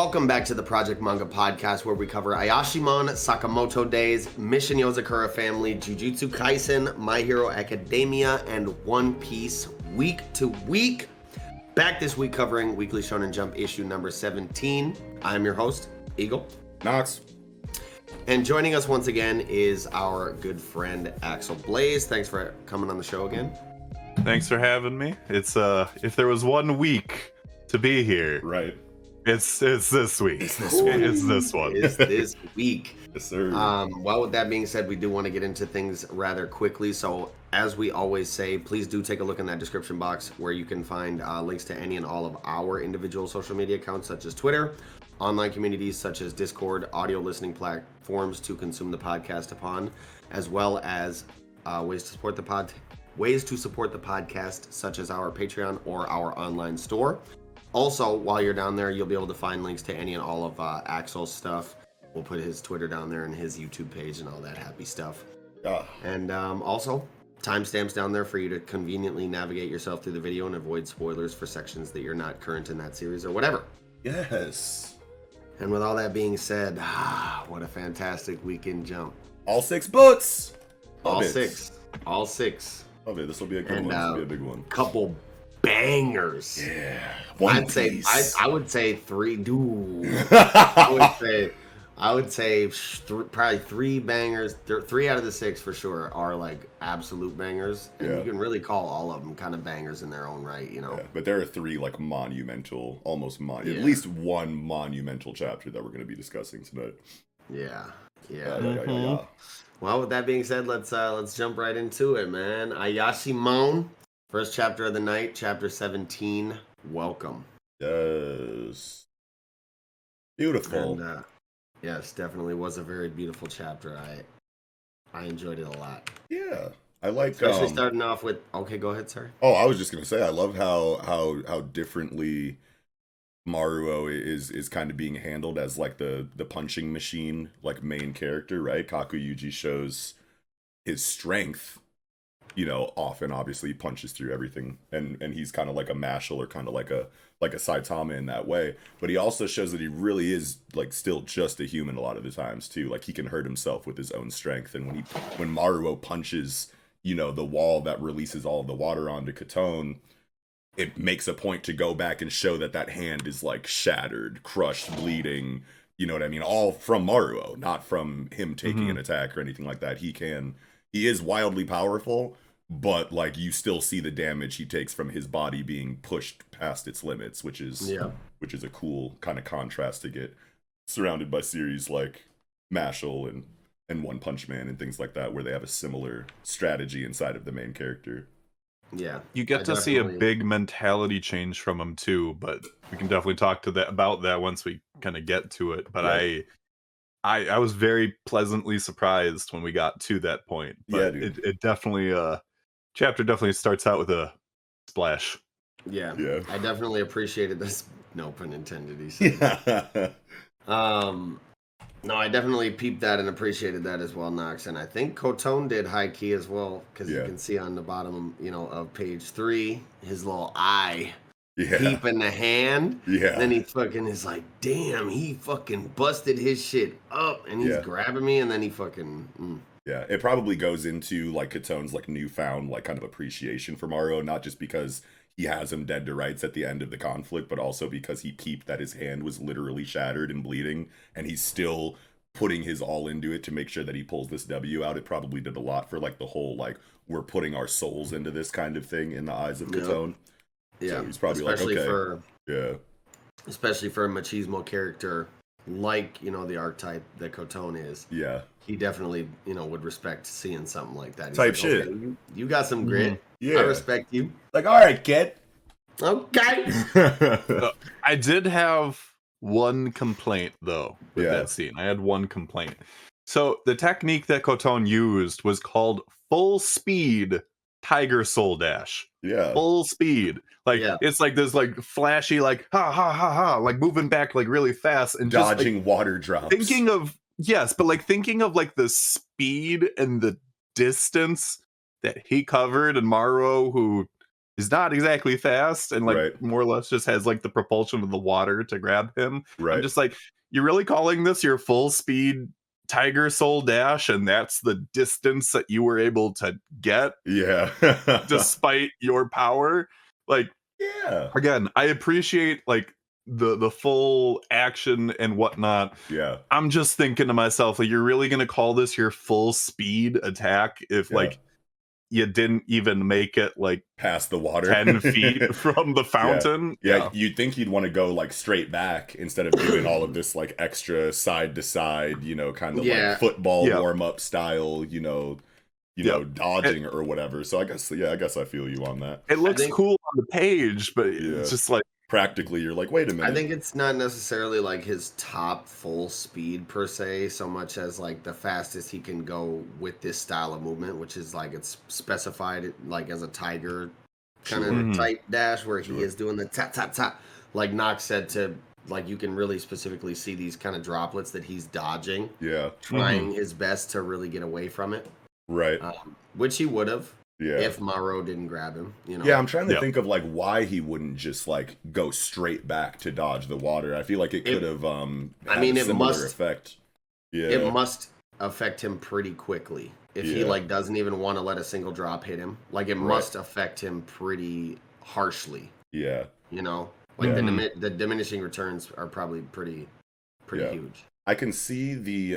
Welcome back to the Project Manga Podcast, where we cover Ayashimon, Sakamoto Days, Mission Yozakura Family, Jujutsu Kaisen, My Hero Academia, and One Piece week to week. Back this week covering Weekly Shonen Jump issue number 17. I'm your host, Eagle. Knox. And joining us once again is our good friend, Axel Blaze. Thanks for coming on the show again. Thanks for having me. It's if there was 1 week to be here, Right. It's this week. It's this one. It's this week. Yes, sir. Well, with that being said, we do want to get into things rather quickly. So, as we always say, please do take a look in that description box where you can find links to any and all of our individual social media accounts, such as Twitter, online communities such as Discord, audio listening platforms to consume the podcast upon, as well as ways to support the podcast, such as our Patreon or our online store. Also, while you're down there, you'll be able to find links to any and all of Axel's stuff. We'll put his Twitter down there and his YouTube page and all that happy stuff. And also, timestamps down there for you to conveniently navigate yourself through the video and avoid spoilers for sections that you're not current in that series or whatever. Yes. And with all that being said, what a fantastic weekend jump. All 6 books. All six. Okay, this will be a good one. This will be a big one. Couple bangers. Yeah. I would say 3. Dude. I would say probably 3 bangers. 3 out of the 6 for sure are like absolute bangers, and you can really call all of them kind of bangers in their own right, you know. Yeah, but there are 3 like monumental, at least one monumental chapter that we're going to be discussing tonight. Yeah. Mm-hmm. Well, with that being said, let's jump right into it, man. Ayashimon, first chapter of the night, chapter 17. Welcome. Yes. Beautiful. And, yes, definitely was a very beautiful chapter. I enjoyed it a lot. Yeah, I like. Especially starting off with. Okay, go ahead, sorry. Oh, I was just gonna say I love how differently Maruo is kind of being handled as like the punching machine, like main character, right? Kakuyuji shows his strength, you know, often obviously punches through everything, and he's kind of like a Mashal or kind of like a Saitama in that way, but he also shows that he really is like still just a human a lot of the times too. Like he can hurt himself with his own strength, and when Maruo punches, you know, the wall that releases all of the water onto Katone, it makes a point to go back and show that hand is like shattered, crushed, bleeding, you know what I mean, all from Maruo, not from him taking an attack or anything like that. He is wildly powerful, but like you still see the damage he takes from his body being pushed past its limits, which is a cool kind of contrast to get surrounded by series like Mashal and One Punch Man and things like that, where they have a similar strategy inside of the main character. Yeah, you get to see a big mentality change from him too, but we can definitely talk about that once we kind of get to it. But right. I was very pleasantly surprised when we got to that point. But yeah, it definitely chapter definitely starts out with a splash. Yeah. I definitely appreciated this. No pun intended, he said. No, I definitely peeped that and appreciated that as well, Knox. And I think Katone did high key as well, because you can see on the bottom, you know, of page 3, his little eye peeping the hand. Yeah. Then he fucking is like, damn, he fucking busted his shit up, and he's grabbing me, and then he fucking. Yeah, it probably goes into like Katone's like newfound like kind of appreciation for Maruo, not just because he has him dead to rights at the end of the conflict, but also because he peeped that his hand was literally shattered and bleeding, and he's still putting his all into it to make sure that he pulls this W out. It probably did a lot for like the whole like we're putting our souls into this kind of thing in the eyes of Katone. Yeah, so he's probably especially like, okay. Especially for a machismo character like, you know, the archetype that Katone is. Yeah. He definitely, you know, would respect seeing something like that. He's type like, shit. Okay, you got some grit. Yeah. I respect you. Like, all right, kid. Okay. I did have one complaint, though, with that scene. I had one complaint. So the technique that Katone used was called full speed Tiger Soul Dash. Yeah. Full speed. Like, it's like this, like, flashy, like, ha, ha, ha, ha, like, moving back, like, really fast. And dodging just, like, water drops. Thinking of like, the speed and the distance that he covered, and Maruo, who is not exactly fast and like Right. more or less just has like the propulsion of the water to grab him. Right. I'm just like, you're really calling this your full speed Tiger Soul Dash, and that's the distance that you were able to get Yeah. despite your power? Like, Yeah. again, I appreciate like the full action and whatnot. Yeah. I'm just thinking to myself, like, you're really gonna call this your full speed attack if Yeah. like you didn't even make it like Past the water 10 feet from the fountain? Yeah, you'd think he'd want to go like straight back instead of doing all of this like extra side to side, you know, kind of like football warm up style, you know, dodging or whatever. So I guess I feel you on that. It looks cool on the page, but it's just like practically you're like, wait a minute. I think it's not necessarily like his top full speed per se, so much as like the fastest he can go with this style of movement, which is like it's specified like as a tiger kind of type dash where he is doing the tap tap tap. Like Nox said, to like you can really specifically see these kind of droplets that he's dodging. Yeah. Trying his best to really get away from it. Right. Which he would have. Yeah. If Maruo didn't grab him, you know. Yeah, I'm trying to think of like why he wouldn't just like go straight back to dodge the water. I feel like it could have a similar effect. Yeah. It must affect him pretty quickly. If he like doesn't even want to let a single drop hit him. Like it must affect him pretty harshly. Yeah. You know? Like the diminishing returns are probably pretty huge. I can see the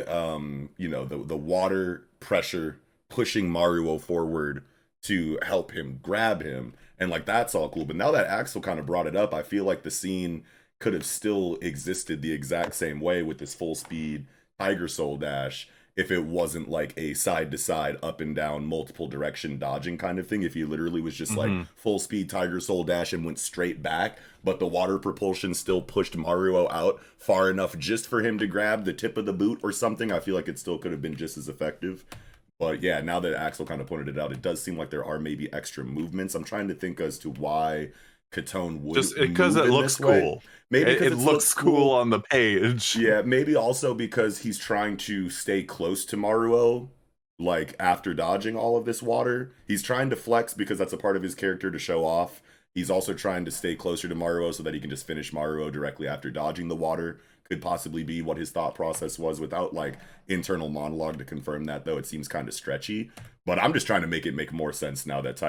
the water pressure pushing Maruo forward to help him grab him, and like that's all cool. But now that Axel kind of brought it up, I feel like the scene could have still existed the exact same way with this full speed Tiger Soul Dash if it wasn't like a side to side, up and down, multiple direction dodging kind of thing. If he literally was just like full speed Tiger Soul Dash and went straight back, but the water propulsion still pushed Maruo out far enough just for him to grab the tip of the boot or something, I feel like it still could have been just as effective. But yeah, now that Axel kind of pointed it out, it does seem like there are maybe extra movements. I'm trying to think as to why Katone would just because it looks cool. Maybe it looks cool on the page. Yeah, maybe also because he's trying to stay close to Maruo, like after dodging all of this water. He's trying to flex because that's a part of his character to show off. He's also trying to stay closer to Maruo so that he can just finish Maruo directly after dodging the water. Could possibly be what his thought process was without like internal monologue to confirm that, though it seems kind of stretchy. But I'm just trying to make it make more sense now that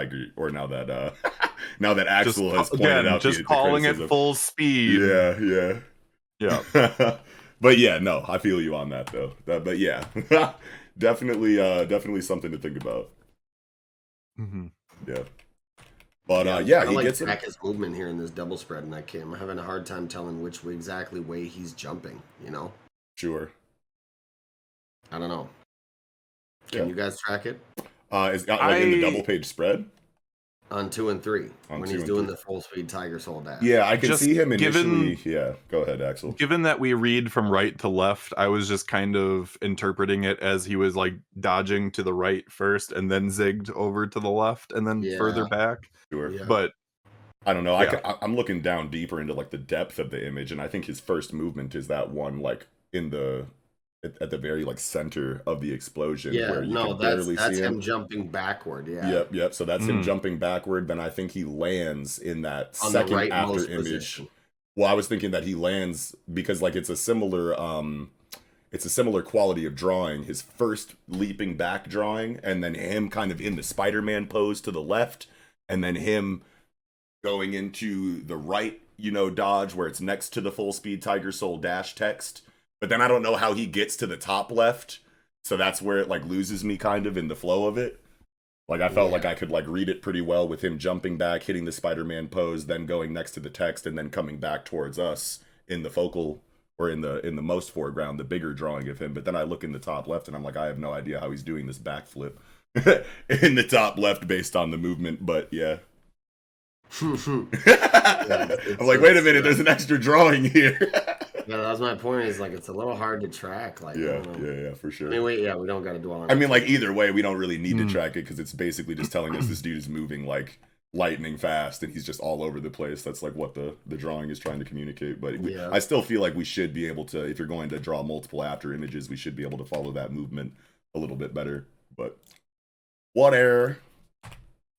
now that Axel has pointed out just calling it full speed. Yeah. But yeah, no, I feel you on that though. But yeah, definitely something to think about. Yeah. But he gets back his movement here in this double spread, and I'm having a hard time telling which exactly way he's jumping. You know. Sure. I don't know. Can you guys track it? Is like in the double page spread? On 2 and 3, when he's doing the full speed Tiger Soul Dash. Yeah, I can see him initially. Go ahead, Axel. Given that we read from right to left, I was just kind of interpreting it as he was like dodging to the right first and then zigged over to the left and then further back. Sure. Yeah. But I don't know. I'm looking down deeper into like the depth of the image, and I think his first movement is that one like in the at the very like center of the explosion where you can barely that's see him jumping backward. Yep. So that's him jumping backward. Then I think he lands in that on second the right after image. Position. Well, I was thinking that he lands because like it's a similar quality of drawing. His first leaping back drawing, and then him kind of in the Spider-Man pose to the left, and then him going into the right, dodge where it's next to the full speed Tiger Soul Dash text. But then I don't know how he gets to the top left, so that's where it like loses me kind of in the flow of it. Like I felt like I could like read it pretty well with him jumping back, hitting the Spider-Man pose, then going next to the text, and then coming back towards us in the focal or in the most foreground, the bigger drawing of him. But then I look in the top left, and I'm like, I have no idea how he's doing this backflip in the top left based on the movement. But yeah. I'm like, wait a minute, there's an extra drawing here. Yeah, that was my point. Is like it's a little hard to track. Like, yeah, for sure. I mean, we don't got to dwell on. I mean, like either way, we don't really need to track it because it's basically just telling us this dude is moving like lightning fast and he's just all over the place. That's like what the drawing is trying to communicate. But I still feel like we should be able to, if you're going to draw multiple after images, we should be able to follow that movement a little bit better. But whatever.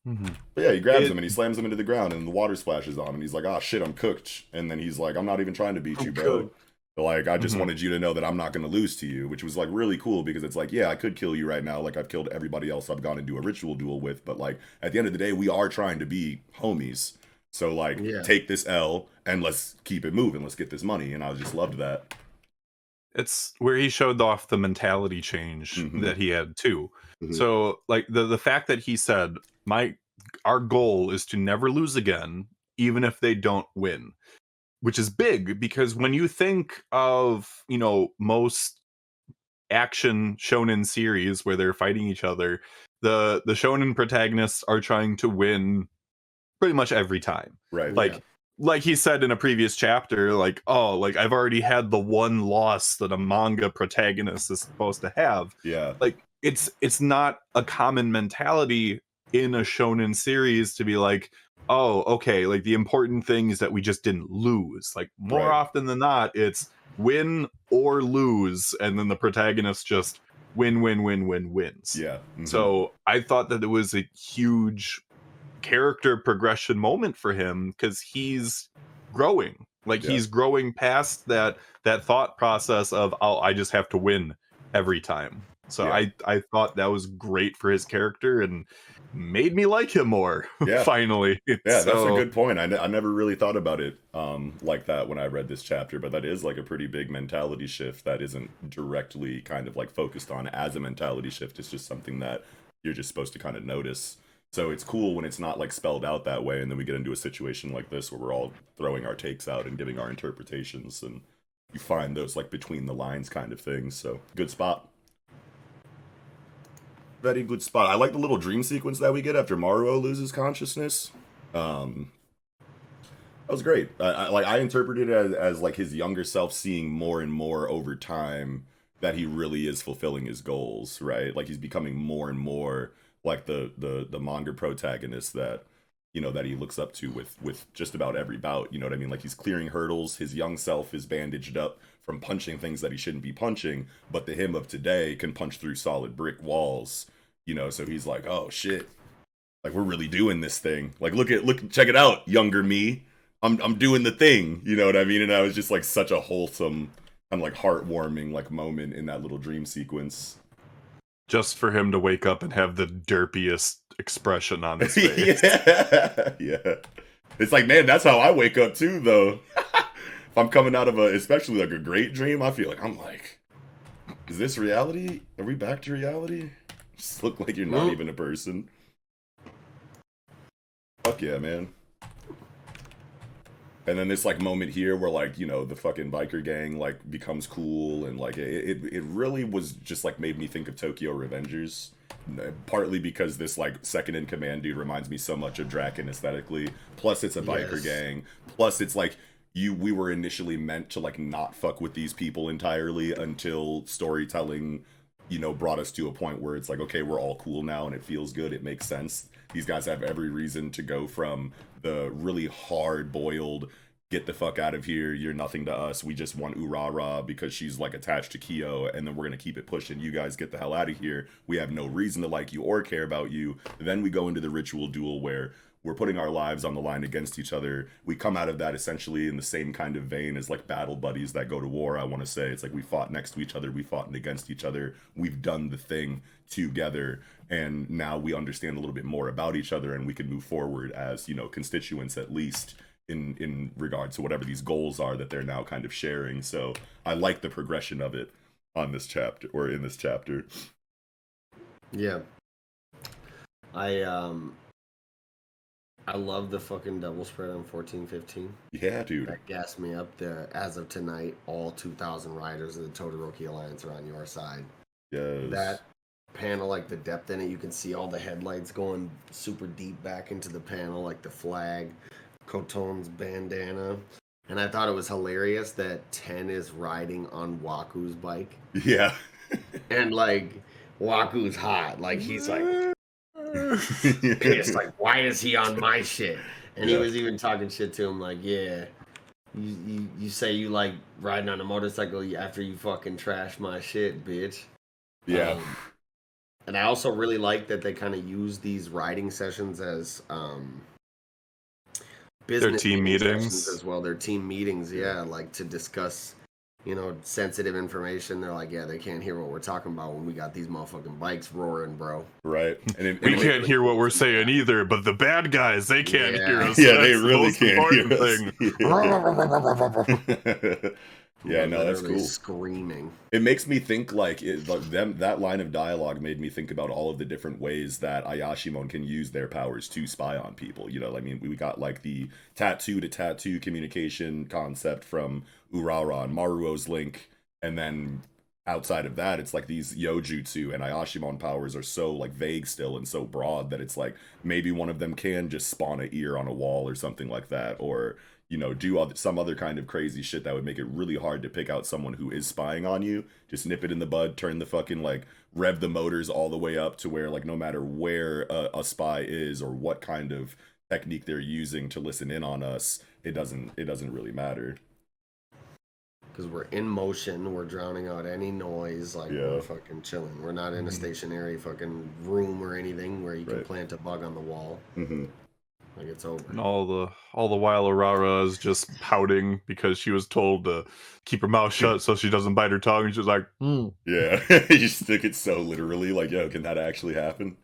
But yeah, he grabs him and he slams him into the ground, and the water splashes on him, and he's like, "Ah, shit, I'm cooked." And then he's like, "I'm not even trying to beat you, bro. Like, I just wanted you to know that I'm not going to lose to you," which was like really cool because it's like, yeah, I could kill you right now, like I've killed everybody else I've gone into a ritual duel with, but like at the end of the day, we are trying to be homies. So like, take this L and let's keep it moving. Let's get this money. And I just loved that. It's where he showed off the mentality change that he had too. So like the fact that he said, our goal is to never lose again, even if they don't win, which is big because when you think of, most action shonen series where they're fighting each other, the shonen protagonists are trying to win pretty much every time. Right. Like he said in a previous chapter, like, oh, like I've already had the one loss that a manga protagonist is supposed to have. Yeah. Like it's not a common mentality in a shonen series to be like, oh, okay, like the important thing is that we just didn't lose. Like more often than not, it's win or lose, and then the protagonist just wins. Yeah. So I thought that it was a huge character progression moment for him because he's growing. Like he's growing past that thought process of, oh, I just have to win every time. So I thought that was great for his character and made me like him more. Finally. That's a good point. I never really thought about it like that when I read this chapter, but that is like a pretty big mentality shift that isn't directly kind of like focused on as a mentality shift. It's just something that you're just supposed to kind of notice. So it's cool when it's not like spelled out that way, and then we get into a situation like this where we're all throwing our takes out and giving our interpretations, and you find those like between the lines kind of things. So good spot. Very good spot. I like the little dream sequence that we get after Maruo loses consciousness. That was great. I interpreted it as like his younger self seeing more and more over time that he really is fulfilling his goals, right? Like he's becoming more and more like the manga protagonist that that he looks up to with just about every bout. You know what I mean? Like he's clearing hurdles. His young self is bandaged up from punching things that he shouldn't be punching, but the him of today can punch through solid brick walls. So he's like, oh shit, like we're really doing this thing. Like check it out, younger me. I'm doing the thing. You know what I mean? And I was just like such a wholesome and like heartwarming like moment in that little dream sequence. Just for him to wake up and have the derpiest expression on his face. Yeah. It's like, man, that's how I wake up too, though. If I'm coming out of especially like a great dream, I feel like I'm like, is this reality? Are we back to reality? Just look like you're not even a person. Fuck yeah, man. And then this like moment here where like, the fucking biker gang like becomes cool, and like it really was just like made me think of Tokyo Revengers. Partly because this like second in command dude reminds me so much of Draken aesthetically. Plus it's a biker gang. Plus it's like we were initially meant to like not fuck with these people entirely until storytelling, brought us to a point where it's like, okay, we're all cool now and it feels good. It makes sense. These guys have every reason to go from the really hard-boiled, get the fuck out of here, you're nothing to us, we just want Urara because she's like attached to Kyo, and then we're gonna keep it pushing, you guys get the hell out of here, we have no reason to like you or care about you. Then we go into the ritual duel where we're putting our lives on the line against each other. We come out of that essentially in the same kind of vein as like battle buddies that go to war, I want to say. It's like we fought next to each other, we fought against each other, we've done the thing together, and now we understand a little bit more about each other, and we can move forward as constituents, at least in regard to whatever these goals are that they're now kind of sharing. So I like the progression of it on this chapter, or in this chapter. Yeah, I love the fucking double spread on 14-15. Yeah, dude. That gassed me up there. As of tonight, all 2,000 riders of the Todoroki Alliance are on your side. Yes. That panel, like the depth in it, you can see all the headlights going super deep back into the panel, like the flag, Koton's bandana. And I thought it was hilarious that Ten is riding on Waku's bike. Yeah. And like, Waku's hot. Like, he's like... pissed, like, why is he on my shit? And he was even talking shit to him, like, yeah, you say you like riding on a motorcycle after you fucking trash my shit, bitch. Yeah. And I also really like that they kind of use these writing sessions as business team meetings meetings as well. Their team meetings, yeah, like to discuss, sensitive information. They're like, yeah, they can't hear what we're talking about when we got these motherfucking bikes roaring, bro. Right. We can't hear what we're saying either, but the bad guys, they can't hear us. Yeah, That's they really the most can't hear important us. thing. Yeah, no, that's cool. Screaming. It makes me think that line of dialogue made me think about all of the different ways that Ayashimon can use their powers to spy on people. I mean, we got like the tattoo to tattoo communication concept from Urara and Maruo's link, and then outside of that, it's like these Yojutsu and Ayashimon powers are so like vague still and so broad that it's like maybe one of them can just spawn an ear on a wall or something like that, or do some other kind of crazy shit that would make it really hard to pick out someone who is spying on you. Just nip it in the bud, turn the fucking, like, rev the motors all the way up to where, like, no matter where a spy is or what kind of technique they're using to listen in on us, it doesn't really matter. Because we're in motion, we're drowning out any noise, like, we're fucking chilling. We're not in a stationary fucking room or anything where you can plant a bug on the wall. Mm-hmm. Like, it's over. And all the while Urara is just pouting because she was told to keep her mouth shut so she doesn't bite her tongue. And she's like, Yeah, you just took it so literally. Like, yo, can that actually happen?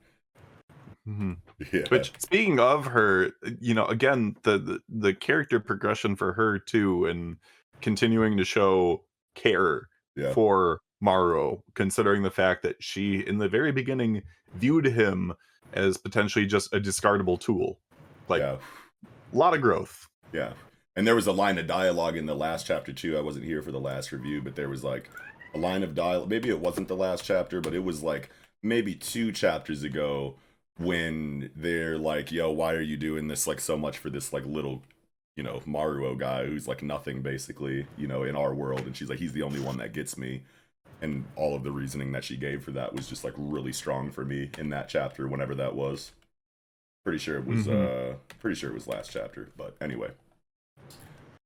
Mm-hmm. Yeah. Which, speaking of her, again, the character progression for her too, and continuing to show care for Maruo, considering the fact that she, in the very beginning, viewed him as potentially just a discardable tool. Like, a lot of growth. Yeah. And there was a line of dialogue in the last chapter too. I wasn't here for the last review, but there was like a line of dialogue. Maybe it wasn't the last chapter, but it was like maybe 2 chapters ago when they're like, yo, why are you doing this like so much for this like little, Maruo guy who's like nothing basically, in our world. And she's like, he's the only one that gets me. And all of the reasoning that she gave for that was just like really strong for me in that chapter, whenever that was. Pretty sure it was last chapter, but anyway.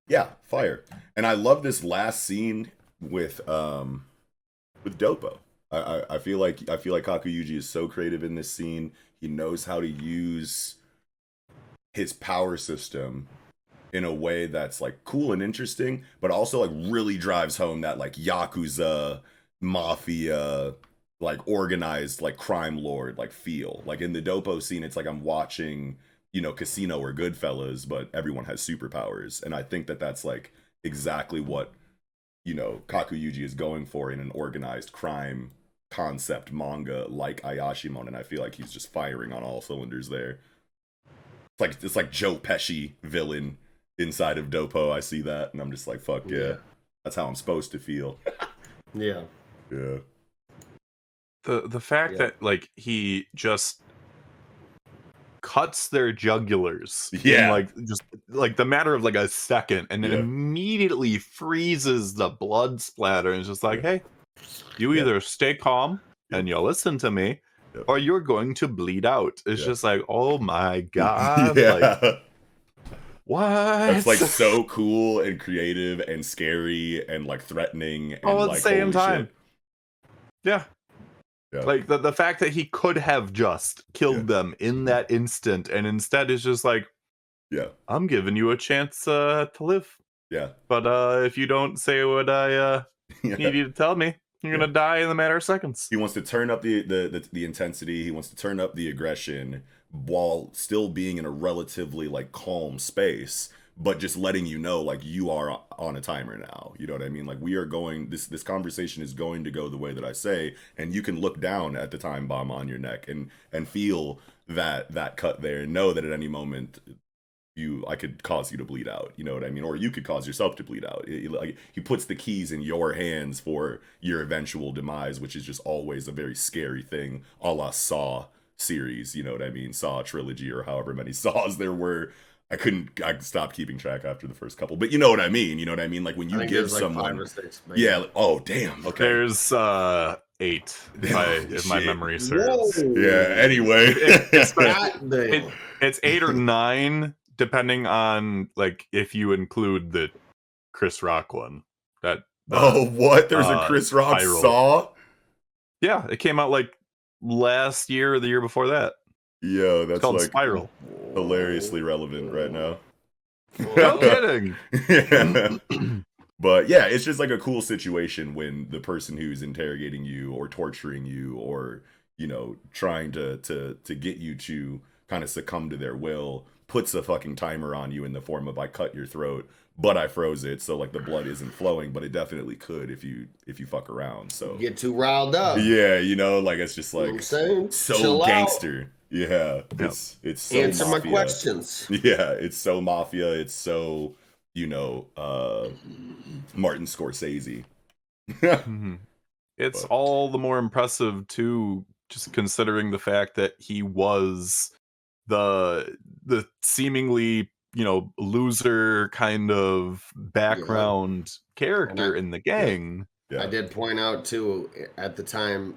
Yeah, fire. And I love this last scene with Doppo. I feel like Kakuyuji is so creative in this scene. He knows how to use his power system in a way that's like cool and interesting, but also like really drives home that like Yakuza, mafia, like organized like crime lord like feel. Like in the Doppo scene, it's like I'm watching Casino or Goodfellas, but everyone has superpowers. And I think that that's like exactly what Kakuyuji is going for in an organized crime concept manga like Ayashimon, and I feel like he's just firing on all cylinders there. It's like Joe Pesci villain inside of Doppo. I see that and I'm just like, fuck yeah. That's how I'm supposed to feel. Yeah. The fact that like he just cuts their jugulars in like just like the matter of like a second, and then immediately freezes the blood splatter, and it's just like, hey, you either stay calm and you'll listen to me, or you're going to bleed out. It's just like, oh my god. Like, what? That's like so cool and creative and scary and like threatening and all at like the same time. Shit. Yeah. Like the fact that he could have just killed them in that instant, and instead is just like, I'm giving you a chance to live. Yeah. But if you don't say what I need you to tell me, you're gonna die in the matter of seconds. He wants to turn up the intensity. He wants to turn up the aggression while still being in a relatively like calm space, but just letting you know like you are on a timer now. You know what I mean? Like we are going, this conversation is going to go the way that I say, and you can look down at the time bomb on your neck and feel that cut there, and know that at any moment I could cause you to bleed out. You know what I mean? Or you could cause yourself to bleed out. Like he puts the keys in your hands for your eventual demise, which is just always a very scary thing, a la Saw series. You know what I mean? Saw trilogy, or however many Saws there were. I stopped keeping track after the first couple, but you know what I mean. You know what I mean? Like when you give someone, like 5 or 6, yeah. Oh damn. Okay. There's 8 if my memory serves. Whoa. Yeah. Anyway, it's 8 or 9, depending on like if you include the Chris Rock one. What? There's a Chris Rock Saw? Yeah, it came out like last year or the year before that. Yo, It's that's called like Spiral. hilariously relevant right now. No kidding. Yeah. But yeah, it's just like a cool situation when the person who's interrogating you or torturing you or, you know, trying to get you to kind of succumb to their will puts a fucking timer on you in the form of I cut your throat, but I froze it, so like the blood isn't flowing, but it definitely could if you fuck around. So Get too riled up. yeah, you know, like it's just like saying? so Chill gangster. Out. Yeah, Yep. it's so answer mafia. my questions. Yeah, it's so mafia. It's so, you know, Martin Scorsese. Mm-hmm. It's all the more impressive too, just considering the fact that he was the seemingly, you know, loser kind of background character in the gang. Yeah. I did point out too at the time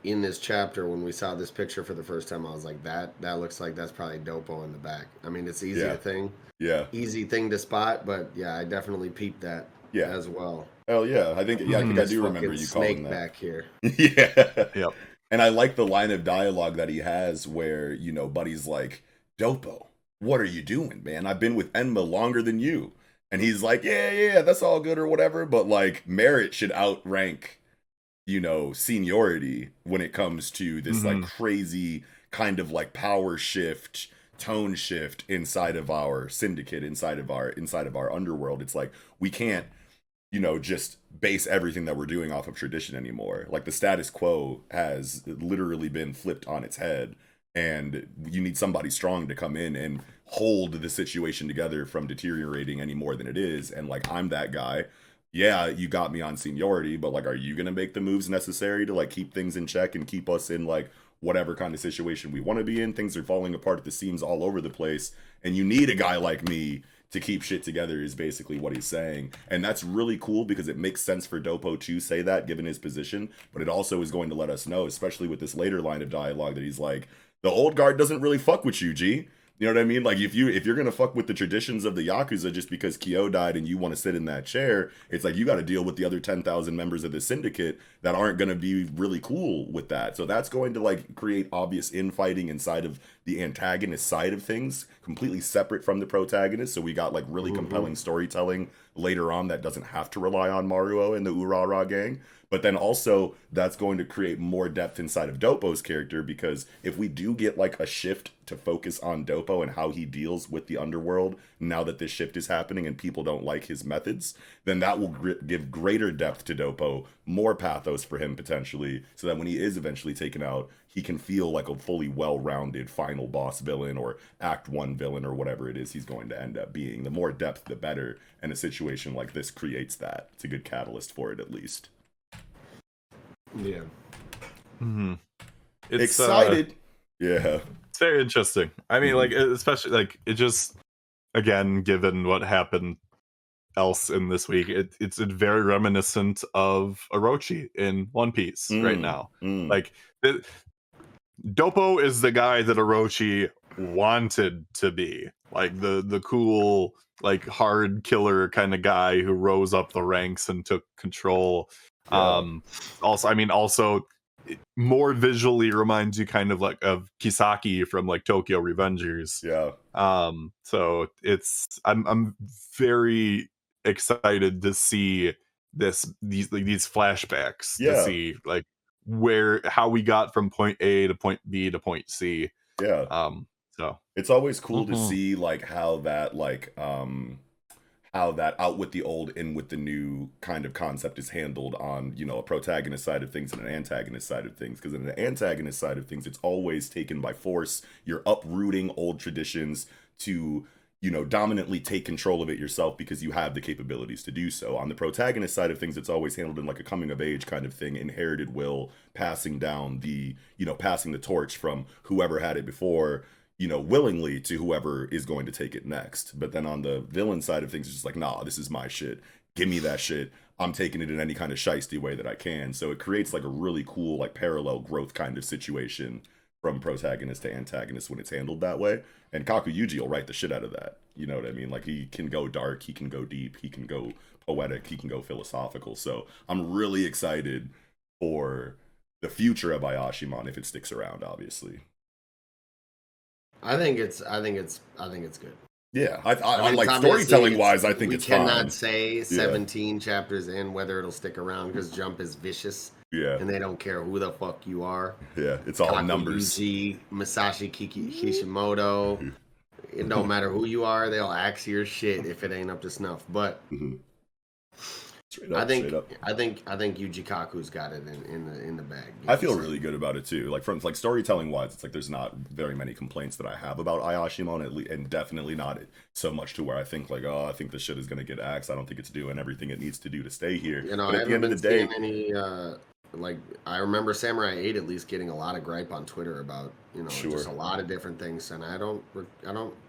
in this chapter when we saw this picture for the first time, I was like, that looks like that's probably Dopo in the back. I mean, it's easy easy thing to spot, but yeah, I definitely peeped that as well. Oh yeah, I think I do remember you calling that back here. Yeah. Yep. And I like the line of dialogue that he has where, you know, Buddy's like, Dopo, what are you doing, man? I've been with Enma longer than you. And he's like, yeah, that's all good or whatever, but like merit should outrank, you know, seniority when it comes to this like crazy kind of like power shift, tone shift inside of our syndicate, inside of our underworld. It's like we can't, you know, just base everything that we're doing off of tradition anymore. Like the status quo has literally been flipped on its head, and you need somebody strong to come in and hold the situation together from deteriorating any more than it is. And like, I'm that guy. Yeah, you got me on seniority, but like, are you going to make the moves necessary to like keep things in check and keep us in like whatever kind of situation we want to be in? Things are falling apart at the seams all over the place, and you need a guy like me to keep shit together, is basically what he's saying. And that's really cool because it makes sense for Dopo to say that given his position, but it also is going to let us know, especially with this later line of dialogue, that he's like, the old guard doesn't really fuck with you, G. You know what I mean? Like if you're gonna fuck with the traditions of the Yakuza just because Kyo died and you want to sit in that chair, it's like you got to deal with the other 10,000 members of the syndicate that aren't gonna be really cool with that. So that's going to like create obvious infighting inside of the antagonist side of things, completely separate from the protagonist. So we got like really compelling storytelling later on that doesn't have to rely on Maruo and the Urara gang. But then also that's going to create more depth inside of Dopo's character, because if we do get like a shift to focus on Dopo and how he deals with the underworld now that this shift is happening and people don't like his methods, then that will give greater depth to Dopo, more pathos for him potentially, so that when he is eventually taken out, he can feel like a fully well-rounded final boss villain or act 1 villain or whatever it is he's going to end up being. The more depth, the better, and a situation like this creates that. It's a good catalyst for it, at least. Yeah. It's excited. Yeah. It's very interesting. I mean, like, especially like it just, again, given what happened else in this week, it's very reminiscent of Orochi in One Piece right now. Like, Dopo is the guy that Orochi wanted to be, like the cool, like hard killer kind of guy who rose up the ranks and took control. Also more visually reminds you kind of like of Kisaki from like Tokyo Revengers. So it's I'm very excited to see these flashbacks to see like how we got from point A to point B to point C. So it's always cool to see like how that out with the old, in with the new kind of concept is handled on, you know, a protagonist side of things and an antagonist side of things. Because in the antagonist side of things, it's always taken by force. You're uprooting old traditions to, you know, dominantly take control of it yourself because you have the capabilities to do so. On the protagonist side of things, it's always handled in like a coming of age kind of thing, inherited will, passing down the, you know, passing the torch from whoever had it before, you know, willingly to whoever is going to take it next. But then on the villain side of things, it's just like, nah, this is my shit. Give me that shit. I'm taking it in any kind of shiesty way that I can. So it creates like a really cool, like parallel growth kind of situation from protagonist to antagonist when it's handled that way. And Kaku Yuji will write the shit out of that. You know what I mean? Like he can go dark, he can go deep, he can go poetic, he can go philosophical. So I'm really excited for the future of Ayashimon if it sticks around, obviously. I think it's good. Yeah, I mean, like storytelling wise, I think it's fine. We cannot say 17 chapters in whether it'll stick around because Jump is vicious. Yeah. And they don't care who the fuck you are. Yeah, it's all numbers. Yuji, Masashi Kishimoto. It don't matter who you are, they'll axe your shit if it ain't up to snuff. But I think Yuji Kaku's got it in the bag. I feel really good about it too. Like from storytelling wise, it's like there's not very many complaints that I have about Ayashimon, and definitely not so much to where I think like, oh, I think this shit is gonna get axed. I don't think it's doing everything it needs to do to stay here. You know, but at the end of the day, any like I remember Samurai 8 at least getting a lot of gripe on Twitter about just a lot of different things, and I don't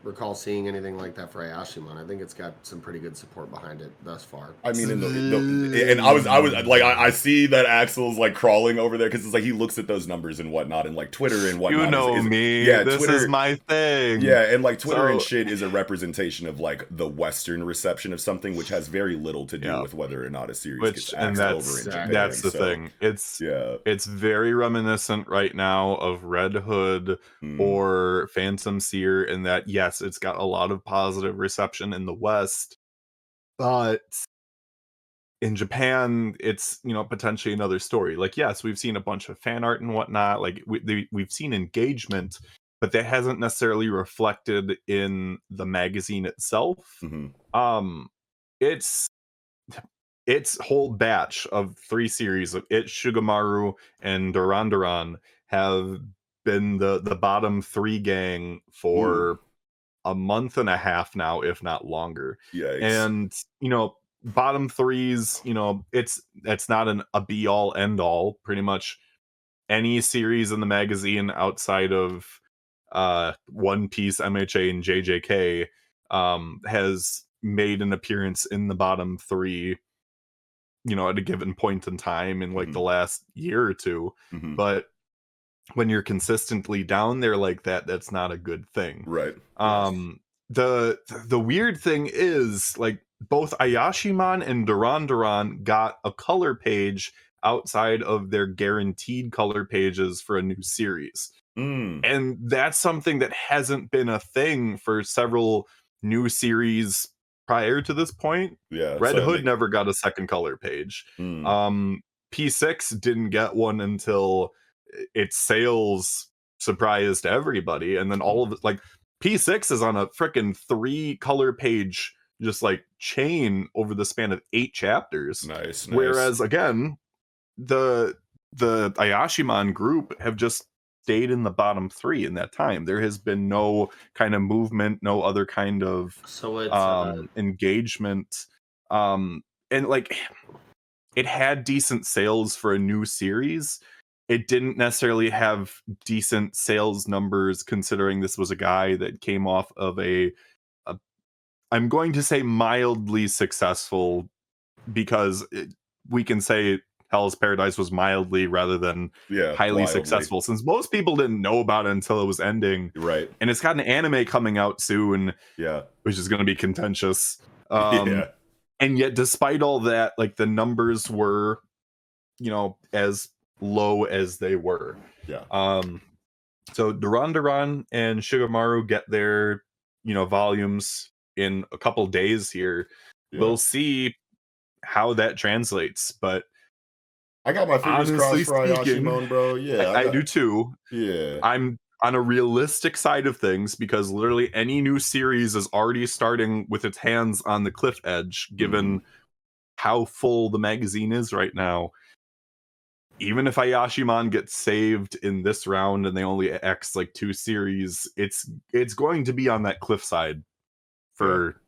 recall seeing anything like that for Ayashimon. I think it's got some pretty good support behind it thus far. I mean, and I was like, I see that Axel's like crawling over there because it's like he looks at those numbers and whatnot, and like Twitter and whatnot. You know me, yeah, this Twitter, is my thing. Yeah, and like Twitter and shit is a representation of like the Western reception of something, which has very little to do with whether or not a series gets axed over in Japan. That's the thing. It's very reminiscent right now of Red Hood or Phantom Seer in that, yes, it's got a lot of positive reception in the West, but in Japan, it's potentially another story. Like, yes, we've seen a bunch of fan art and whatnot. Like we've seen engagement, but that hasn't necessarily reflected in the magazine itself. Its whole batch of 3 series of It, Shugamaru, and Duran have been the bottom 3 gang for a month and a half now, if not longer. Yikes. And bottom 3s, it's not a be all end all. Pretty much any series in the magazine outside of One Piece, MHA, and JJK has made an appearance in the bottom 3 at a given point in time in like the last year or two. But when you're consistently down there like that, that's not a good thing. Right. The weird thing is, like, both Ayashimon and Duran got a color page outside of their guaranteed color pages for a new series. And that's something that hasn't been a thing for several new series prior to this point. Yeah, Red Hood never got a second color page. P6 didn't get one until its sales surprised everybody, and then all of it, like, P6 is on a freaking 3 color page just like chain over the span of 8 chapters. Nice. Whereas again, the Ayashimon group have just stayed in the bottom 3 in that time. There has been no kind of movement, no other kind of engagement. And like, it had decent sales for a new series. It didn't necessarily have decent sales numbers considering this was a guy that came off of I'm going to say mildly successful, because we can say Hell's Paradise was mildly rather than highly successful, since most people didn't know about it until it was ending. Right. And it's got an anime coming out soon, which is going to be contentious. And yet, despite all that, like, the numbers were, as low as they were. So Duran and Shugamaru get their, volumes in a couple days here. We'll see how that translates, but I got my fingers crossed for Ayashimon, bro. I do too. I'm on a realistic side of things, because literally any new series is already starting with its hands on the cliff edge, given how full the magazine is right now. Even if Ayashimon gets saved in this round and they only X like 2 series, it's going to be on that cliffside for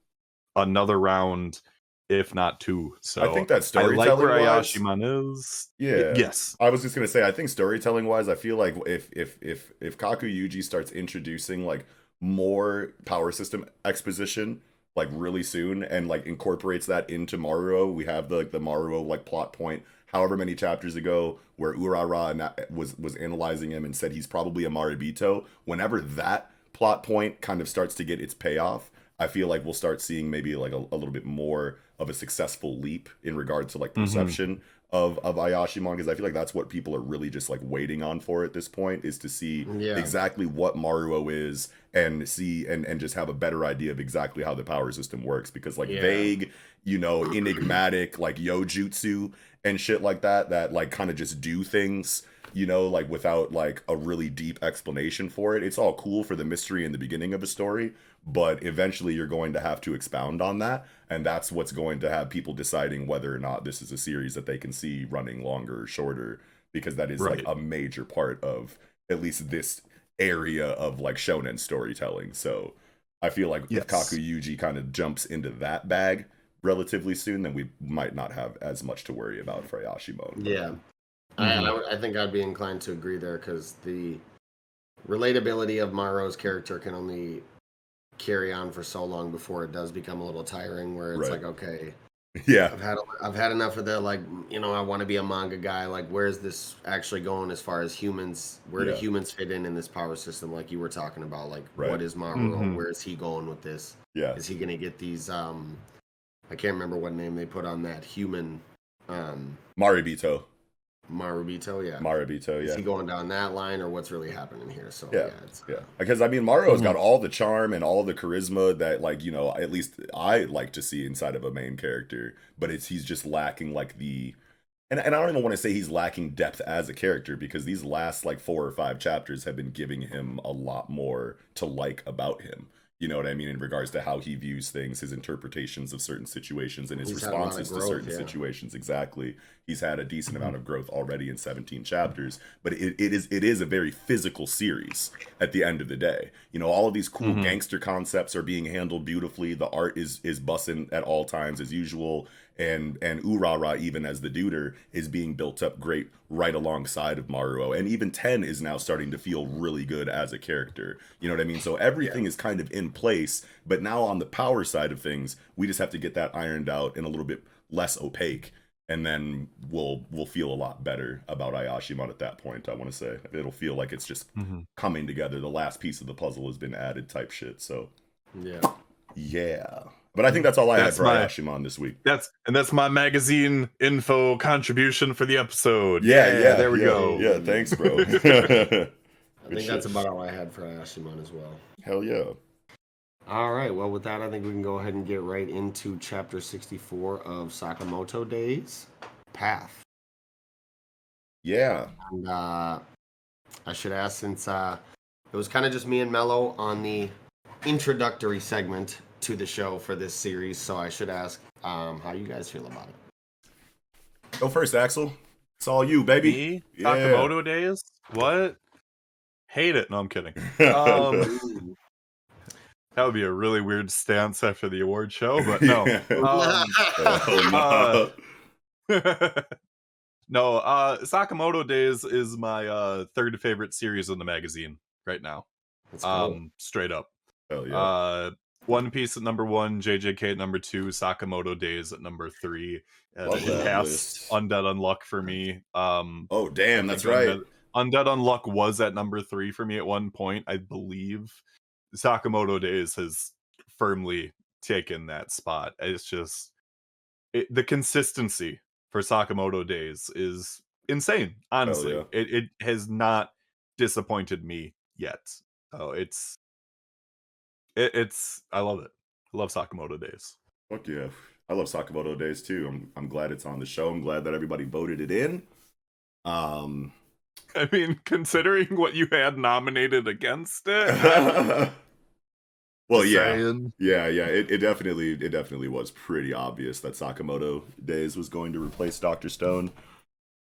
another round, if not 2. So I think that storytelling, I like where Ayashimon is. Yes. I was just gonna say, I think storytelling wise, I feel like if Kaku Yuji starts introducing like more power system exposition like really soon, and like incorporates that into Maruo, we have the Maruo like plot point however many chapters ago where Urara was analyzing him and said he's probably a Maribito. Whenever that plot point kind of starts to get its payoff, I feel like we'll start seeing maybe like a little bit more of a successful leap in regard to like perception of Ayashimon, because I feel like that's what people are really just like waiting on for at this point, is to see exactly what Maruo is and see and just have a better idea of exactly how the power system works, because like vague, you know, enigmatic like Yojutsu and shit like that like kind of just do things, you know, like without like a really deep explanation for it. It's all cool for the mystery in the beginning of a story, but eventually you're going to have to expound on that, and that's what's going to have people deciding whether or not this is a series that they can see running longer or shorter, because that is like a major part of at least this area of like shonen storytelling. So I feel like if Kaku Yuji kind of jumps into that bag relatively soon, then we might not have as much to worry about for Ayashimon. Yeah. I think I'd be inclined to agree there, because the relatability of Maruo's character can only carry on for so long before it does become a little tiring, where it's like, okay, I've had enough of the, like, you know, I want to be a manga guy, like, where's this actually going as far as humans, where do humans fit in this power system, like you were talking about, like what is Maruo, where is he going with this, is he gonna get these I can't remember what name they put on that human, Maribito, Is he going down that line, or what's really happening here? So because I mean Maruo's got all the charm and all the charisma that, like, you know, at least I like to see inside of a main character, but he's just lacking like the, and I don't even want to say he's lacking depth as a character, because these last like 4 or 5 chapters have been giving him a lot more to like about him. You know what I mean? In regards to how he views things, his interpretations of certain situations, and his responses to certain situations. Exactly. He's had a decent amount of growth already in 17 chapters, but it is a very physical series at the end of the day. You know, all of these cool gangster concepts are being handled beautifully. The art is bussin' at all times as usual. And Urara, even as the duder, is being built up great right alongside of Maruo. And even Ten is now starting to feel really good as a character. You know what I mean? So everything is kind of in place, but now on the power side of things, we just have to get that ironed out and a little bit less opaque. And then we'll feel a lot better about Ayashimon at that point, I want to say. It'll feel like it's just coming together. The last piece of the puzzle has been added type shit. So, yeah. But I think that's all I had for Ayashimon this week. That's my magazine info contribution for the episode. Yeah, there we go. Yeah, thanks, bro. I think that's about all I had for Ayashimon as well. Hell yeah. All right, well, with that, I think we can go ahead and get right into chapter 64 of Sakamoto Days, Path. Yeah. And I should ask, since it was kind of just me and Mello on the introductory segment to the show for this series, so I should ask how you guys feel about it. Go first, Axel. It's all you, baby. Me? Sakamoto Days? What? Hate it. No, I'm kidding. That would be a really weird stance after the award show, but no. No, Sakamoto Days is my third favorite series in the magazine right now. That's cool. Straight up. Hell yeah. One Piece at number 1, JJK at number 2, Sakamoto Days at number 3. It passed Undead Unluck for me. Oh damn, that's right. Undead Unluck was at number 3 for me at one point, I believe. Sakamoto Days has firmly taken that spot. It's just the consistency for Sakamoto Days is insane. Honestly, it has not disappointed me yet. So it's I love it. I love Sakamoto Days. Fuck yeah, I love Sakamoto Days too. I'm glad it's on the show. I'm glad that everybody voted it in. I mean, considering what you had nominated against it. Well, it definitely was pretty obvious that Sakamoto Days was going to replace Dr. Stone.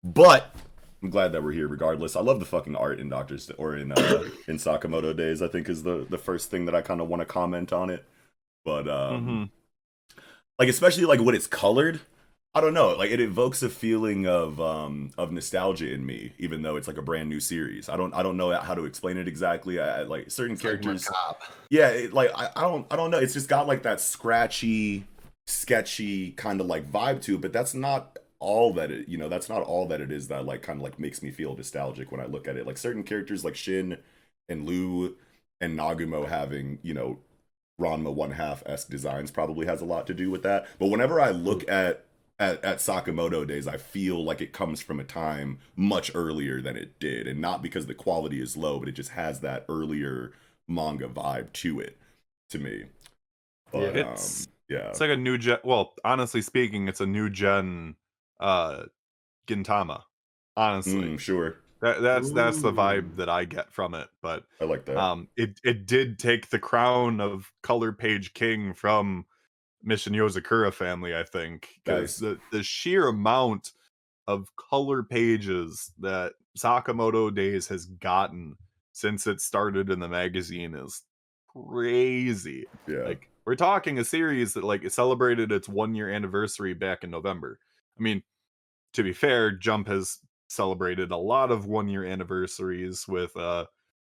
But I'm glad that we're here regardless. I love the fucking art in in Sakamoto Days, I think is the first thing that I kind of want to comment on it. But like, especially like when it's colored, I don't know, like it evokes a feeling of nostalgia in me, even though it's like a brand new series. I don't know how to explain it exactly. I like certain characters. Like I don't know. It's just got like that scratchy, sketchy kind of like vibe to it, but that's not all that it, you know, that's not all that it is that like kind of like makes me feel nostalgic when I look at it. Like certain characters like Shin and Lu and Nagumo having, you know, Ranma 1/2-esque designs probably has a lot to do with that. But whenever I look at at Sakamoto Days, I feel like it comes from a time much earlier than it did, and not because the quality is low, but it just has that earlier manga vibe to it, to me. But it's like a new gen. Well, honestly speaking, it's a new gen Gintama. Honestly, sure. That's the vibe that I get from it. But I like that. It did take the crown of color page king from Mission Yozakura family, I think, because the sheer amount of color pages that Sakamoto Days has gotten since it started in the magazine is crazy. Yeah. Like, we're talking a series that, like, it celebrated its 1-year anniversary back in November. I mean, to be fair, Jump has celebrated a lot of 1-year anniversaries with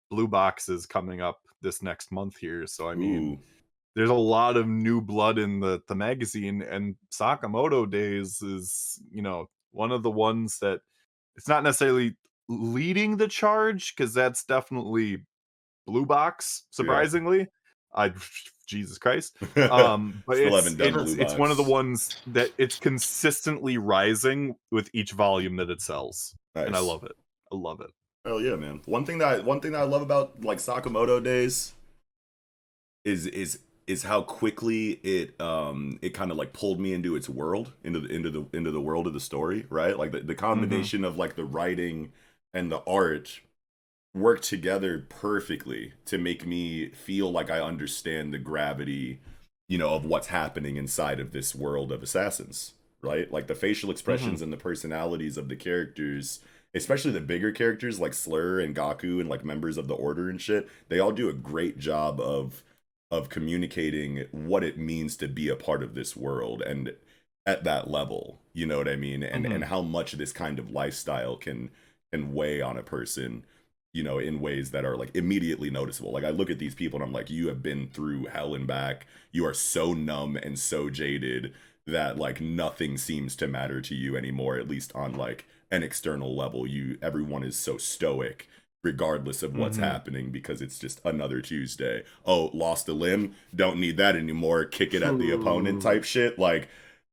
blue boxes coming up this next month here. So I mean, there's a lot of new blood in the magazine, and Sakamoto Days is, you know, one of the ones that it's not necessarily leading the charge, because that's definitely blue box, surprisingly. I Jesus Christ. But Still haven't done blue it's box. one of the ones that it's consistently rising with each volume that it sells. Nice. And I love it. I love it. Hell yeah, man. One thing that I love about like Sakamoto Days is how quickly it kind of like pulled me into its world, into the world of the story, right? Like the combination of like the writing and the art work together perfectly to make me feel like I understand the gravity, you know, of what's happening inside of this world of assassins, right? Like the facial expressions and the personalities of the characters, especially the bigger characters like Slur and Gaku and like members of the Order and shit, they all do a great job of communicating what it means to be a part of this world and at that level, you know what I mean? And how much this kind of lifestyle can weigh on a person, you know, in ways that are like immediately noticeable. Like I look at these people and I'm like, you have been through hell and back. You are so numb and so jaded that like nothing seems to matter to you anymore, at least on like an external level. Everyone is so stoic regardless of what's happening, because it's just another Tuesday. Oh, lost a limb, don't need that anymore, kick it at the opponent type shit. Like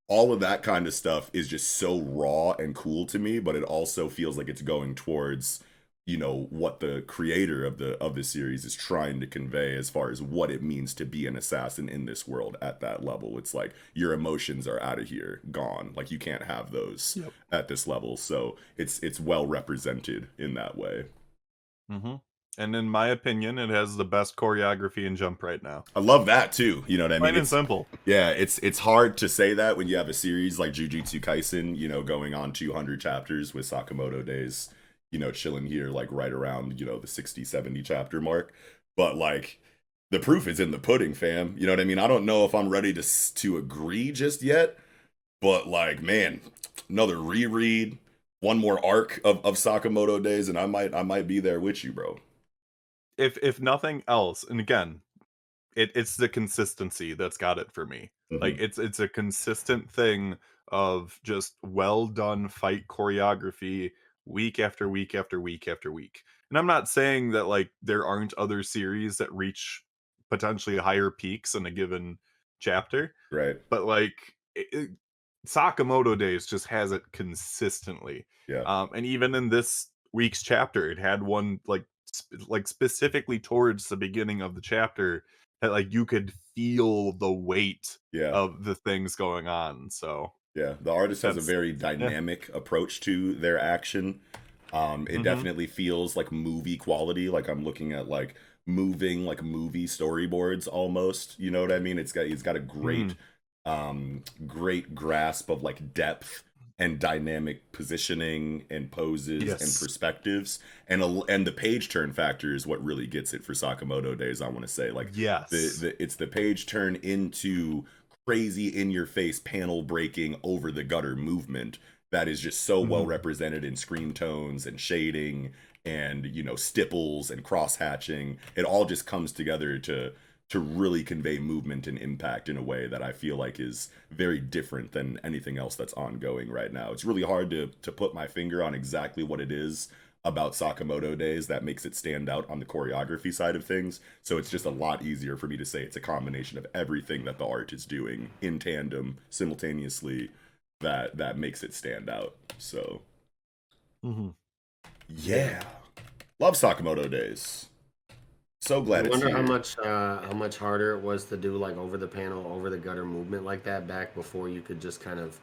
all of that kind of stuff is just so raw and cool to me, but it also feels like it's going towards, you know, what the creator of the series is trying to convey as far as what it means to be an assassin in this world at that level. It's like your emotions are out of here, gone. Like you can't have those at this level. So it's well represented in that way. And in my opinion, it has the best choreography in Jump right now. I love that too. You know what I mean? Plain and simple. Yeah, it's hard to say that when you have a series like Jujutsu Kaisen, you know, going on 200 chapters with Sakamoto Days, you know, chilling here like right around, you know, the 60, 70 chapter mark. But like the proof is in the pudding, fam. You know what I mean? I don't know if I'm ready to agree just yet, but like, man, another reread, one more arc of Sakamoto Days, and I might be there with you, bro. If nothing else, and again, it's the consistency that's got it for me. Like it's a consistent thing of just well done fight choreography week after week after week after week. And I'm not saying that like there aren't other series that reach potentially higher peaks in a given chapter, right? But like Sakamoto Days just has it consistently. And even in this week's chapter, it had one like specifically towards the beginning of the chapter that like you could feel the weight of the things going on. So yeah, the artist has a very dynamic approach to their action. It definitely feels like movie quality. Like I'm looking at like moving like movie storyboards almost. You know what I mean? It's got a great great grasp of like depth and dynamic positioning and poses and perspectives, and the page turn factor is what really gets it for Sakamoto Days. I want to say like it's the page turn into crazy in your face panel breaking over the gutter movement that is just so well represented in screen tones and shading and, you know, stipples and cross hatching. It all just comes together to really convey movement and impact in a way that I feel like is very different than anything else that's ongoing right now. It's really hard to put my finger on exactly what it is about Sakamoto Days that makes it stand out on the choreography side of things. So it's just a lot easier for me to say it's a combination of everything that the art is doing in tandem, simultaneously, that makes it stand out. So Yeah. Love Sakamoto Days. So glad I it's wonder here. how much harder it was to do like over the panel, over the gutter movement like that back before you could just kind of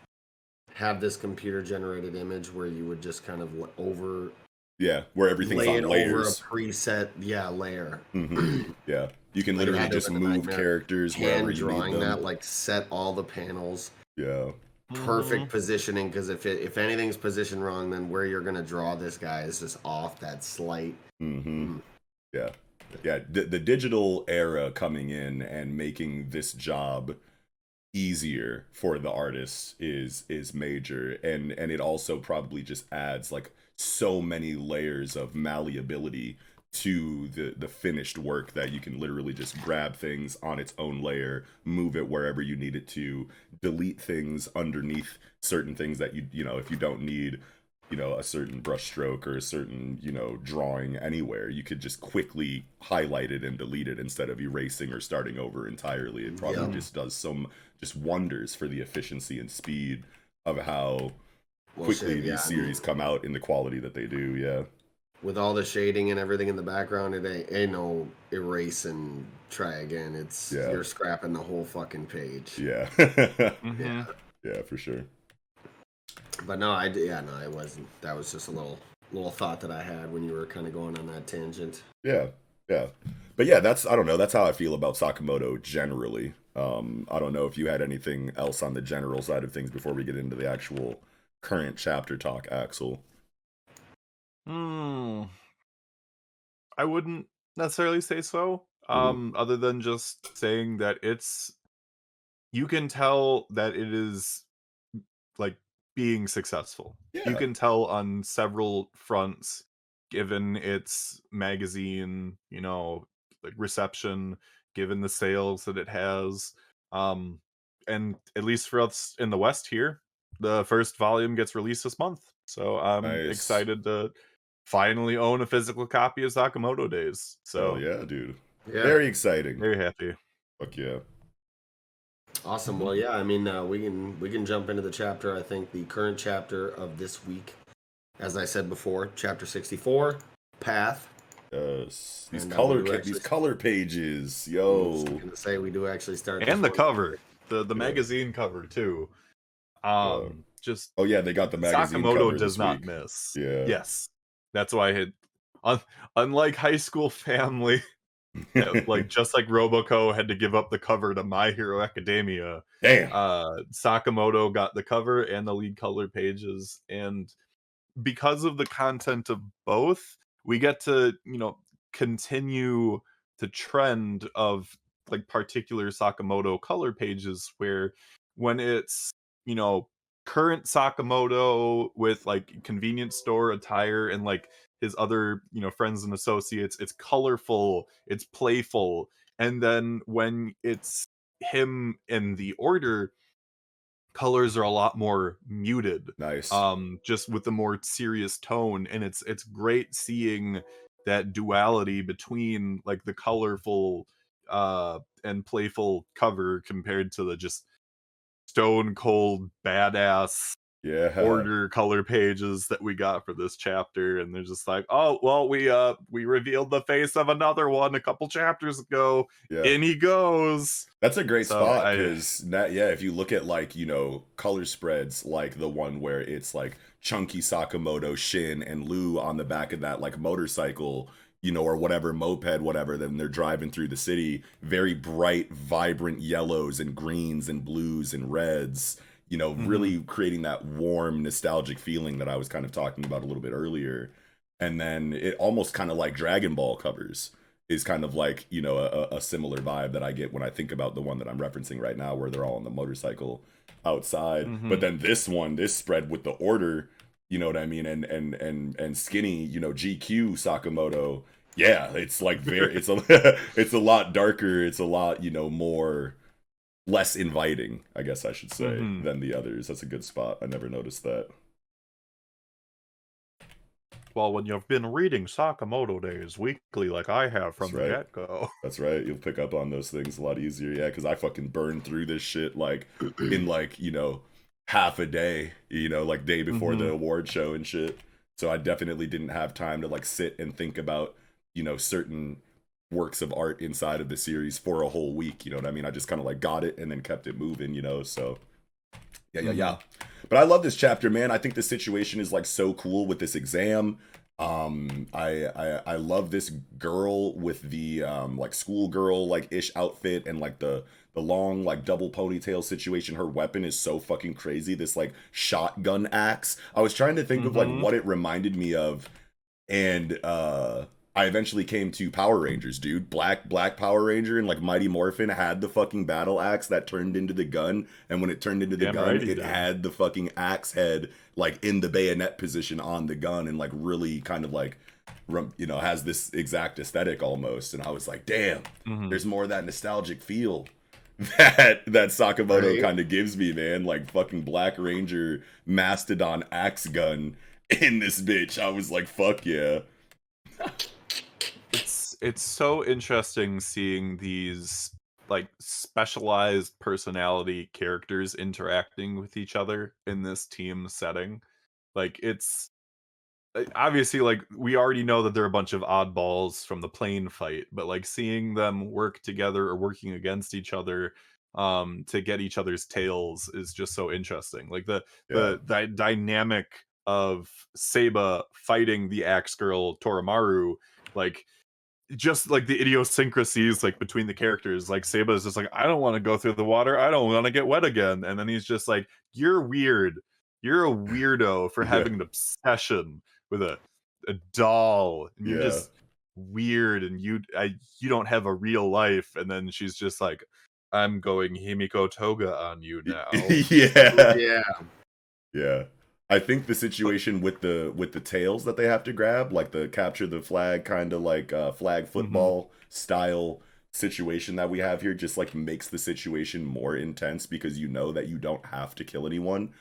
have this computer generated image where you would just kind of over where everything's lay on it over a layers. preset layer. Yeah, you can Like, it literally had to just have been a move nightmare. characters wherever Hand you need drawing them. that, like set all the panels, Yeah, perfect positioning, because if anything's positioned wrong, then where you're gonna draw this guy is just off that slight. Yeah. The digital era coming in and making this job easier for the artists is major, and it also probably just adds like so many layers of malleability to the finished work that you can literally just grab things on its own layer, move it wherever you need it to, delete things underneath certain things that you know, if you don't need, you know, a certain brush stroke or a certain, you know, drawing anywhere, you could just quickly highlight it and delete it instead of erasing or starting over entirely. It probably just does some just wonders for the efficiency and speed of how quickly these series come out in the quality that they do. Yeah, with all the shading and everything in the background, it ain't no erase and try again. It's you're scrapping the whole fucking page. Yeah. Yeah, for sure. But no, it wasn't. That was just a little thought that I had when you were kind of going on that tangent. Yeah. But yeah, I don't know, that's how I feel about Sakamoto generally. I don't know if you had anything else on the general side of things before we get into the actual current chapter talk, Axel. I wouldn't necessarily say so. Other than just saying that you can tell that it is like being successful. You can tell on several fronts, given its magazine, you know, like reception, given the sales that it has. And at least for us in the West here, the first volume gets released this month. So I'm excited to finally own a physical copy of Sakamoto Days. So yeah, dude. Yeah. Very exciting. Very happy. Fuck yeah. Awesome. Well, yeah, I mean, we can jump into the chapter. I think the current chapter of this week, as I said before, chapter 64, Path. Yes. These color pages, yo. I was gonna say we do actually start. And the cover, the magazine cover too. Just they got the magazine Sakamoto cover does not week. miss. Yeah. Yes, that's why I had. Unlike High School Family, like just like Roboco had to give up the cover to My Hero Academia. Damn. Sakamoto got the cover and the lead color pages, and because of the content of both, we get to, you know, continue the trend of like particular Sakamoto color pages where when it's, you know, current Sakamoto with like convenience store attire and like his other, you know, friends and associates, it's colorful, it's playful. And then when it's him in the order, colors are a lot more muted. Nice. Just with the more serious tone, and it's great seeing that duality between like the colorful and playful cover compared to the just stone cold badass order color pages that we got for this chapter. And they're just like, oh well, we revealed the face of another one a couple chapters ago. In he goes. That's a great spot, because if you look at like, you know, color spreads like the one where it's like chunky Sakamoto, Shin, and Lou on the back of that like motorcycle, you know, or whatever, moped, whatever, then they're driving through the city, very bright, vibrant yellows and greens and blues and reds, you know, really creating that warm, nostalgic feeling that I was kind of talking about a little bit earlier. And then it almost kind of like Dragon Ball covers is kind of like, you know, a similar vibe that I get when I think about the one that I'm referencing right now, where they're all on the motorcycle outside. But then this spread with the order, you know what I mean, and skinny, you know, GQ Sakamoto, it's like it's a lot darker, it's a lot, you know, less inviting, I guess I should say, than the others. That's a good spot. I never noticed that. Well, when you've been reading Sakamoto Days weekly like I have from the get-go. That's right. You'll pick up on those things a lot easier. Yeah, because I fucking burned through this shit like in like, you know, half a day, you know, like day before the award show and shit. So I definitely didn't have time to like sit and think about, you know, certain works of art inside of the series for a whole week. You know what I mean? I just kind of like got it and then kept it moving, you know? So yeah. But I love this chapter, man. I think the situation is like so cool with this exam. I love this girl with the like schoolgirl like ish outfit and like the long like double ponytail situation. Her weapon is so fucking crazy. This like shotgun axe. I was trying to think of like what it reminded me of, and I eventually came to Power Rangers, dude. Black Power Ranger and like Mighty Morphin had the fucking battle axe that turned into the gun, and when it turned into the gun, it had the fucking axe head like in the bayonet position on the gun, and like really kind of like, you know, has this exact aesthetic almost. And I was like, damn, there's more of that nostalgic feel that Sakamoto kind of gives me, man. Like fucking Black Ranger Mastodon axe gun in this bitch. I was like, fuck yeah. It's so interesting seeing these like specialized personality characters interacting with each other in this team setting. Like it's obviously like we already know that they're a bunch of oddballs from the plane fight, but like seeing them work together or working against each other to get each other's tails is just so interesting. Like the dynamic of Seiba fighting the Axe Girl Toromaru, like just like the idiosyncrasies like between the characters. Like Seiba is just like, I don't want to go through the water, I don't want to get wet again, and then he's just like, you're weird, you're a weirdo for having an obsession with a doll, and you're just weird, and you don't have a real life. And then she's just like, I'm going Himiko Toga on you now. Yeah. I think the situation with the tails that they have to grab, like the capture the flag kind of like flag football style situation that we have here, just like makes the situation more intense, because you know that you don't have to kill anyone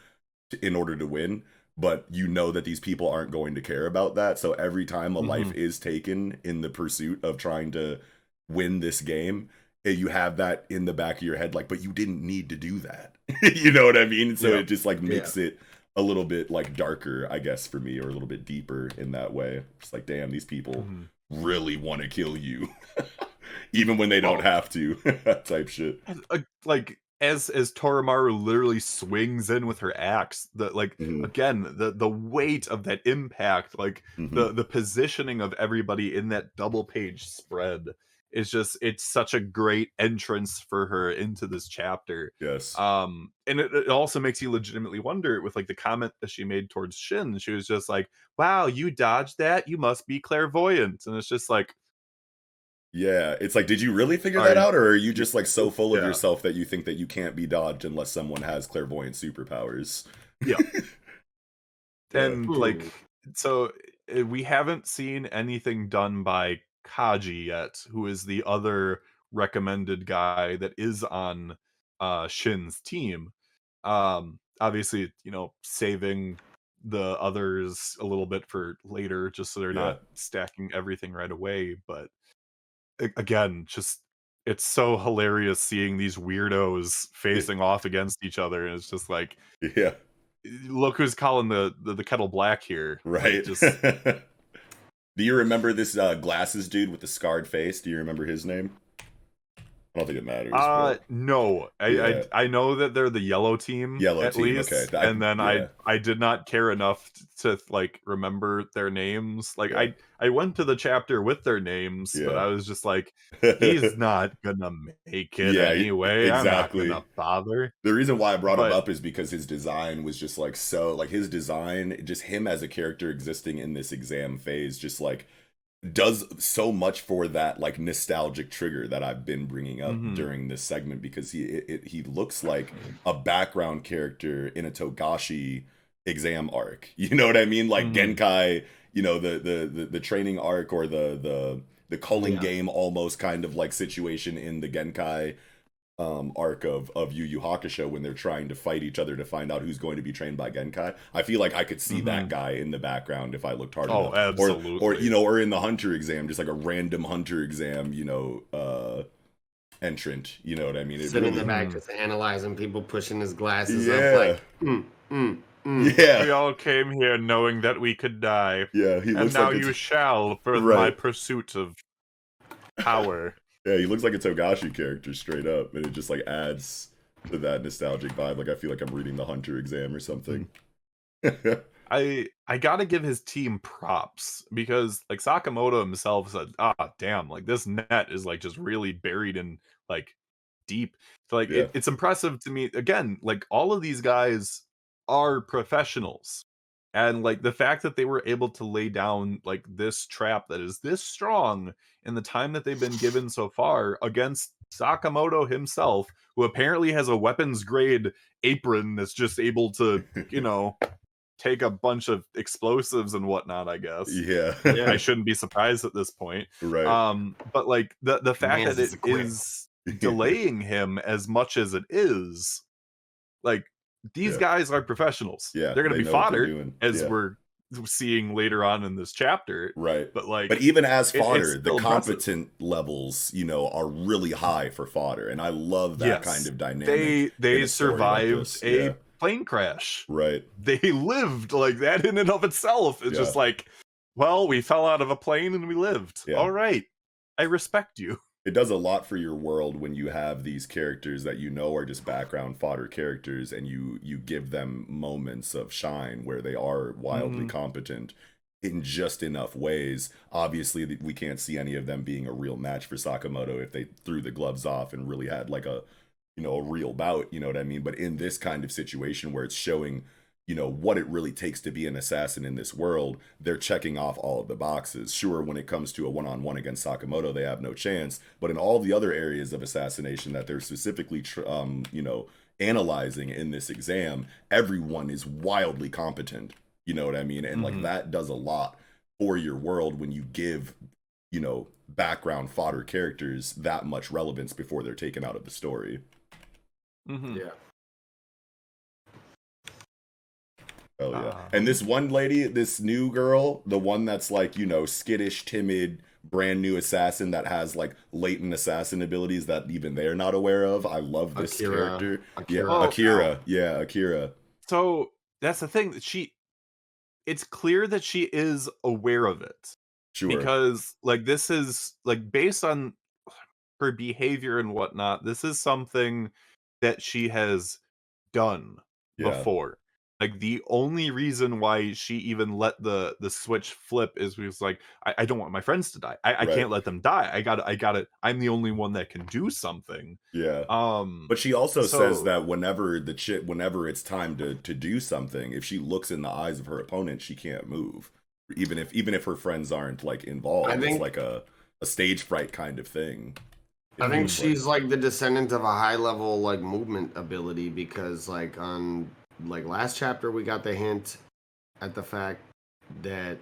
in order to win, but you know that these people aren't going to care about that. So every time a life is taken in the pursuit of trying to win this game, you have that in the back of your head, like, but you didn't need to do that. You know what I mean? So it just like makes it a little bit like darker, I guess, for me, or a little bit deeper in that way. It's like, damn, these people really want to kill you, even when they don't have to, type shit. Like as Toromaru literally swings in with her axe, the like again the weight of that impact, like the positioning of everybody in that double page spread is just, it's such a great entrance for her into this chapter. Yes. And it also makes you legitimately wonder with like the comment that she made towards Shin. She was just like, wow, you dodged that, you must be clairvoyant. And it's just like, yeah, it's like, did you really figure that out, or are you just like so full of yourself that you think that you can't be dodged unless someone has clairvoyant superpowers? And like, so we haven't seen anything done by Kaji yet, who is the other recommended guy that is on Shin's team. Obviously, you know, saving the others a little bit for later, just so they're not stacking everything right away. But again, just it's so hilarious seeing these weirdos facing off against each other, and it's just like, look who's calling the kettle black here, right? Like, just do you remember this glasses dude with the scarred face? Do you remember his name? I don't think it matters. No. I know that they're the yellow team. At least. Okay. And then I did not care enough to like remember their names. Like I went to the chapter with their names, but I was just like, he's not gonna make it anyway. Exactly. I'm not gonna bother. The reason why I brought him up is because his design was just like, so like his design, just him as a character existing in this exam phase, just like does so much for that like nostalgic trigger that I've been bringing up during this segment, because he looks like a background character in a Togashi exam arc. You know what I mean? Like Genkai, you know, the training arc, or the culling game almost kind of like situation in the Genkai arc of Yu Yu Hakusho, when they're trying to fight each other to find out who's going to be trained by Genkai. I feel like I could see that guy in the background if I looked hard enough. Absolutely. Or you know, or in the hunter exam, just like a random hunter exam, you know, entrant. You know what I mean? It Sitting in really, the back just analyzing people pushing his glasses up yeah, like, We yeah, all came here knowing that we could die, yeah. He and looks now like you it's shall for my right. pursuit of power. Yeah, he looks like a Togashi character straight up, and it just like adds to that nostalgic vibe. Like I feel like I'm reading the Hunter exam or something. I gotta give his team props because like Sakamoto himself said, damn, like this net is like just really buried in like deep. So like Yeah, it's impressive to me. Again, like all of these guys are professionals. And like the fact that they were able to lay down like this trap that is this strong in the time that they've been given so far against Sakamoto himself, who apparently has a weapons grade apron that's just able to, take a bunch of explosives and whatnot, I guess. yeah, I shouldn't be surprised at this point. right. But like the fact man's that is it equipped. is delaying him as much as it is, like these Yeah, guys are professionals. yeah. They're gonna They be know what they're fodder, doing. as Yeah, we're seeing later on in this chapter. right. But like But even as it's fodder, the still impressive. competent levels, are really high for fodder, and I love that kind Yes. of dynamic. They in a story like survived this. a Yeah, plane crash. right. They lived. Like that in and of itself is Yeah, just like, well, we fell out of a plane and we lived. yeah. All right. I respect you. It does a lot for your world when you have these characters that are just background fodder characters, and you give them moments of shine where they are wildly competent in just enough ways. Obviously, we can't see any of them being a real match for Sakamoto if they threw the gloves off and really had like a real bout. You know what I mean? But in this kind of situation where it's showing what it really takes to be an assassin in this world, they're checking off all of the boxes. Sure, when it comes to a one-on-one against Sakamoto, they have no chance, but in all the other areas of assassination that they're specifically analyzing in this exam, everyone is wildly competent. You know what I mean? And like that does a lot for your world when you give background fodder characters that much relevance before they're taken out of the story. Yeah. Oh yeah. And this one lady, this new girl, the one that's like, skittish, timid, brand new assassin that has like latent assassin abilities that even they're not aware of. I love this character. Akira. Yeah, Akira. So that's the thing that it's clear that she is aware of it. Sure. Because like this is like based on her behavior and whatnot, this is something that she has done before. Like the only reason why she even let the switch flip is because like I don't want my friends to die. I can't let them die. I gotta I'm the only one that can do something. Yeah. But she also says that whenever it's time to do something, if she looks in the eyes of her opponent, she can't move. Even if her friends aren't like involved. It's like a stage fright kind of thing. I think she's like the descendant of a high level like movement ability, because like on like last chapter we got the hint at the fact that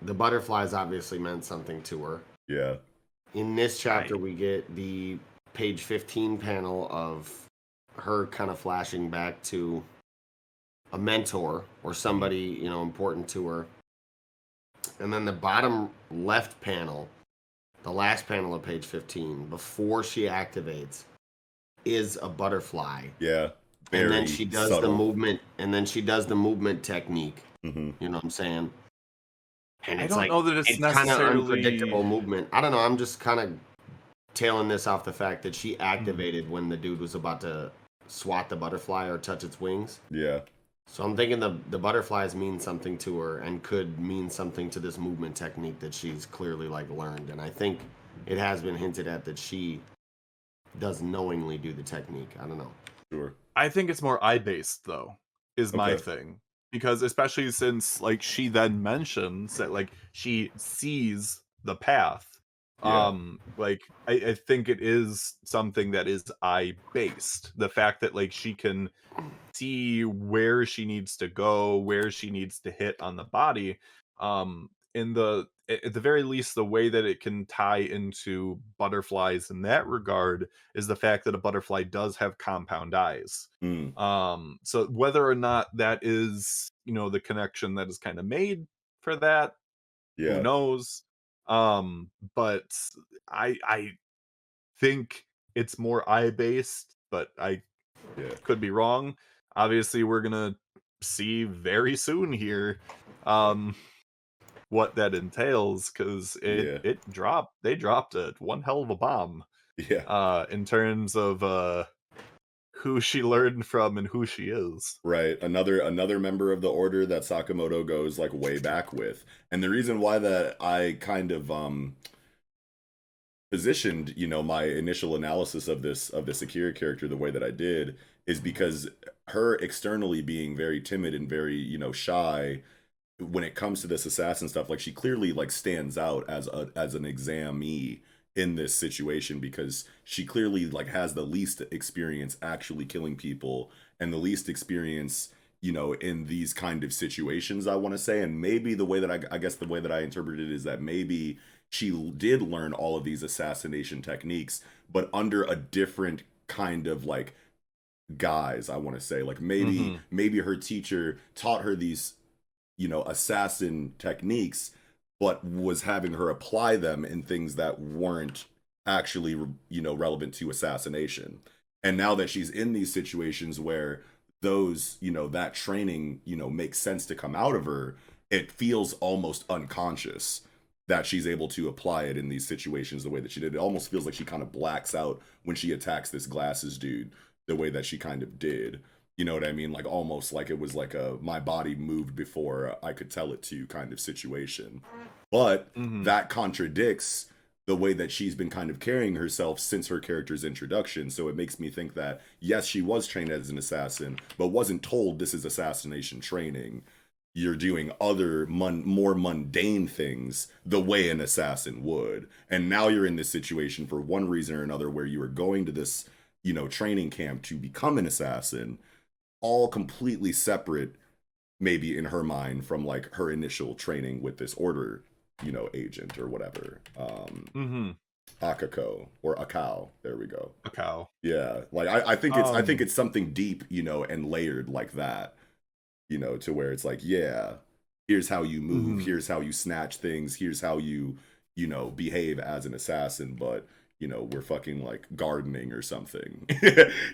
the butterflies obviously meant something to her. Yeah. In this chapter we get the page 15 panel of her kind of flashing back to a mentor or somebody, important to her. And then the bottom left panel, the last panel of page 15, before she activates, is a butterfly. Yeah. And then she does the movement, technique. You know what I'm saying? And it's I don't know that it's kind of necessarily unpredictable movement. I don't know. I'm just kind of tailing this off the fact that she activated when the dude was about to swat the butterfly or touch its wings. Yeah. So I'm thinking the butterflies mean something to her and could mean something to this movement technique that she's clearly like learned. And I think it has been hinted at that she does knowingly do the technique. I don't know. Sure. I think it's more eye-based though, is my thing. Because especially since like she then mentions that like she sees the path. Like I think it is something that is eye-based. The fact that like she can see where she needs to go, where she needs to hit on the body. At the very least, the way that it can tie into butterflies in that regard is the fact that a butterfly does have compound eyes. So whether or not that is, the connection that is kind of made for that, who knows? But I think it's more eye based, but I could be wrong. Obviously, we're gonna see very soon here what that entails, because it dropped. They dropped one hell of a bomb. In terms of who she learned from and who she is. Right. Another member of the order that Sakamoto goes like way back with. And the reason why that I kind of positioned, my initial analysis of this Akira character the way that I did is because her externally being very timid and very, shy when it comes to this assassin stuff, like she clearly like stands out as an examee in this situation, because she clearly like has the least experience actually killing people and the least experience, in these kind of situations, I want to say. And maybe the way that I guess the way that I interpreted it is that maybe she did learn all of these assassination techniques, but under a different kind of like guise, I want to say. Like maybe her teacher taught her these, assassin techniques, but was having her apply them in things that weren't actually, relevant to assassination. And now that she's in these situations where those, that training, makes sense to come out of her, it feels almost unconscious that she's able to apply it in these situations the way that she did. It almost feels like she kind of blacks out when she attacks this glasses dude the way that she kind of did. You know what I mean? Like almost like it was like a my body moved before I could tell it to kind of situation. But that contradicts the way that she's been kind of carrying herself since her character's introduction. So it makes me think that, yes, she was trained as an assassin, but wasn't told this is assassination training. You're doing other more mundane things the way an assassin would. And now you're in this situation for one reason or another where you are going to this, training camp to become an assassin, all completely separate, maybe in her mind, from like her initial training with this order, agent or whatever. Akako or Akao. There we go. Akao. Yeah. Like I think it's something deep, and layered like that, to where it's like, yeah, here's how you move, here's how you snatch things, here's how you, behave as an assassin, but we're fucking like gardening or something.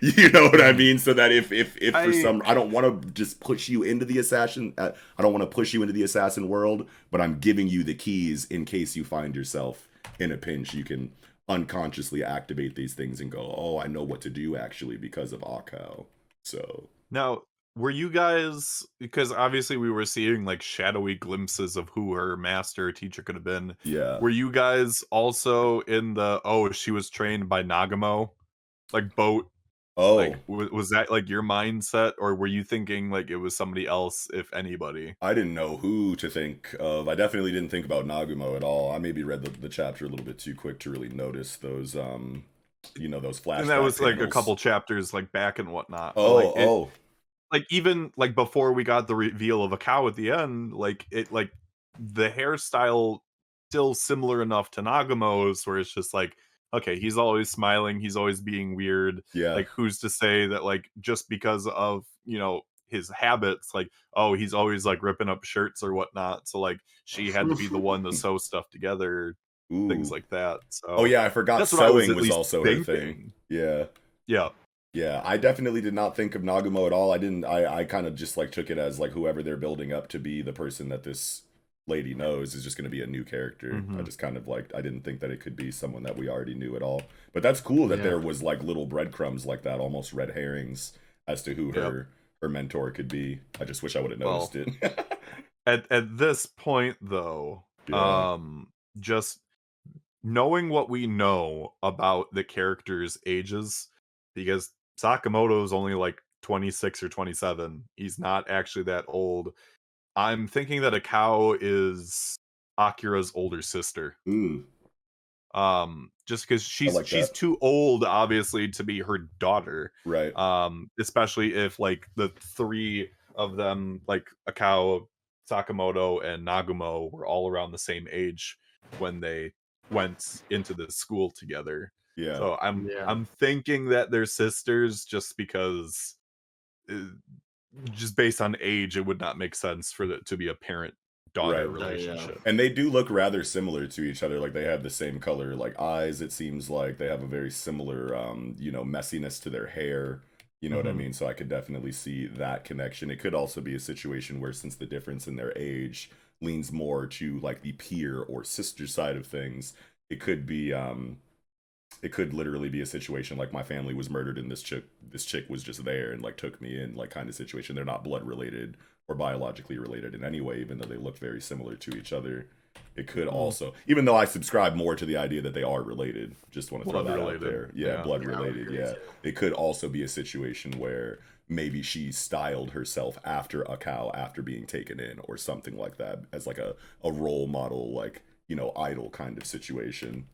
You know what I mean? So that if for some, I don't want to just push you into the assassin. I don't want to push you into the assassin world, but I'm giving you the keys in case you find yourself in a pinch. You can unconsciously activate these things and go, oh, I know what to do actually because of Akao. So now, were you guys, because obviously we were seeing like shadowy glimpses of who her master or teacher could have been. Yeah. Were you guys also in the, she was trained by Nagamo, like boat? Oh, like was that like your mindset, or were you thinking like it was somebody else, if anybody? I didn't know who to think of. I definitely didn't think about Nagumo at all. I maybe read the chapter a little bit too quick to really notice those those flashbacks. And that was like a couple chapters like back and whatnot. Oh, like even like before we got the reveal of a cow at the end, like it, like the hairstyle still similar enough to Nagamo's, where it's just like, okay, he's always smiling, he's always being weird. Yeah. Like who's to say that like just because of, his habits, like, oh, he's always like ripping up shirts or whatnot. So like she had to be the one to sew stuff together. Ooh. Things like that. So oh yeah, I forgot sewing was also her thing. Yeah. Yeah. Yeah, I definitely did not think of Nagumo at all. I kind of just like took it as like whoever they're building up to be the person that this lady knows is just going to be a new character. I just kind of like, I didn't think that it could be someone that we already knew at all. But that's cool that there was like little breadcrumbs like that, almost red herrings as to who her mentor could be. I just wish I would have noticed it. At this point though, just knowing what we know about the characters' ages, because Sakamoto is only like 26 or 27. He's not actually that old. I'm thinking that Akao is Akira's older sister. Just because she's too old, obviously, to be her daughter. Right. Especially if like the three of them, like Akao, Sakamoto, and Nagumo, were all around the same age when they went into the school together. Yeah. So I'm thinking that they're sisters, just because, just based on age, it would not make sense for it to be a parent daughter Right. relationship. And they do look rather similar to each other. Like they have the same color, like eyes. It seems like they have a very similar, messiness to their hair. You know what I mean? So I could definitely see that connection. It could also be a situation where, since the difference in their age leans more to like the peer or sister side of things, it could be, it could literally be a situation like my family was murdered and this chick was just there and like took me in, like kind of situation. They're not blood related or biologically related in any way, even though they look very similar to each other. It could also, even though I subscribe more to the idea that they are related, just want to throw that out there. Yeah, blood related. Yeah, it could also be a situation where maybe she styled herself after a cow after being taken in, or something like that, as like a role model, like, idol kind of situation.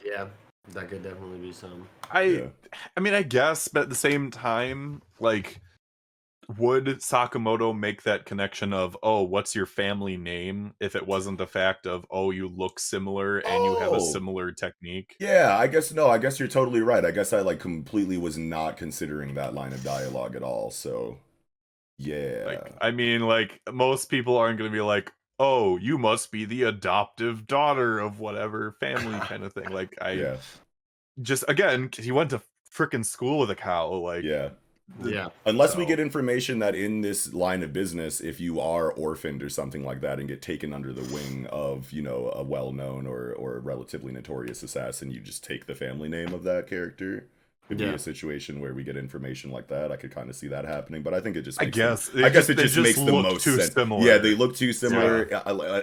Yeah, that could definitely be some. I mean, I guess, but at the same time, like, would Sakamoto make that connection of, oh, what's your family name, if it wasn't the fact of, oh, you look similar and you have a similar technique? Yeah, I guess you're totally right. I guess I like completely was not considering that line of dialogue at all. So, yeah. Like, I mean, like, most people aren't going to be like, oh, you must be the adoptive daughter of whatever family kind of thing. Like, just, again, he went to freaking school with a cow. Like, Unless we get information that in this line of business, if you are orphaned or something like that and get taken under the wing of, a well-known or relatively notorious assassin, you just take the family name of that character. Could be a situation where we get information like that. I could kind of see that happening, but I think it just makes it just makes the most sense. Similar. Yeah, they look too similar,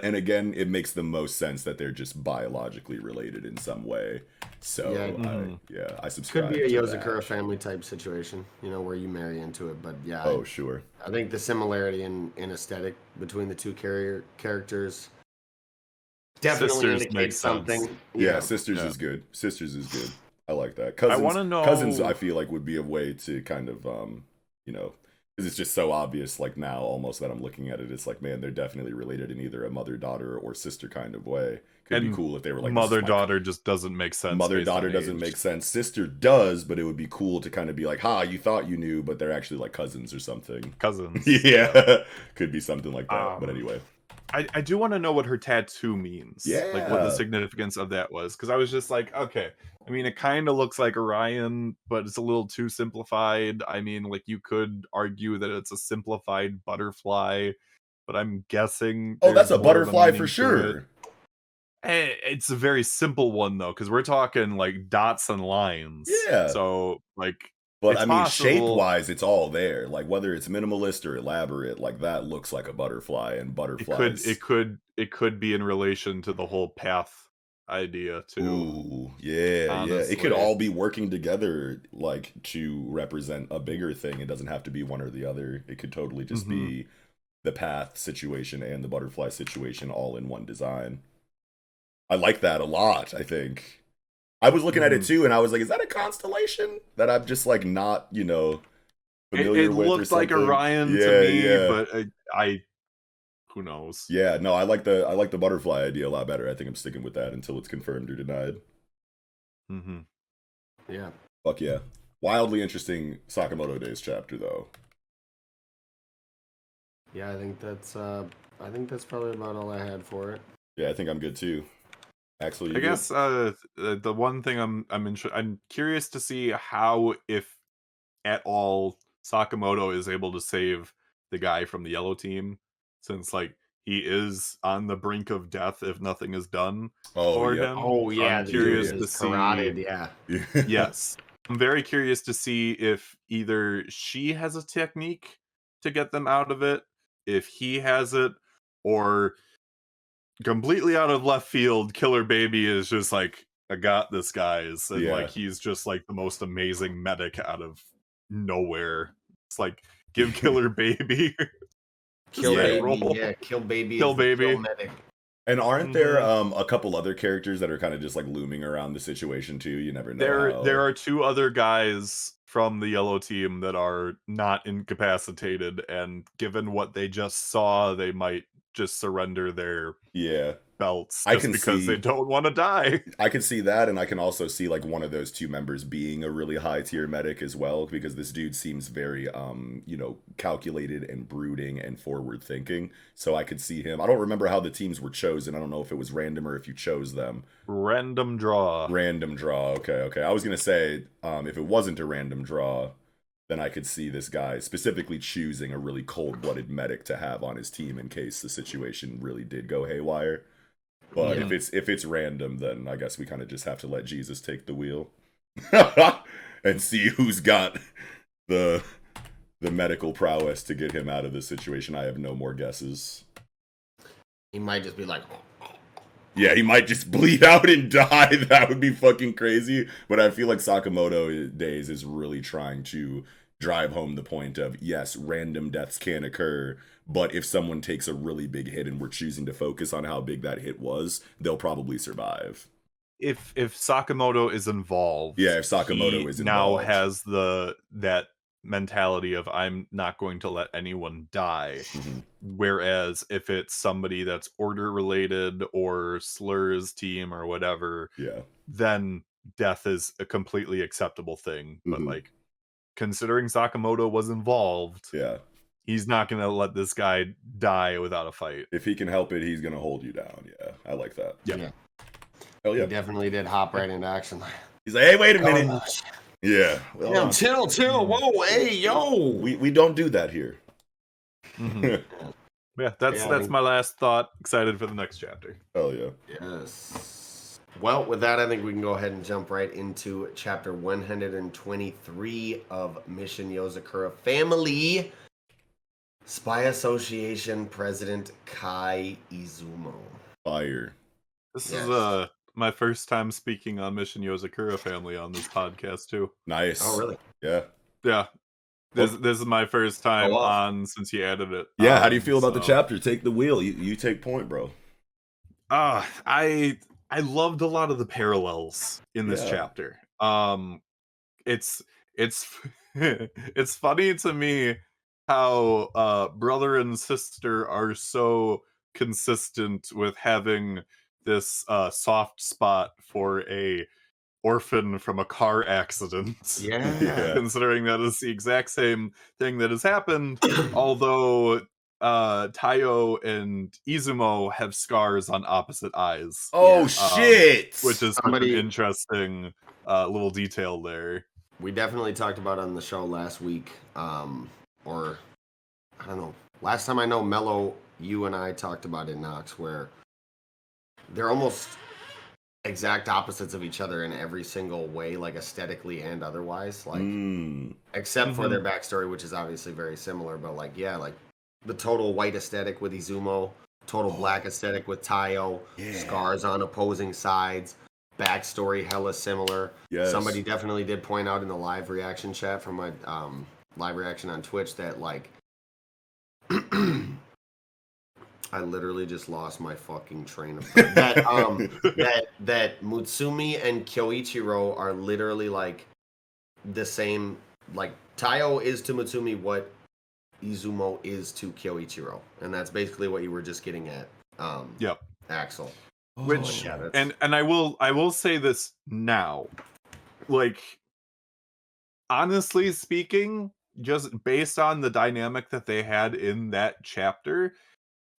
and again, it makes the most sense that they're just biologically related in some way. So I subscribe. Could be a Yozakura family type situation, where you marry into it. But sure. I think the similarity in aesthetic between the two characters definitely indicates something. Yeah, Sisters is good. Sisters is good. I like that. Cousins, I want to know. Cousins, I feel like would be a way to kind of, because it's just so obvious. Like now, almost that I'm looking at it, it's like, man, they're definitely related in either a mother-daughter or sister kind of way. Could be cool if they were like mother-daughter. Just doesn't make sense. Mother-daughter doesn't make sense. Sister does, but it would be cool to kind of be like, you thought you knew, but they're actually like cousins or something. Cousins. Yeah, could be something like that. But anyway. I do want to know what her tattoo means. Yeah. Like what the significance of that was. Because I was just like, okay. I mean, it kind of looks like Orion, but it's a little too simplified. I mean, like you could argue that it's a simplified butterfly, but I'm guessing. Oh, that's a butterfly for sure. It's a very simple one though, because we're talking like dots and lines. Yeah. So like. But I mean, shape-wise, it's all there. Like whether it's minimalist or elaborate, like that looks like a butterfly, and butterflies. It could be in relation to the whole path idea too. Ooh, yeah, honestly. It could all be working together, like to represent a bigger thing. It doesn't have to be one or the other. It could totally just be the path situation and the butterfly situation all in one design. I like that a lot. I think. I was looking at it too, and I was like, "Is that a constellation that I'm just like not, familiar with?" It looked like Orion to me, but I who knows? Yeah, no, I like the butterfly idea a lot better. I think I'm sticking with that until it's confirmed or denied. Yeah. Fuck yeah! Wildly interesting Sakamoto Days chapter though. Yeah, I think that's probably about all I had for it. Yeah, I think I'm good too. Actually, I guess the one thing I'm curious to see how, if at all, Sakamoto is able to save the guy from the yellow team, since like he is on the brink of death if nothing is done for him. Oh yeah, I'm curious to see. Yeah. Yes, I'm very curious to see if either she has a technique to get them out of it, if he has it, or completely out of left field, Killer Baby is just like, I got this, guys, and like he's just like the most amazing medic out of nowhere. It's like, give Killer Baby Kill Baby, medic. And aren't there a couple other characters that are kind of just like looming around the situation too? You never know. There are two other guys from the yellow team that are not incapacitated, and given what they just saw, they might just surrender their belts I just can because see, they don't want to die. I can see that, and I can also see like one of those two members being a really high tier medic as well, because this dude seems very calculated and brooding and forward thinking. So I could see him. I don't remember how the teams were chosen. I don't know if it was random or if you chose them. Random draw. Random draw. Okay. I was gonna say if it wasn't a random draw, then I could see this guy specifically choosing a really cold-blooded medic to have on his team in case the situation really did go haywire. But if it's random, then I guess we kind of just have to let Jesus take the wheel and see who's got the medical prowess to get him out of this situation. I have no more guesses. He might just be like, yeah, he might just bleed out and die. That would be fucking crazy. But I feel like Sakamoto Days is really trying to drive home the point of, yes, random deaths can occur, but if someone takes a really big hit and we're choosing to focus on how big that hit was, they'll probably survive. If Sakamoto is involved, if Sakamoto is now involved, has that mentality of I'm not going to let anyone die. Whereas if it's somebody that's order related or slurs team or whatever, then death is a completely acceptable thing. But like, considering Sakamoto was involved, he's not gonna let this guy die without a fight. If he can help it, he's gonna hold you down. I like that. Hell yeah. He definitely did hop right into action. He's like, hey, wait a minute. Well, chill. Whoa, hey, yo. We don't do that here. That's my last thought. Excited for the next chapter. Oh yeah. Yes. Well, with that, I think we can go ahead and jump right into chapter 123 of Mission Yozakura Family. Spy Association President Kai Izumo. Fire. This is my first time speaking on Mission Yozakura Family on this podcast too. Nice. Oh, really? Yeah. This is my first time on since you added it. Yeah, how do you feel about the chapter? Take the wheel. You take point, bro. I loved a lot of the parallels in this chapter. It's it's funny to me how brother and sister are so consistent with having this soft spot for a orphan from a car accident. Considering that is the exact same thing that has happened, although Taiyo and Izumo have scars on opposite eyes. Shit! Which is an interesting little detail there. We definitely talked about it on the show last week. Or, I don't know. Last time I know, Mello, you and I talked about it, Knox, where they're almost exact opposites of each other in every single way, like aesthetically and otherwise. Like, except for their backstory, which is obviously very similar. But, like, like the total white aesthetic with Izumo, total black aesthetic with Taiyo, scars on opposing sides, backstory hella similar. Somebody definitely did point out in the live reaction chat from my live reaction on Twitch that, like, I literally just lost my fucking train of thought. That Mutsumi and Kyoichiro are literally like the same. Like, Taiyo is to Mutsumi what Izumo is to Kyoichiro, and that's basically what you were just getting at. Axel. Which and I will say this now, like, honestly speaking, just based on the dynamic that they had in that chapter,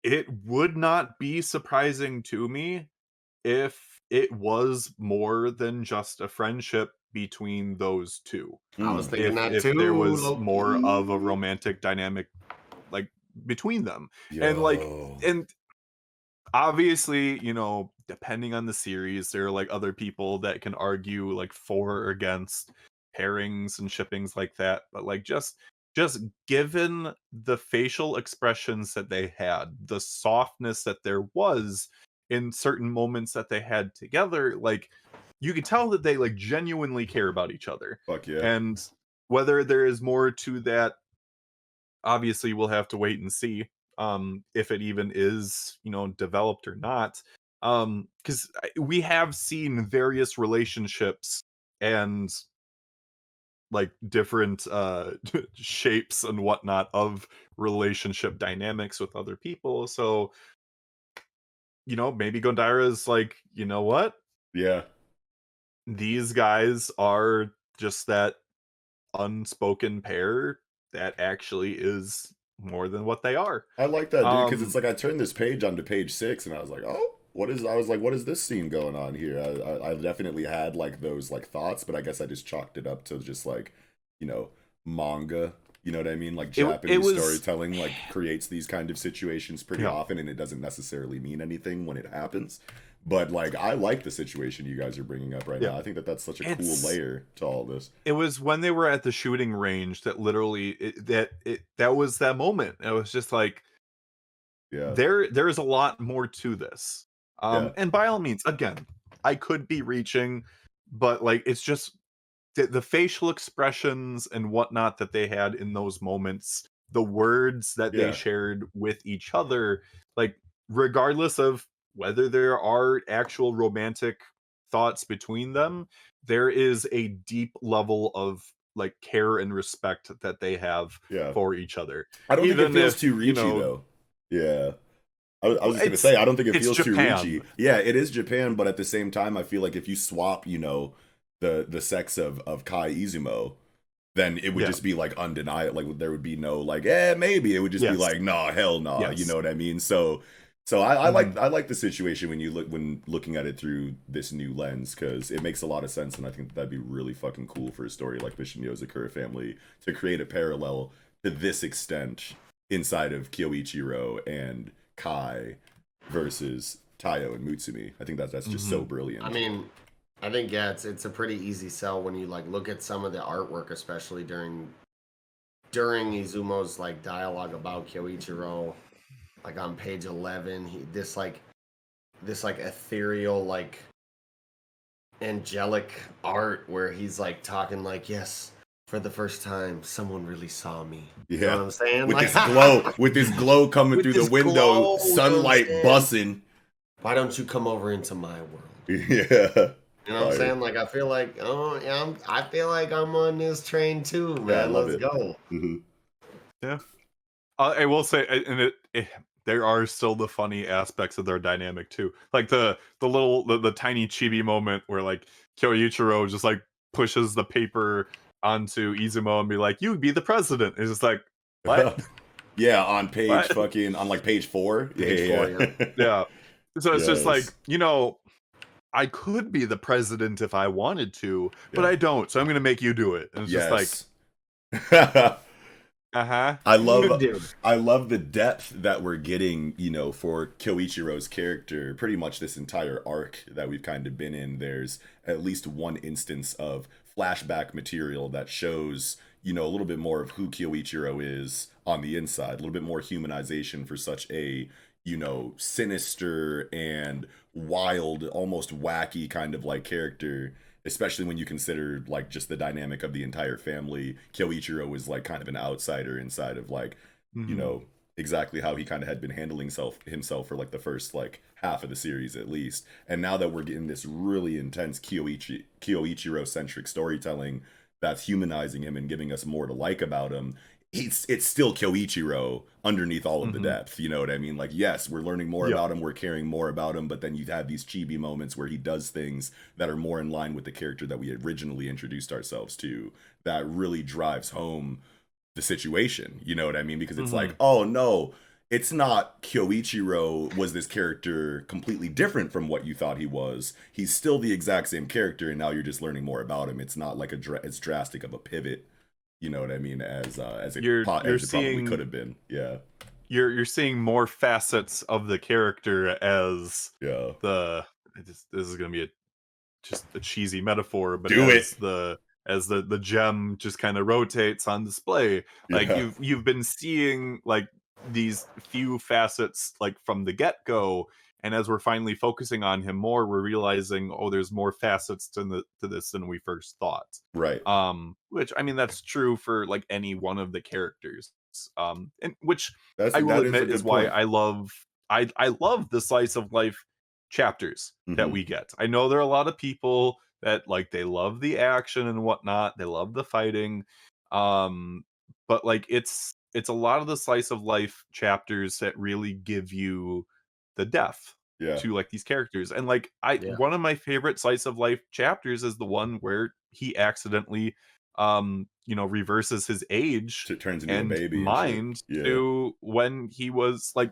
it would not be surprising to me if it was more than just a friendship between those two. I was thinking if there was more of a romantic dynamic, like, between them. And obviously, you know, depending on the series, there are like other people that can argue like for or against pairings and shippings like that, but like just given the facial expressions that they had, the softness that there was in certain moments that they had together, like, you could tell that they like genuinely care about each other. Fuck yeah. And whether there is more to that, obviously we'll have to wait and see if it even is, you know, developed or not. Because we have seen various relationships and like different shapes and whatnot of relationship dynamics with other people. So, maybe Gondaira is like, you know what? Yeah. These guys are just that unspoken pair that actually is more than what they are. I like that, dude, because it's like I turned this page onto page 6, and I was like, oh, what is this scene going on here? I definitely had like those like thoughts, but I guess I just chalked it up to just like, manga. You know what I mean? Like Japanese storytelling like creates these kind of situations pretty often, and it doesn't necessarily mean anything when it happens. But like, I like the situation you guys are bringing up right now. I think that that's such a cool layer to all this. It was when they were at the shooting range that literally that was that moment. It was just like, there's a lot more to this. And by all means, again, I could be reaching, but like, it's just the facial expressions and whatnot that they had in those moments, the words that they shared with each other, like, regardless of whether there are actual romantic thoughts between them, there is a deep level of like care and respect that they have for each other. I don't think it feels too reachy though. Yeah. I was just gonna say, I don't think it feels too reachy. Yeah, it is Japan, but at the same time, I feel like if you swap, the sex of Kai Izumo, then it would just be like undeniable. Like there would be no like, maybe. It would just be like, nah, hell nah. You know what I mean? So I like the situation when looking at it through this new lens, because it makes a lot of sense, and I think that'd be really fucking cool for a story like Mission Yozakura Family to create a parallel to this extent inside of Kyoichiro and Kai versus Tayo and Mutsumi. I think that's just so brilliant. I mean, I think it's a pretty easy sell when you like look at some of the artwork, especially during Izumo's like dialogue about Kyoichiro. Like on page 11, this ethereal, like angelic art where he's like talking like, yes, for the first time, someone really saw me. You know what I'm saying? With this glow coming through the window, sunlight bussing. Why don't you come over into my world? Yeah. You know what I'm saying? Like, I feel like, I feel like I'm on this train too, man. Yeah, Let's go. Mm-hmm. Yeah. I will say, and there are still the funny aspects of their dynamic too. Like the tiny chibi moment where like Kyoichiro just like pushes the paper onto Izumo and be like, "You be the president." It's just like, what? Yeah, on page on like page 4. Yeah. So it's just like, I could be the president if I wanted to, but I don't. So I'm gonna make you do it. And it's just like, I love the depth that we're getting, for Kyoichiro's character. Pretty much this entire arc that we've kind of been in, there's at least one instance of flashback material that shows, a little bit more of who Kyoichiro is on the inside, a little bit more humanization for such a, sinister and wild, almost wacky kind of like character. Especially when you consider like just the dynamic of the entire family. Kyoichiro was like kind of an outsider inside of like, exactly how he kind of had been handling himself for like the first like half of the series at least. And now that we're getting this really intense Kyoichiro centric storytelling that's humanizing him and giving us more to like about him, it's still Kyoichiro underneath all of the depth. You know what I mean? Like, yes, we're learning more about him, we're caring more about him, but then you have these chibi moments where he does things that are more in line with the character that we originally introduced ourselves to, that really drives home the situation. You know what I mean? Because it's like, oh no, it's not Kyoichiro was this character completely different from what you thought he was. He's still the exact same character, and now you're just learning more about him. It's not like as drastic of a pivot. You know what I mean? As it probably could have been. Yeah. You're seeing more facets of the character as this is gonna be just a cheesy metaphor, but as the gem just kind of rotates on display. Like you've been seeing like these few facets like from the get-go, and as we're finally focusing on him more, we're realizing, there's more facets to this than we first thought. Right. Which, I mean, that's true for like any one of the characters. And which I will admit is why I love the slice of life chapters that we get. I know there are a lot of people that like they love the action and whatnot, they love the fighting, um, but like it's a lot of the slice of life chapters that really give you the depth Yeah. to like these characters. And like one of my favorite slice of life chapters is the one where he accidentally reverses his age It turns into a and baby and shit. mind Yeah. to when he was like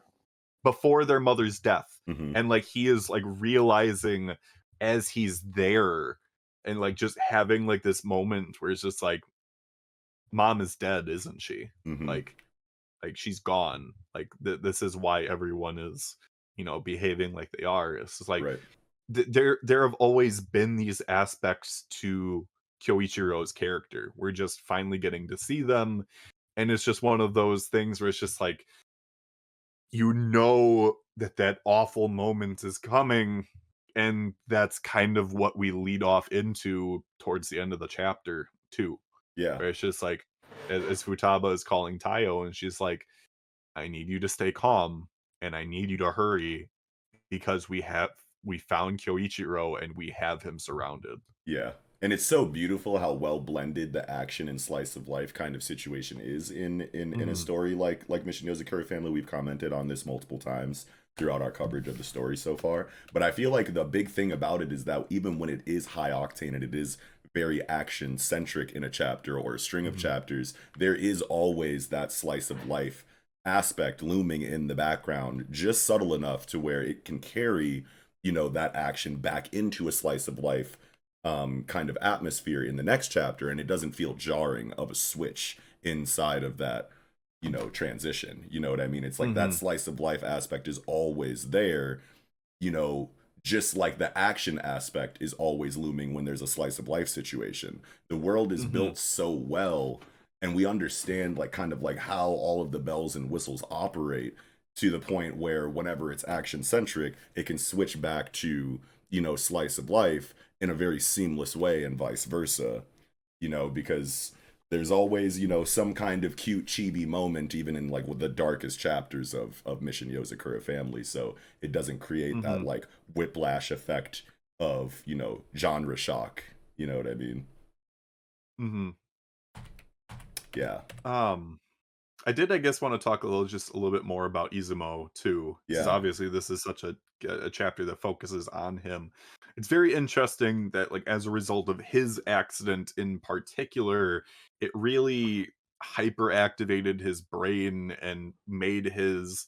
before their mother's death. Mm-hmm. And like he is like realizing as he's there and like just having like this moment where it's just like mom is dead, isn't she? Mm-hmm. Like she's gone. Like this is why everyone is behaving like they are. It's just like Right. there have always been these aspects to Kyoichiro's character. We're just finally getting to see them, and it's just one of those things where it's just like that awful moment is coming, and that's kind of what we lead off into towards the end of the chapter too. Yeah. Where it's just like as Futaba is calling Tayo, and she's like, I need you to stay calm and I need you to hurry because we found Kyoichiro and we have him surrounded. Yeah. And it's so beautiful how well blended the action and slice of life kind of situation is in a story like Mission Yozakura Family. We've commented on this multiple times throughout our coverage of the story so far. But I feel like the big thing about it is that even when it is high octane and it is very action centric in a chapter or a string of chapters, there is always that slice of life aspect looming in the background, just subtle enough to where it can carry, that action back into a slice of life kind of atmosphere in the next chapter, and it doesn't feel jarring of a switch inside of that, transition. You know what I mean? It's like that slice of life aspect is always there, just like the action aspect is always looming when there's a slice of life situation. The world is built so well, and we understand like kind of like how all of the bells and whistles operate to the point where whenever it's action centric, it can switch back to, slice of life in a very seamless way, and vice versa, because there's always, some kind of cute chibi moment, even in like the darkest chapters of Mission Yozakura Family. So it doesn't create that like whiplash effect of, genre shock. You know what I mean? Yeah. I did, I guess, want to talk a little bit more about Izumo too, because Yeah. obviously this is such a chapter that focuses on him. It's very interesting that, like, as a result of his accident in particular, it really hyperactivated his brain and made his,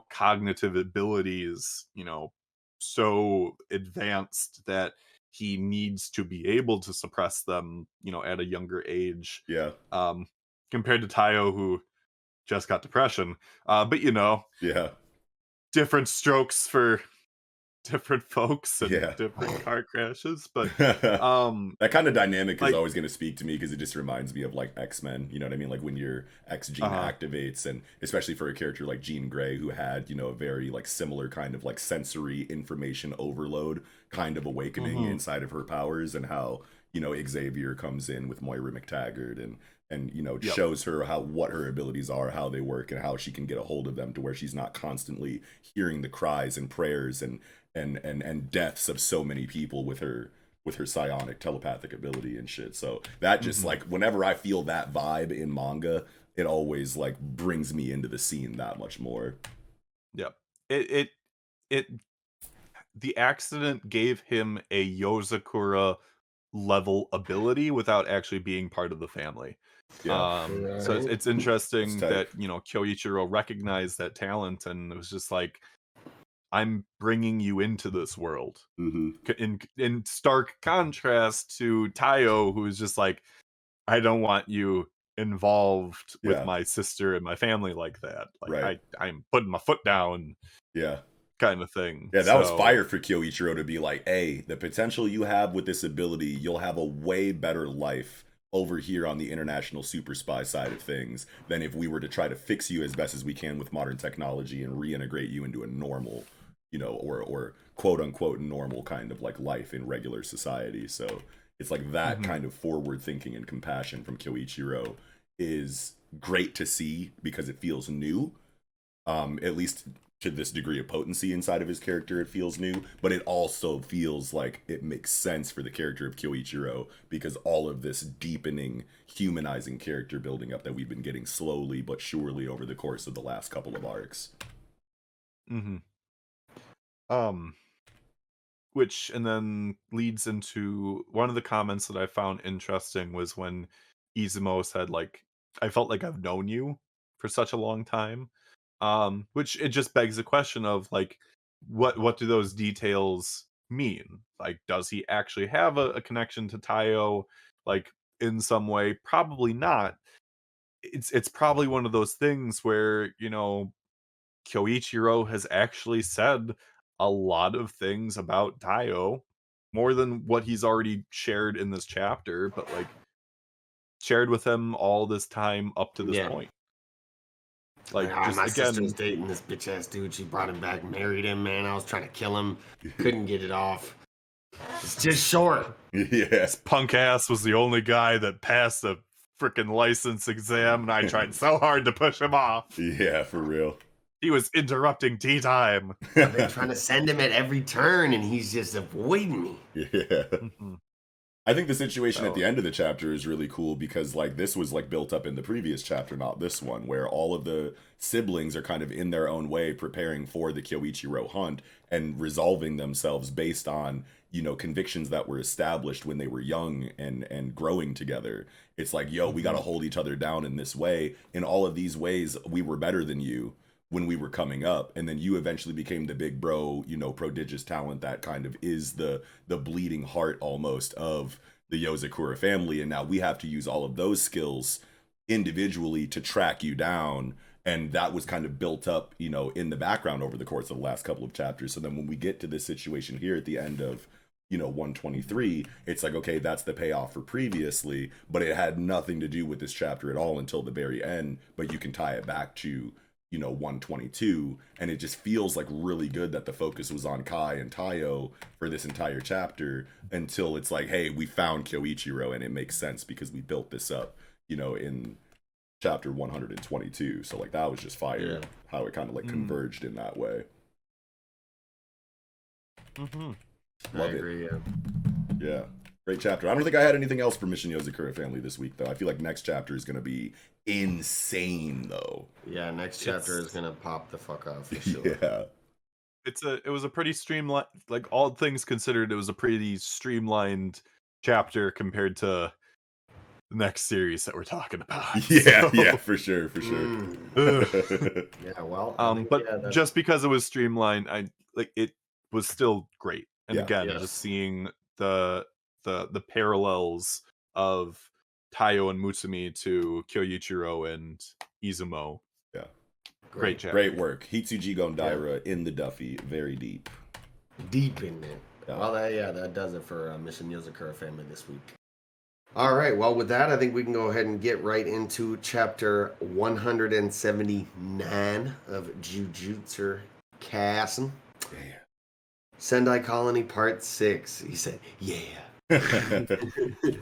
cognitive abilities, so advanced that he needs to be able to suppress them, at a younger age. Yeah. Compared to Tayo, who just got depression. But Yeah. different strokes for different folks and Yeah. different car crashes. But that kind of dynamic like, is always going to speak to me because it just reminds me of like X-Men. You know what I mean? Like when your X gene activates, and especially for a character like Jean Grey, who had, a very like similar kind of like sensory information overload kind of awakening inside of her powers, and how, Xavier comes in with Moira McTaggart and shows her what her abilities are, how they work, and how she can get a hold of them to where she's not constantly hearing the cries and prayers and deaths of so many people with her psionic telepathic ability and shit. So that just like whenever I feel that vibe in manga, it always like brings me into the scene that much more. Yep. It the accident gave him a Yozakura level ability without actually being part of the family. Yeah. So it's interesting that Kyoichiro recognized that talent, and it was just like, I'm bringing you into this world. In stark contrast to Tayo, who's just like, I don't want you involved with my sister and my family like that. Like I'm putting my foot down. Yeah. Kind of thing. Yeah, that was fire for Kyoichiro to be like, hey, the potential you have with this ability, you'll have a way better life over here on the international super spy side of things than if we were to try to fix you as best as we can with modern technology and reintegrate you into a normal, or quote unquote normal kind of like life in regular society. So it's like that kind of forward thinking and compassion from Kyoichiro is great to see because it feels new. At least to this degree of potency inside of his character, it feels new, but it also feels like it makes sense for the character of Kyoichiro because all of this deepening, humanizing character building up that we've been getting slowly but surely over the course of the last couple of arcs. Which and then leads into one of the comments that I found interesting was when Izumo said, like, I felt like I've known you for such a long time. Which it just begs the question of, like, what do those details mean? Like, does he actually have a connection to Taiyo, like, in some way? Probably not. It's probably one of those things where, you know, Kyoichiro has actually said a lot of things about Taiyo, more than what he's already shared in this chapter, but, like, shared with him all this time up to this point. Like, just my again, sister was dating this bitch ass dude. She brought him back, married him. Man, I was trying to kill him, couldn't get it off. It's just short. Yes, punk ass was the only guy that passed the freaking license exam, and I tried so hard to push him off. Yeah, for real. He was interrupting tea time. I've been trying to send him at every turn, and he's just avoiding me. Yeah. I think the situation at the end of the chapter is really cool because, like, this was, like, built up in the previous chapter, not this one, where all of the siblings are kind of in their own way preparing for the Kyoichiro hunt and resolving themselves based on, you know, convictions that were established when they were young and growing together. It's like, yo, we got to hold each other down in this way. In all of these ways, we were better than you when we were coming up, and then you eventually became the big bro, you know, prodigious talent that kind of is the bleeding heart almost of the Yozakura family, and now we have to use all of those skills individually to track you down, and that was kind of built up, you know, in the background over the course of the last couple of chapters. So then when we get to this situation here at the end of, you know, 123, it's like, okay, that's the payoff for previously, but it had nothing to do with this chapter at all until the very end, but you can tie it back to, you know, 122, and it just feels like really good that the focus was on Kai and Taiyo for this entire chapter until it's like, hey, we found Kyoichiro, and it makes sense because we built this up, you know, in chapter 122. So, like, that was just fire, how it kind of, like, converged in that way. Love it. Yeah. Great chapter. I don't think I had anything else for Mission Yozakura Family this week, though. I feel like next chapter is going to be insane, though. Yeah, next chapter is going to pop the fuck off for sure. Yeah. It was a pretty streamlined, like, all things considered, it was a pretty streamlined chapter compared to the next series that we're talking about. Yeah, yeah, for sure. Yeah, well, but just because it was streamlined, it was still great. And again, just seeing the parallels of Taiyo and Mutsumi to Kyoichiro and Izumo. Yeah. Great chapter. Great work. Hitsuji Gondaira in the Duffy. Very deep. Deep in it. Yeah. Well, that does it for Mission Yozakura Family this week. All right. Well, with that, I think we can go ahead and get right into chapter 179 of Jujutsu Kaisen. Yeah. Sendai Colony Part 6. He said, yeah.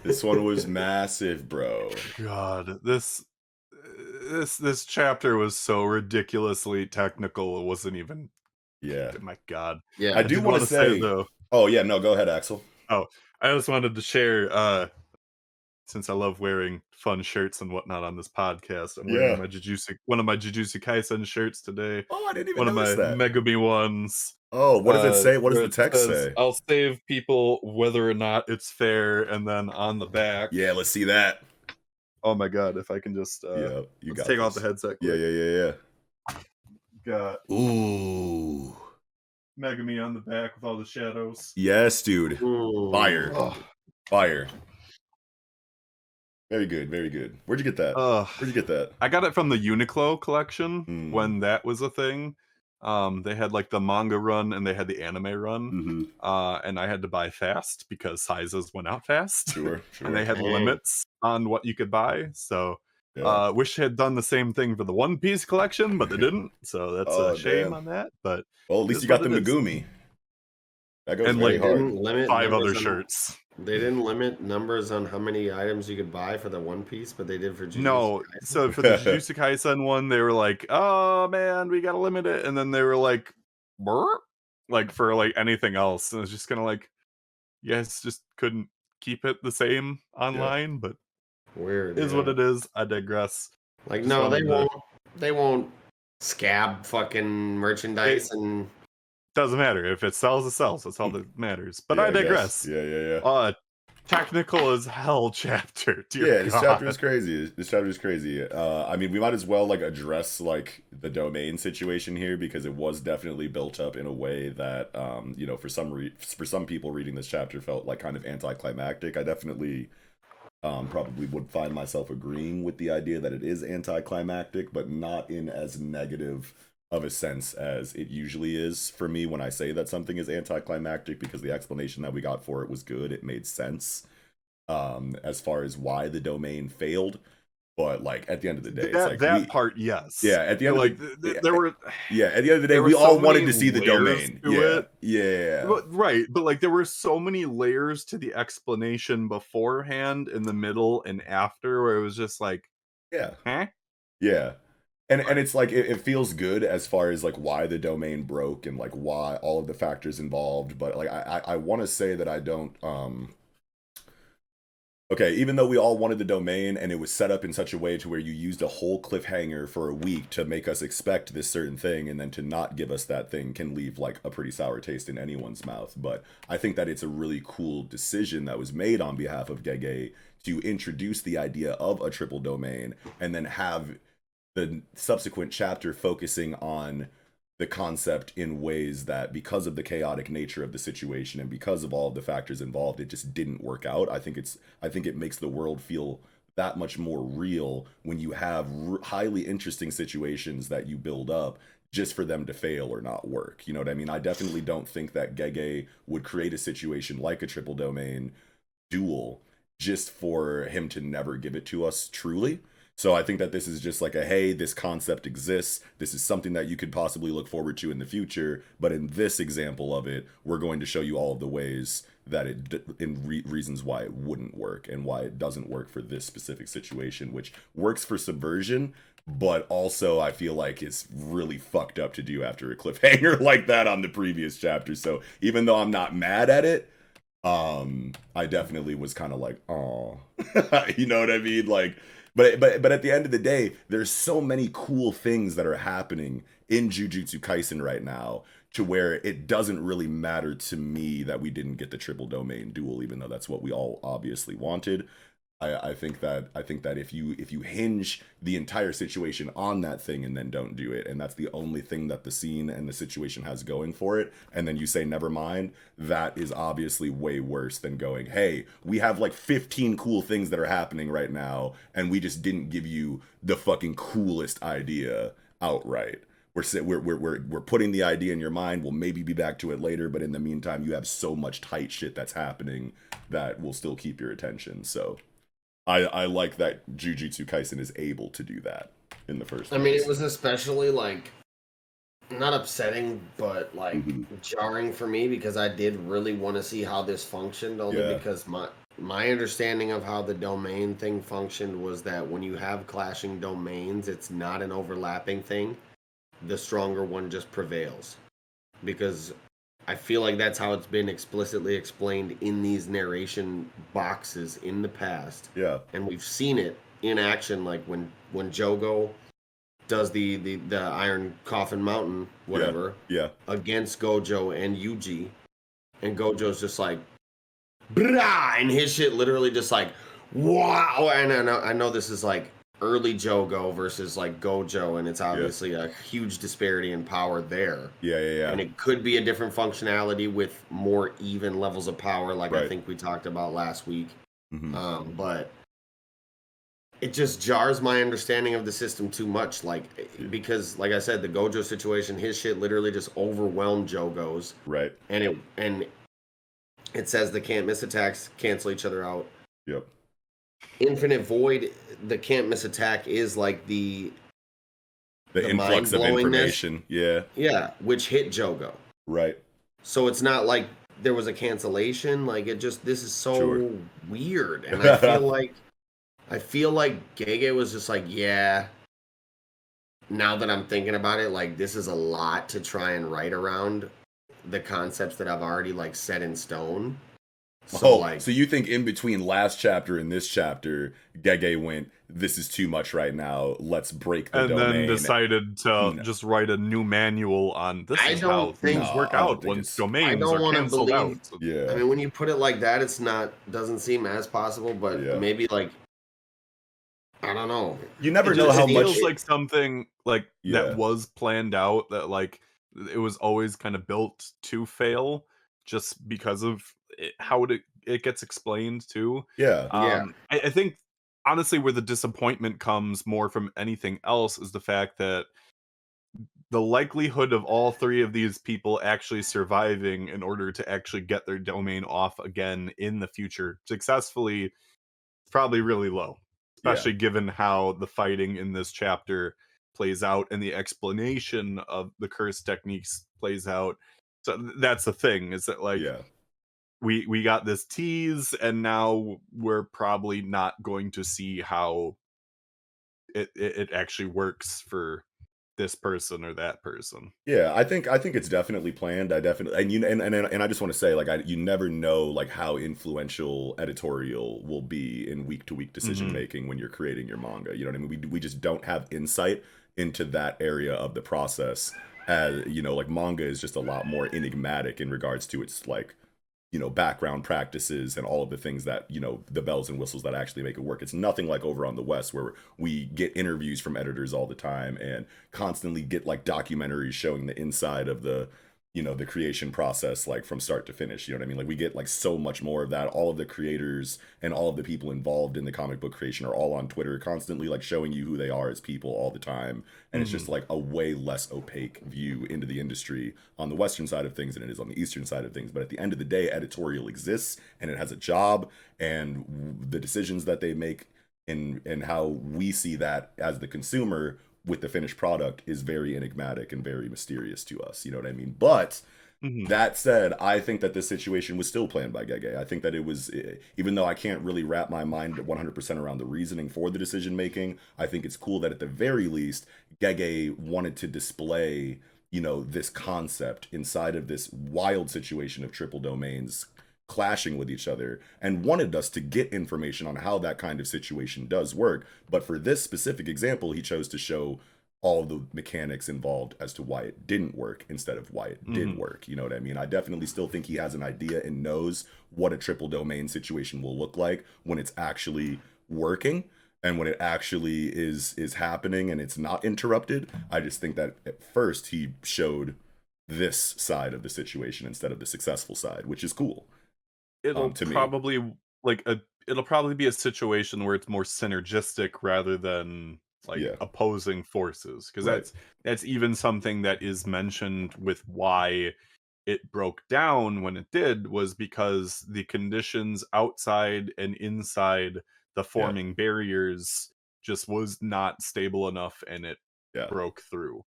This one was massive, bro. God, this chapter was so ridiculously technical. It wasn't even. Yeah. My God. Yeah. I do want to say though. Oh yeah, no, go ahead, Axel. Oh, I just wanted to share. Since I love wearing fun shirts and whatnot on this podcast, I'm wearing one of my Jujutsu Kaisen shirts today. Oh, I didn't even notice that. One of my Megumi ones. Oh, what does it say? What does the text say? I'll save people whether or not it's fair, and then on the back. Yeah, let's see that. Oh my God, if I can just you got take off the headset. Yeah. Got Megumi on the back with all the shadows. Yes, dude. Ooh. Fire. Fire. Very good. Where'd you get that? I got it from the Uniqlo collection when that was a thing. They had like the manga run and they had the anime run. And I had to buy fast because sizes went out fast. Sure. And they had limits on what you could buy. So wish they had done the same thing for the One Piece collection, but they didn't. So that's a shame on that. But well, at least you got the Megumi. That goes And, very like, hard. Didn't limit 5 other numbers on- shirts. They didn't limit numbers on how many items you could buy for the One Piece, but they did for Jujutsu No, Kaisen. so for the Jujutsu Kaisen one, they were like, "Oh man, we gotta limit it," and then they were like, "Brr?" Like for like anything else, and it's just kind of like, you guys just couldn't keep it the same online, but Weird. is yeah. what it is. I digress. Like, Just no, they wanted to- won't. They won't scab fucking merchandise and. Doesn't matter if it sells, it sells. That's all that matters. But Yeah, I I guess. digress. Yeah. Technical as hell chapter. Dear Yeah, this God. chapter is crazy. This chapter is crazy. I mean, we might as well like address like the domain situation here because it was definitely built up in a way that, you know, for some people reading this chapter felt like kind of anticlimactic. I definitely probably would find myself agreeing with the idea that it is anticlimactic, but not in as negative of a sense as it usually is for me when I say that something is anticlimactic, because the explanation that we got for it was good. It made sense as far as why the domain failed. But like at the end of the day, it's like part, yes. Yeah, at the end like of the there were. Yeah, at the end of the day, we so all wanted many to see the layers domain. to it. Yeah. Right, but like there were so many layers to the explanation beforehand, in the middle, and after, where it was just like, Yeah. huh? Yeah. And it's like it feels good as far as like why the domain broke and like why all of the factors involved, but like I want to say that I don't okay, even though we all wanted the domain and it was set up in such a way to where you used a whole cliffhanger for a week to make us expect this certain thing, and then to not give us that thing can leave like a pretty sour taste in anyone's mouth. But I think that it's a really cool decision that was made on behalf of Gege to introduce the idea of a triple domain and then have the subsequent chapter focusing on the concept in ways that, because of the chaotic nature of the situation and because of all of the factors involved, it just didn't work out. I think it makes the world feel that much more real when you have highly interesting situations that you build up just for them to fail or not work. You know what I mean? I definitely don't think that Gege would create a situation like a triple domain duel just for him to never give it to us truly. So I think that this is just like a, hey, this concept exists. This is something that you could possibly look forward to in the future. But in this example of it, we're going to show you all of the ways that reasons why it wouldn't work and why it doesn't work for this specific situation, which works for subversion, but also I feel like it's really fucked up to do after a cliffhanger like that on the previous chapter. So even though I'm not mad at it, I definitely was kind of like, oh, you know what I mean? Like, But at the end of the day, there's so many cool things that are happening in Jujutsu Kaisen right now to where it doesn't really matter to me that we didn't get the triple domain duel, even though that's what we all obviously wanted. I think that if you hinge the entire situation on that thing and then don't do it, and that's the only thing that the scene and the situation has going for it, and then you say never mind, that is obviously way worse than going, hey, we have like 15 cool things that are happening right now, and we just didn't give you the fucking coolest idea outright. We're putting the idea in your mind. We'll maybe be back to it later, but in the meantime, you have so much tight shit that's happening that will still keep your attention. So I like that Jujutsu Kaisen is able to do that in the first place. I mean, it was especially, like, not upsetting, but, like, jarring for me because I did really want to see how this functioned, only because my understanding of how the domain thing functioned was that when you have clashing domains, it's not an overlapping thing. The stronger one just prevails. Because I feel like that's how it's been explicitly explained in these narration boxes in the past. Yeah. And we've seen it in action, like when Jogo does the Iron Coffin Mountain, whatever, against Gojo and Yuji. And Gojo's just like, brah! And his shit literally just like, wow! And I know this is like early Jogo versus like Gojo, and it's obviously a huge disparity in power there. Yeah. And it could be a different functionality with more even levels of power, like Right. I think we talked about last week. But it just jars my understanding of the system too much, like because, like I said, the Gojo situation, his shit literally just overwhelmed Jogo's. Right. And it says the can't miss attacks cancel each other out. Yep. Infinite Void, the can't miss attack is like the influx of mind-blowingness. information. Yeah. Yeah, which hit Jogo. Right. So it's not like there was a cancellation. Like this is so Sure. weird, and I feel like Gege was just like, yeah. Now that I'm thinking about it, like this is a lot to try and write around the concepts that I've already like set in stone. So so you think in between last chapter and this chapter, Gege went, "This is too much right now. Let's break the domain." And then decided to just write a new manual on this is how things work out once domains are canceled out. Yeah. I mean, when you put it like that, doesn't seem as possible, but maybe like I don't know. You never know how much. It feels like something like that was planned out, that like it was always kind of built to fail just because of how it gets explained too. I think honestly where the disappointment comes more from anything else is the fact that the likelihood of all three of these people actually surviving in order to actually get their domain off again in the future successfully is probably really low, especially given how the fighting in this chapter plays out and the explanation of the curse techniques plays out. So that's the thing, is that like we got this tease, and now we're probably not going to see how it actually works for this person or that person. Yeah, I think it's definitely planned. I definitely and I just want to say, like, you never know like how influential editorial will be in week to week decision making when you're creating your manga. You know what I mean? We just don't have insight into that area of the process. As you know, like manga is just a lot more enigmatic in regards to its like, you know, background practices and all of the things that, you know, the bells and whistles that actually make it work. It's nothing like over on the West where we get interviews from editors all the time and constantly get like documentaries showing the inside of the, you know, the creation process, like from start to finish. You know what I mean? Like we get like so much more of that. All of the creators and all of the people involved in the comic book creation are all on Twitter, constantly like showing you who they are as people all the time. And it's just like a way less opaque view into the industry on the Western side of things than it is on the Eastern side of things. But at the end of the day, editorial exists and it has a job, and the decisions that they make and how we see that as the consumer with the finished product is very enigmatic and very mysterious to us. You know what I mean? But that said, I think that this situation was still planned by Gege. I think that it was, even though I can't really wrap my mind 100% around the reasoning for the decision making, I think it's cool that at the very least, Gege wanted to display, you know, this concept inside of this wild situation of triple domains clashing with each other, and wanted us to get information on how that kind of situation does work. But for this specific example, he chose to show all the mechanics involved as to why it didn't work instead of why it did work. You know what I mean? I definitely still think he has an idea and knows what a triple domain situation will look like when it's actually working and when it actually is happening and it's not interrupted. I just think that at first he showed this side of the situation instead of the successful side, which is cool. It'll probably it'll probably be a situation where it's more synergistic rather than like opposing forces, because that's even something that is mentioned with why it broke down when it did, was because the conditions outside and inside the forming barriers just was not stable enough, and it broke through.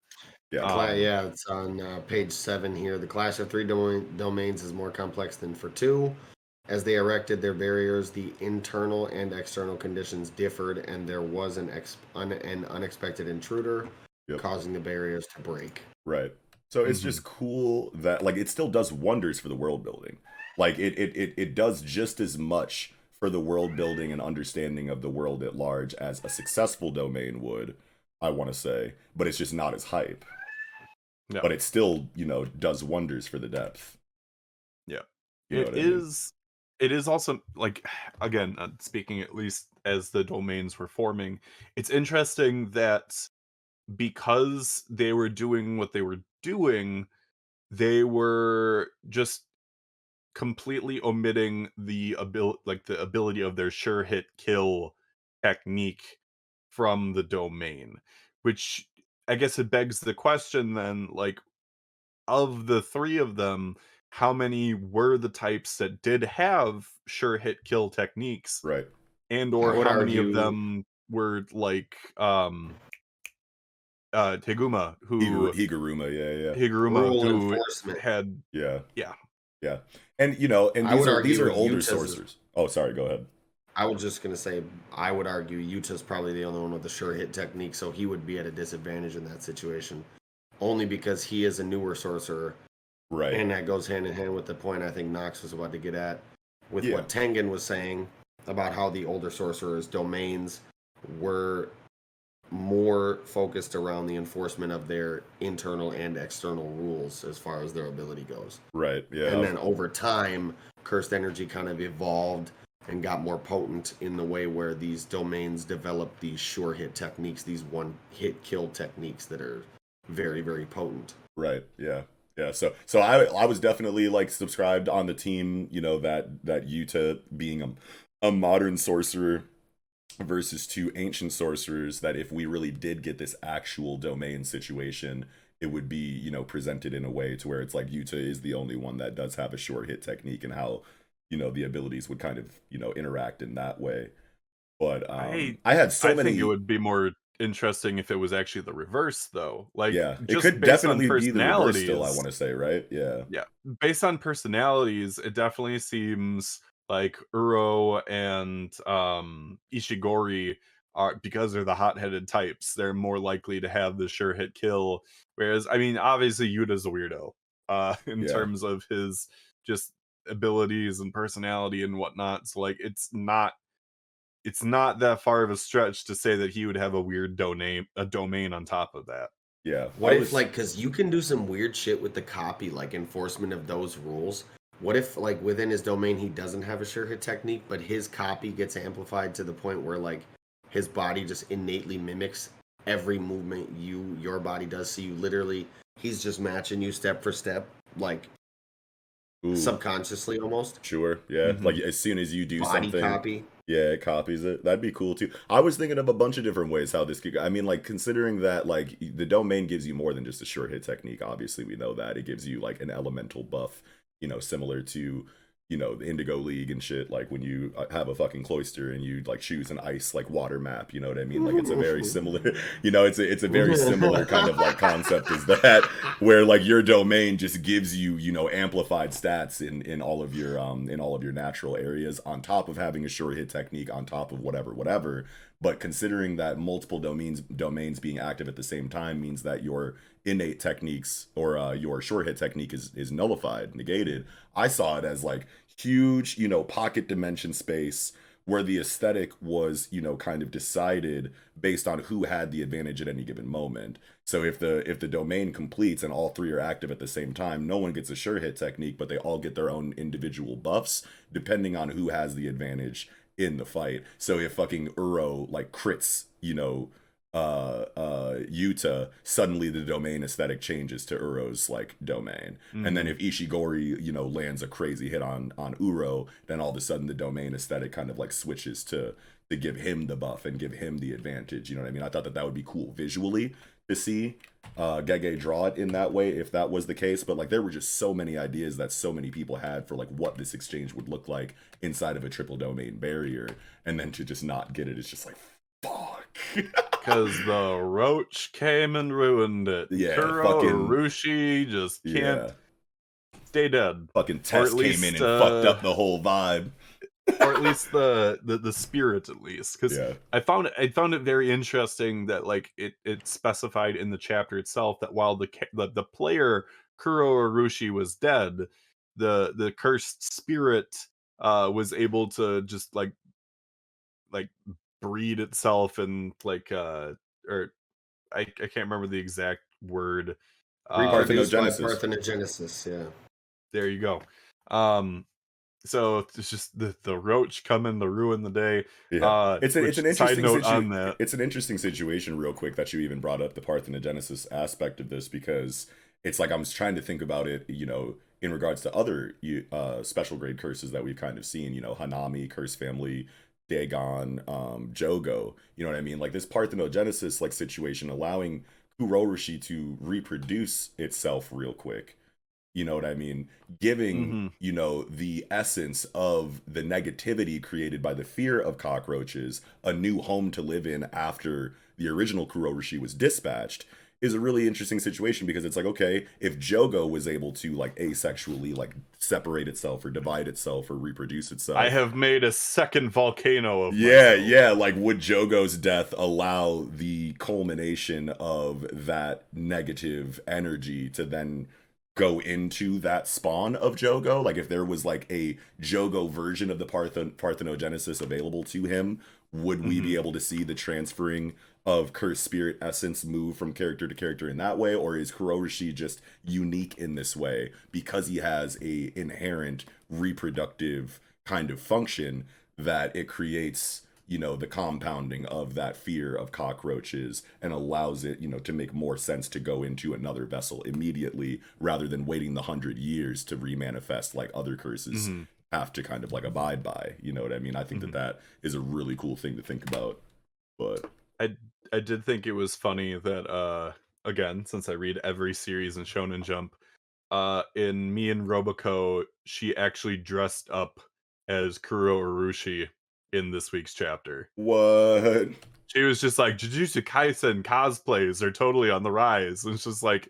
It's on page 7 here. The clash of three domains is more complex than for two. As they erected their barriers, the internal and external conditions differed, and there was an unexpected intruder, causing the barriers to break. Right. So it's just cool that like it still does wonders for the world building. Like it does just as much for the world building and understanding of the world at large as a successful domain would, I want to say, but it's just not as hype. Yeah. But it still, you know, does wonders for the depth. Yeah. You know it is also, like, again, speaking at least as the domains were forming, it's interesting that because they were doing what they were doing, they were just completely omitting the ability of their sure hit kill technique from the domain, which I guess it begs the question then, like, of the three of them, how many were the types that did have sure hit kill techniques, right? And or how many of them were like Higuruma, who had And and I would these are argue older Yuta's sorcerers. Oh, sorry, go ahead. I was just gonna say, I would argue Yuta's probably the only one with the sure hit technique, so he would be at a disadvantage in that situation, only because he is a newer sorcerer, Right. and that goes hand in hand with the point I think Nox was about to get at, with what Tengen was saying about how the older sorcerers' domains were more focused around the enforcement of their internal and external rules as far as their ability goes. Right. Yeah. And then over time, cursed energy kind of evolved and got more potent in the way where these domains developed these sure hit techniques, these one hit kill techniques that are very, very potent. Right. Yeah. Yeah. So I was definitely like subscribed on the team, that Yuta being a modern sorcerer versus two ancient sorcerers, that if we really did get this actual domain situation, it would be, presented in a way to where it's like Yuta is the only one that does have a short hit technique, and how, the abilities would kind of, interact in that way. But I had so many. I think it would be more interesting if it was actually the reverse, though. Like, yeah, it just could based on definitely be the reverse personalities. still, I want to say, right? Yeah. Yeah. Based on personalities, it definitely seems like Uro and Ishigori are, because they're the hot-headed types, they're more likely to have the sure hit kill. Whereas, I mean, obviously Yuta's a weirdo in terms of his just abilities and personality and whatnot. So like it's not that far of a stretch to say that he would have a weird domain on top of that. Yeah. What if, like, because you can do some weird shit with the copy, like enforcement of those rules. What if, like, within his domain, he doesn't have a sure hit technique, but his copy gets amplified to the point where, like, his body just innately mimics every movement your body does. So you literally, he's just matching you step for step, like, subconsciously almost. Sure. Yeah. Like as soon as you do Body something, copy. yeah, it copies it. That'd be cool too. I was thinking of a bunch of different ways how this could go. I mean, like, considering that, like, the domain gives you more than just a short hit technique. Obviously, we know that. It gives you, like, an elemental buff, similar to, the Indigo League and shit. Like, when you have a fucking cloister and you, like, choose an ice, like, water map, you know what I mean? Like, it's a very similar, it's a very similar kind of, like, concept as that, where, like, your domain just gives you, amplified stats in all of your natural areas, on top of having a short hit technique, on top of whatever. But considering that multiple domains being active at the same time means that your innate techniques, or your short hit technique is nullified, negated. I saw it as, like, huge, pocket dimension space where the aesthetic was, kind of decided based on who had the advantage at any given moment. So if the domain completes and all three are active at the same time, no one gets a sure hit technique, but they all get their own individual buffs depending on who has the advantage in the fight. So if fucking Uro, like, crits, Yuta, suddenly the domain aesthetic changes to Uro's, like, domain. And then if Ishigori, lands a crazy hit on Uro, then all of a sudden the domain aesthetic kind of, like, switches to give him the buff and give him the advantage. You know what I mean? I thought that would be cool visually to see Gege draw it in that way if that was the case. But, like, there were just so many ideas that so many people had for, like, what this exchange would look like inside of a triple domain barrier, and then to just not get it, it's just like, fuck. Because the roach came and ruined it. Yeah, Kuro Urushi just can't stay dead. Fucking Tess came in and fucked up the whole vibe. Or at least the spirit, at least. Because I found it very interesting that, like, it specified in the chapter itself that while the player Kuro Urushi was dead, the cursed spirit was able to just like breed itself and, like, or I can't remember the exact word. Parthenogenesis, yeah. There you go. So it's just the roach coming to ruin the day. Yeah. It's an interesting note on that. It's an interesting situation, real quick, that you even brought up the parthenogenesis aspect of this, because it's like I'm trying to think about it, in regards to other special grade curses that we've kind of seen, Hanami, Curse Family, Dagon, Jogo, you know what I mean? Like, this parthenogenesis, like, situation, allowing Kuroroshi to reproduce itself real quick. You know what I mean? Giving, the essence of the negativity created by the fear of cockroaches a new home to live in after the original Kuroroshi was dispatched. is a really interesting situation because it's like, okay, if Jogo was able to like asexually like separate itself or divide itself or reproduce itself, I have made a second volcano of yeah, like would Jogo's death allow the culmination of that negative energy to then go into that spawn of Jogo? Like if there was like a Jogo version of the parthenogenesis available to him, would we be able to see the transferring of cursed spirit essence move from character to character in that way? Or is Kuroroshi just unique in this way because he has a inherent reproductive kind of function that it creates, you know, the compounding of that fear of cockroaches and allows it, you know, to make more sense to go into another vessel immediately rather than waiting the 100 years to remanifest like other curses have to kind of like abide by, you know what I mean? I think that is a really cool thing to think about. But I did think it was funny that again, since I read every series in Shonen Jump, in Me and Roboco, she actually dressed up as Kuro Urushi in this week's chapter. what? She was just like, Jujutsu Kaisen cosplays are totally on the rise. And it's just like,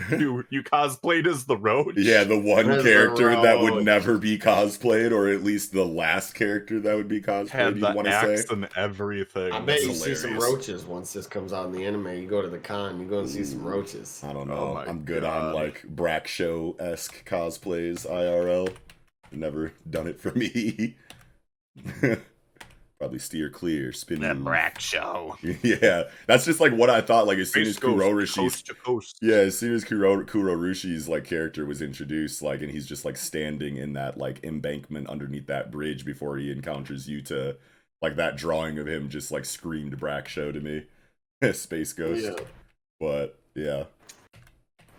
you cosplayed as the Roach? Yeah, the one As the character that would Roach. never be cosplayed, or at least the last character that would be cosplayed, Had you the want to axe say? and everything. I bet That's you see some hilarious. roaches once this comes out in the anime. You go to the con, you go and see some roaches. I don't Oh know. my I'm good on God. like Brack Show-esque cosplays IRL. Never done it for me. Probably steer clear, spin move. Show. Yeah, that's just like what I thought. Like as soon as Kuroroshi's, coast to coast. yeah, as soon as Kuroroshi's like character was introduced, like, and he's just like standing in that like embankment underneath that bridge before he encounters Yuta, like that drawing of him just like screamed Brack Show to me. Space Ghost. Yeah. But yeah,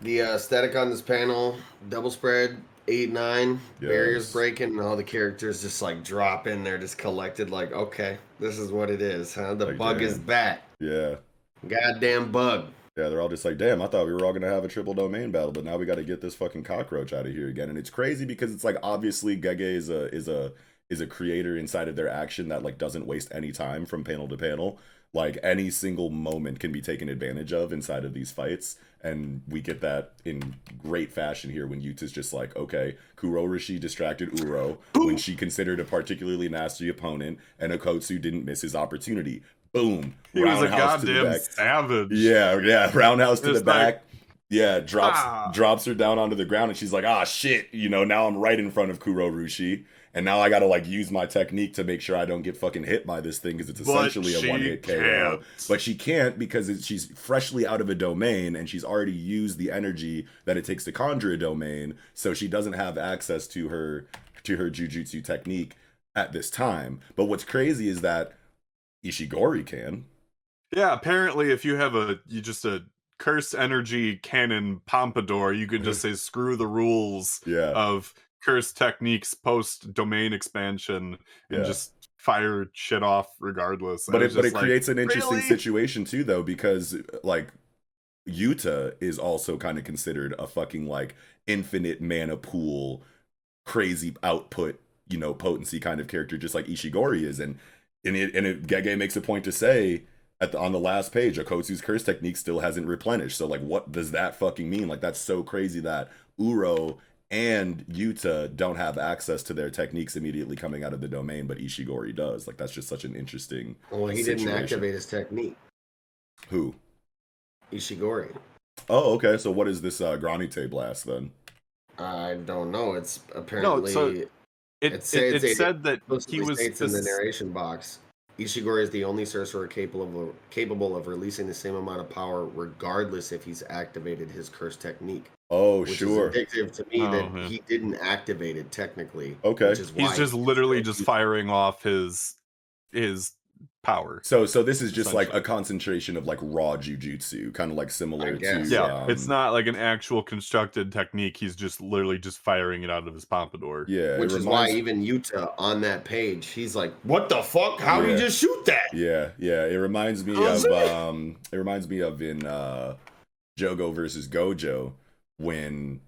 The aesthetic on this panel, double spread, 8-9, barriers Yes. breaking, and all the characters just like drop in there, just collected. Like, okay, this is what it is, huh? The Like, bug is damn. back. yeah. Goddamn bug. Yeah, they're all just like, damn, I thought we were all going to have a triple domain battle, but now we got to get this fucking cockroach out of here again. And it's crazy because it's like, obviously Gege is a creator inside of their action that like doesn't waste any time from panel to panel. Like any single moment can be taken advantage of inside of these fights. And we get that in great fashion here when Yuta's just like, okay, Kuroroshi distracted Uro when she considered a particularly nasty opponent, and Okotsu didn't miss his opportunity. Boom. He was a Roundhouse to the goddamn back. savage. Yeah, roundhouse to It's the like, back. Yeah, drops her down onto the ground, and she's like, ah, shit, you know, now I'm right in front of Kuroroshi, and now I gotta, like, use my technique to make sure I don't get fucking hit by this thing, because it's essentially a one-hit KO. can't. But she can't, because she's freshly out of a domain, and she's already used the energy that it takes to conjure a domain, so she doesn't have access to her Jujutsu technique at this time. But what's crazy is that Ishigori can. Yeah, apparently if you have a curse energy cannon pompadour, you could just say screw the rules Yeah. of curse techniques post domain expansion and Yeah. just fire shit off regardless. But And it it's just creates an interesting really? situation too, though, because like Yuta is also kind of considered a fucking like infinite mana pool, crazy output, you know, potency kind of character, just like Ishigori is. And Gege makes a point to say on the last page, Okotsu's curse technique still hasn't replenished. So like, what does that fucking mean? Like, that's so crazy that Uro and Yuta don't have access to their techniques immediately coming out of the domain, but Ishigori does. Like, that's just such an interesting Well, he situation. didn't activate his technique. Who? Ishigori. Oh, okay. So what is this Granite blast then? I don't know. It's apparently. It said that he was states in the narration box. Ishigori is the only sorcerer capable of releasing the same amount of power, regardless if he's activated his curse technique. Oh, Which sure. is indicative to me that he didn't activate it technically. Okay. Which is why he's just literally just firing off his power. So this is just like a concentration of like raw jujutsu, kind of like similar to yeah. It's not like an actual constructed technique. He's just literally just firing it out of his pompadour. Yeah, which is why even Yuta on that page, he's like, "What the fuck? How did you just shoot that?" Yeah. It reminds me of in Jogo versus Gojo when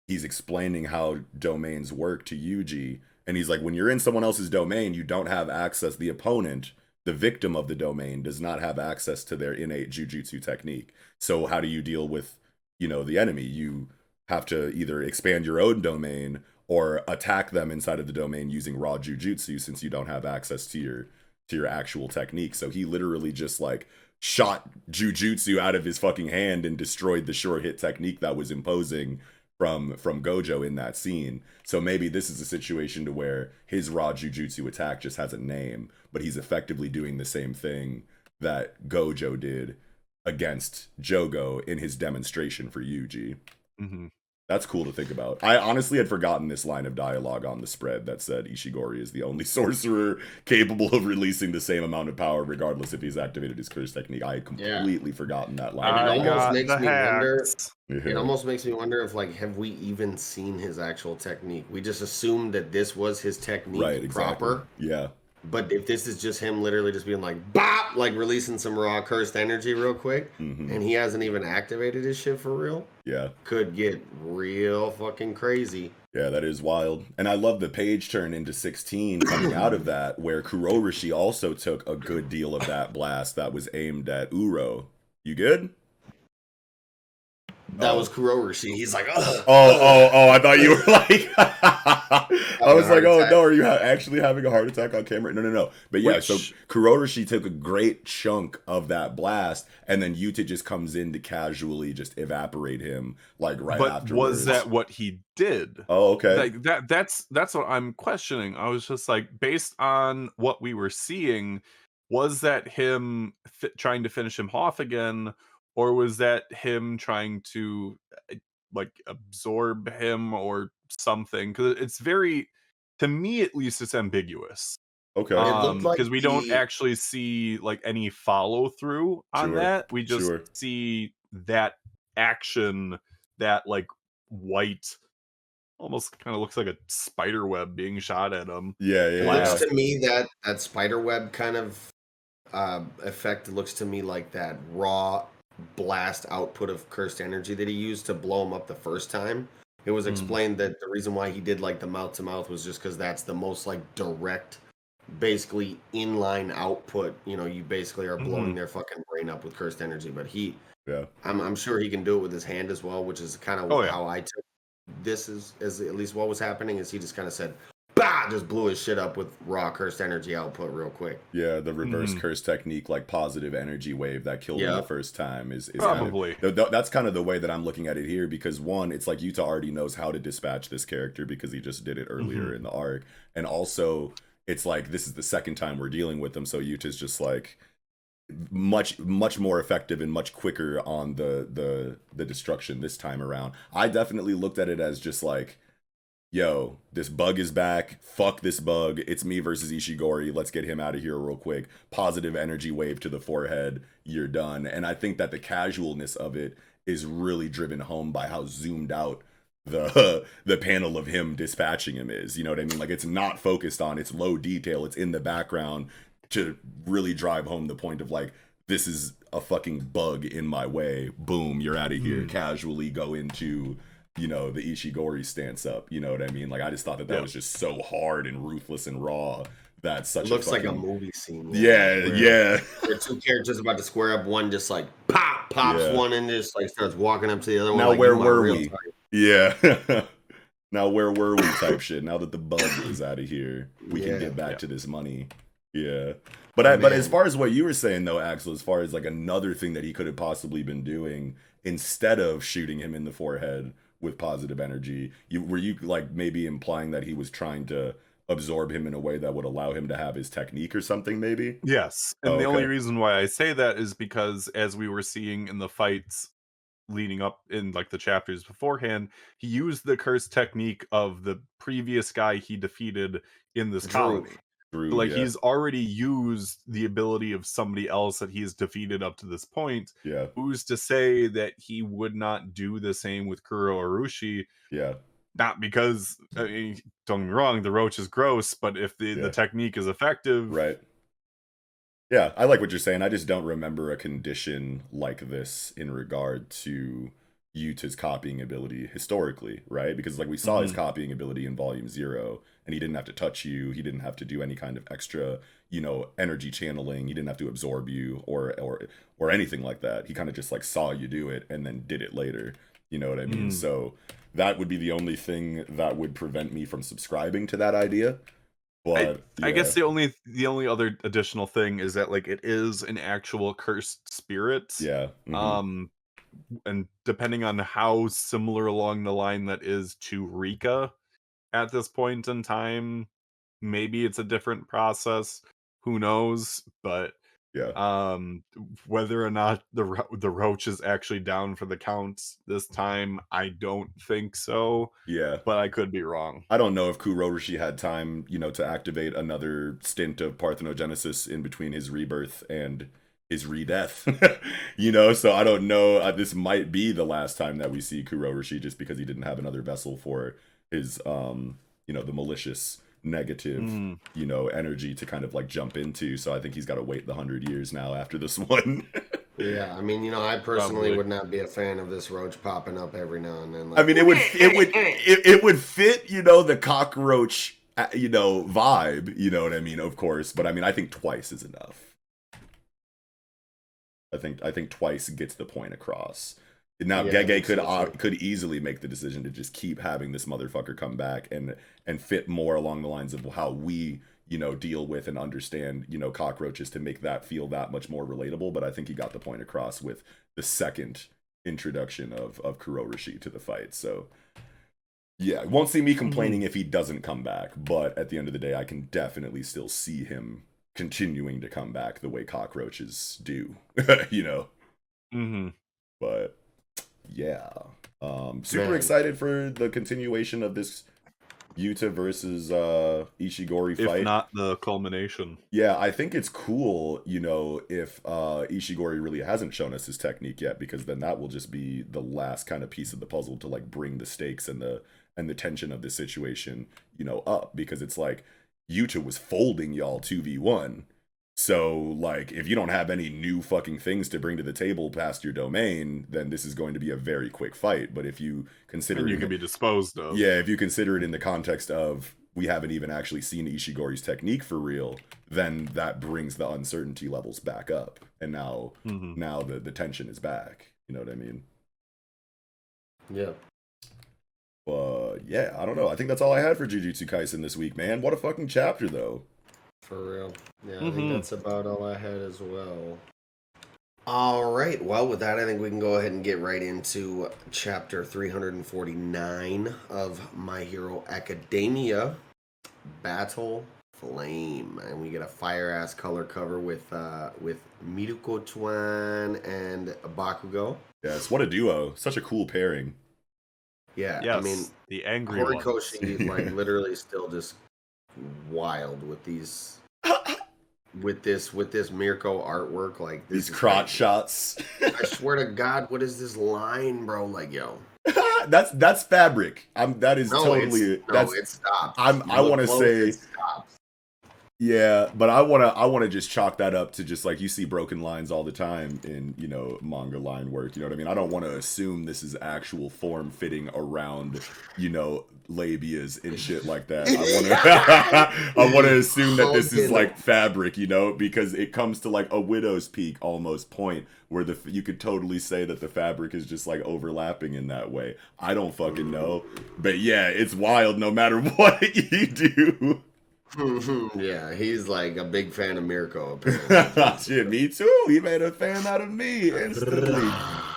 he's explaining how domains work to Yuji, and he's like, when you're in someone else's domain, you don't have access. The opponent the victim of the domain does not have access to their innate jujutsu technique. So how do you deal with, the enemy? You have to either expand your own domain or attack them inside of the domain using raw jujutsu, since you don't have access to your actual technique. So he literally just like shot jujutsu out of his fucking hand and destroyed the sure hit technique that was imposing from Gojo in that scene. So maybe this is a situation to where his raw jujutsu attack just has a name, but he's effectively doing the same thing that Gojo did against Jogo in his demonstration for Yuji. Mm-hmm. That's cool to think about. I honestly had forgotten this line of dialogue on the spread that said Ishigori is the only sorcerer capable of releasing the same amount of power regardless if he's activated his curse technique. I had completely forgotten that line. It almost makes me wonder. Yeah. It almost makes me wonder if, like, have we even seen his actual technique? We just assumed that this was his technique proper. Yeah. But if this is just him literally just being like, bop, like releasing some raw cursed energy real quick, and he hasn't even activated his shit for real, could get real fucking crazy. Yeah, that is wild. And I love the page turn into 16 coming out of that, where Kuroroshi also took a good deal of that blast that was aimed at Uro. You good? That was Kuroroshi. He's like, ugh. Oh, I thought you were like... I was like, oh, no, are you actually having a heart attack on camera? No. But yeah, so Kuroroshi took a great chunk of that blast, and then Yuta just comes in to casually just evaporate him, like, afterwards. But was that what he did? Oh, okay. Like, that's what I'm questioning. I was just like, based on what we were seeing, was that him trying to finish him off again, or was that him trying to like absorb him or something? Because it's very, to me at least, it's ambiguous. Okay. Because we don't actually see like any follow through on that. We just see that action, that like white, almost kind of looks like a spider web being shot at him. Yeah. It looks to me that spider web kind of effect looks to me like that raw blast output of cursed energy that he used to blow him up the first time. It was explained that the reason why he did like the mouth to mouth was just because that's the most like direct, basically inline output. You basically are blowing their fucking brain up with cursed energy. But I'm sure he can do it with his hand as well, which is kind of how I took this as at least what was happening. Is he just kind of said, bah, just blew his shit up with raw cursed energy output real quick. Yeah, the reverse curse technique, like positive energy wave that killed him the first time is probably that's kind of the way that I'm looking at it here, because one, it's like Yuta already knows how to dispatch this character because he just did it earlier in the arc, and also it's like this is the second time we're dealing with him, so Yuta's just like much more effective and much quicker on the destruction this time around. I definitely looked at it as just like, yo, this bug is back. Fuck this bug. It's me versus Ishigori. Let's get him out of here real quick. Positive energy wave to the forehead. You're done. And I think that the casualness of it is really driven home by how zoomed out the panel of him dispatching him is. You know what I mean? Like, it's not focused on, it's low detail. It's in the background to really drive home the point of like, this is a fucking bug in my way. Boom, you're out of here. Casually go into... the Ishigori stance up, you know what I mean? Like, I just thought that was just so hard and ruthless and raw. That's such looks like a movie scene. Where two characters about to square up. One just like pops one and just like starts walking up to the other one. Now like, where were we? Yeah. Now where were we type shit. Now that the bug is out of here, we can get back to this money. Yeah. But as far as what you were saying though, Axel, as far as like another thing that he could have possibly been doing instead of shooting him in the forehead with positive energy, were you like maybe implying that he was trying to absorb him in a way that would allow him to have his technique or something, maybe? Yes. And the only reason why I say that is because as we were seeing in the fights leading up in like the chapters beforehand, he used the curse technique of the previous guy he defeated in this colony. He's already used the ability of somebody else that he's defeated up to this point. Yeah. Who's to say that he would not do the same with Kuro Arushi? Yeah. Not because, I mean, don't get me wrong, the roach is gross, but if the technique is effective... Right. Yeah, I like what you're saying. I just don't remember a condition like this in regard to Yuta's copying ability historically, right? Because like we saw his copying ability in Volume 0, and he didn't have to touch you, he didn't have to do any kind of extra, energy channeling, he didn't have to absorb you or anything like that. He kind of just like saw you do it and then did it later. You know what I mean? So that would be the only thing that would prevent me from subscribing to that idea. But I guess the only other additional thing is that like it is an actual cursed spirit. Yeah. And depending on how similar along the line that is to Rika at this point in time, maybe it's a different process. Who knows? But yeah. whether or not the roach is actually down for the count this time, I don't think so. Yeah. But I could be wrong. I don't know if Kuroroshi had time, to activate another stint of parthenogenesis in between his rebirth and his re-death. So I don't know. This might be the last time that we see Kuroroshi, just because he didn't have another vessel for his, the malicious negative, energy to kind of like jump into. So I think he's got to wait the 100 years now after this one. Yeah, I mean, I personally would not be a fan of this roach popping up every now and then. Like, I mean, it would fit, the cockroach, vibe. You know what I mean? Of course, but I mean, I think twice is enough. I think twice gets the point across. Now, yeah, Gege could easily make the decision to just keep having this motherfucker come back and fit more along the lines of how we, deal with and understand, cockroaches, to make that feel that much more relatable. But I think he got the point across with the second introduction of Kuroroshi to the fight. So, yeah, won't see me complaining if he doesn't come back. But at the end of the day, I can definitely still see him continuing to come back the way cockroaches do, But yeah, super excited for the continuation of this Yuta versus Ishigori fight, if not the culmination. Yeah, I think it's cool, if Ishigori really hasn't shown us his technique yet, because then that will just be the last kind of piece of the puzzle to like bring the stakes and the tension of the situation, up, because it's like Yuta was folding y'all 2v1. So, like, if you don't have any new fucking things to bring to the table past your domain, then this is going to be a very quick fight. But if you consider you can be disposed of. Yeah, if you consider it in the context of we haven't even actually seen Ishigori's technique for real, then that brings the uncertainty levels back up. And now the tension is back. You know what I mean? Yeah. Yeah, I don't know. I think that's all I had for Jujutsu Kaisen this week, man. What a fucking chapter, though. For real. Yeah, I think that's about all I had as well. All right. Well, with that, I think we can go ahead and get right into chapter 349 of My Hero Academia, Battle Flame. And we get a fire-ass color cover with Miruko Twan and Bakugo. Yes, what a duo. Such a cool pairing. Yeah, yes, I mean, the angry Horikoshi, like, literally still just wild with these with this Mirko artwork, like these crotch shots. I swear to God, what is this line, bro? Like, yo, that's fabric. That is totally. It stops. I want to say. Yeah, but I wanna just chalk that up to just like you see broken lines all the time in manga line work. You know what I mean? I don't want to assume this is actual form fitting around labias and shit like that. I want to assume that this is like fabric, because it comes to like a widow's peak almost point where you could totally say that the fabric is just like overlapping in that way. I don't fucking know, but yeah, it's wild no matter what you do. Yeah, he's like a big fan of Mirko, apparently. Shit, me too. He made a fan out of me instantly.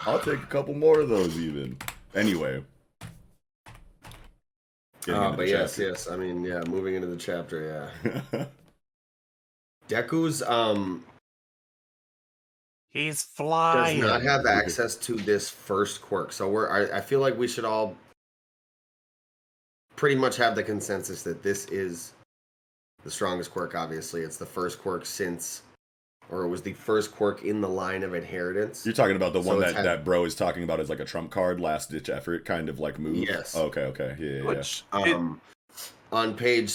I'll take a couple more of those even. Anyway. But yes. I mean, yeah, moving into the chapter, yeah. Deku's, he's flying. does not have access to this first quirk. So I feel like we should all pretty much have the consensus that this is the strongest quirk. Obviously, it's the first quirk it was the first quirk in the line of inheritance. You're talking about the one that bro is talking about as like a trump card, last ditch effort kind of like move. Yes. Okay. Yeah. Which, on page,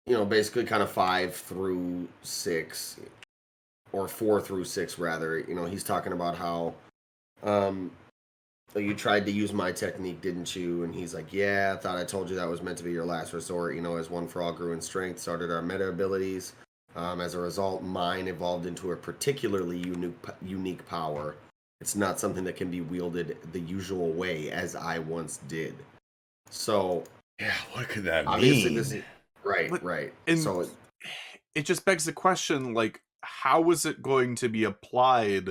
basically kind of 5 through 6, or 4 through 6 rather. He's talking about how So you tried to use my technique, didn't you? And he's like, yeah, I thought I told you that was meant to be your last resort. You know, as One for All grew in strength, started our meta abilities. As a result, mine evolved into a particularly unique power. It's not something that can be wielded the usual way, as I once did. So, yeah, what could that obviously mean? this is right. And So it just begs the question, like, how was it going to be applied,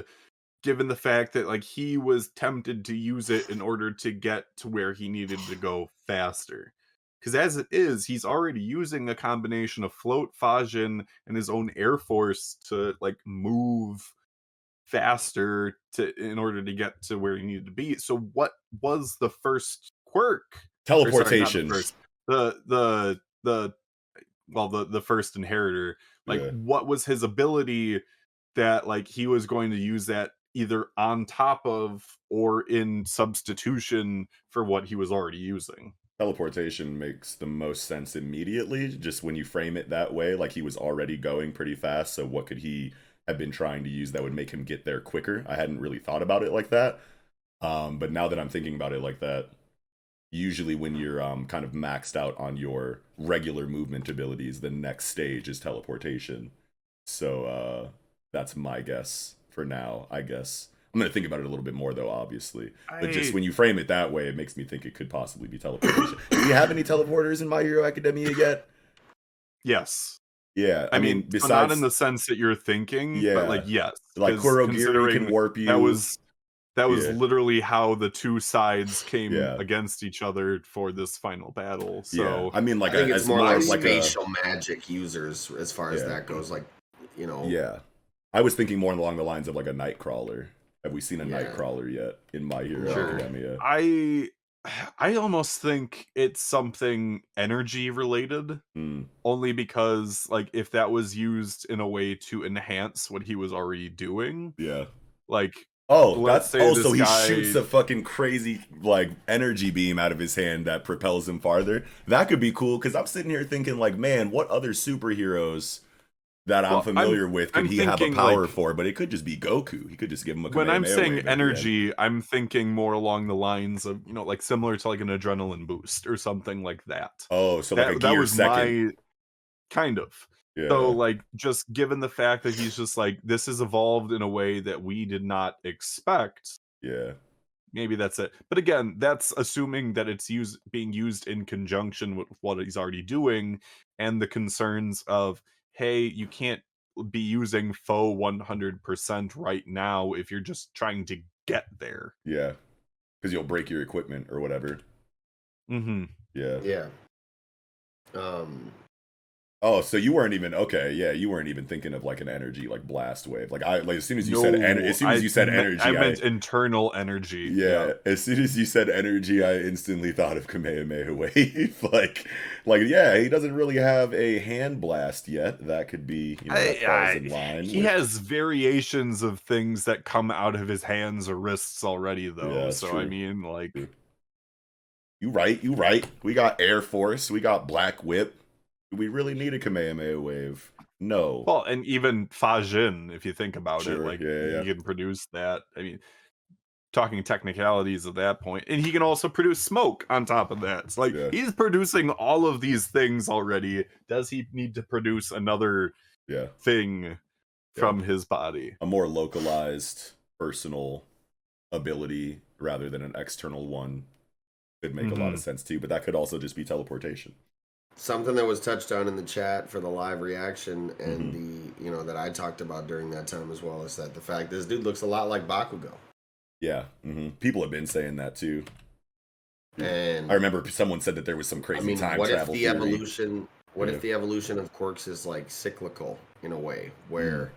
given the fact that like he was tempted to use it in order to get to where he needed to go faster? Because as it is, he's already using a combination of float, Fajin, and his own air force to like move faster in order to get to where he needed to be. So what was the first quirk? Teleportation. Or sorry, not the first inheritor. Like, Yeah. what was his ability that like he was going to use that either on top of or in substitution for what he was already using? Teleportation makes the most sense immediately, just when you frame it that way. Like, he was already going pretty fast, so what could he have been trying to use that would make him get there quicker? I hadn't really thought about it like that. But now that I'm thinking about it like that, usually when you're kind of maxed out on your regular movement abilities, the next stage is teleportation. So that's my guess for now, I guess. I'm going to think about it a little bit more, though, obviously. But just when you frame it that way, it makes me think it could possibly be teleportation. Do you have any teleporters in My Hero Academia yet? Yes. Yeah, I mean, besides, not in the sense that you're thinking, yeah, but like, yes. like Kurogiri can warp you. That was Yeah. literally how the two sides came Yeah. against each other for this final battle. So yeah, I mean, like, I think it's more like like spatial magic users as far as that goes. Like, you know. Yeah, I was thinking more along the lines of like a Nightcrawler. Have we seen a Nightcrawler yet in My Hero Academia? I almost think it's something energy related, only because like if that was used in a way to enhance what he was already doing, like, let's say so he shoots a fucking crazy like energy beam out of his hand that propels him farther. That could be cool, because I'm sitting here thinking like, man, what other superheroes that I'm familiar with could he have a power for? But it could just be Goku. He could just give him a Kamehameha. When I'm saying energy, I'm thinking more along the lines of, you know, like similar to like an adrenaline boost or something like that. Oh, so like a gear was second. My kind of. Yeah. So like, just given the fact that he's just like, this is evolved in a way that we did not expect. Yeah. Maybe that's it. But again, that's assuming that it's being used in conjunction with what he's already doing, and the concerns of, hey, you can't be using faux 100% right now if you're just trying to get there. Yeah, because you'll break your equipment or whatever. Mm-hmm. Yeah. Yeah. Oh, so you weren't even you weren't even thinking of like an energy like blast wave. Like as soon as you said energy, I meant internal energy. Yeah, as soon as you said energy, I instantly thought of Kamehameha wave. like yeah, he doesn't really have a hand blast yet. That could be, you know, that falls in line. He has variations of things that come out of his hands or wrists already, though. So true. I mean, like, you right. We got Air Force, we got Black Whip. Do we really need a Kamehameha wave? No. Well, and even Fajin, if you think about it, like, he can produce that. I mean, talking technicalities at that point, and he can also produce smoke on top of that. It's like, he's producing all of these things already. Does he need to produce another thing from his body? A more localized personal ability rather than an external one could make a lot of sense too, but that could also just be teleportation. Something that was touched on in the chat for the live reaction and the, you know, that I talked about during that time as well, is that the fact this dude looks a lot like Bakugo. Yeah, people have been saying that too. And I remember someone said that there was some crazy time travel theory. What if the evolution of quirks is like cyclical in a way, where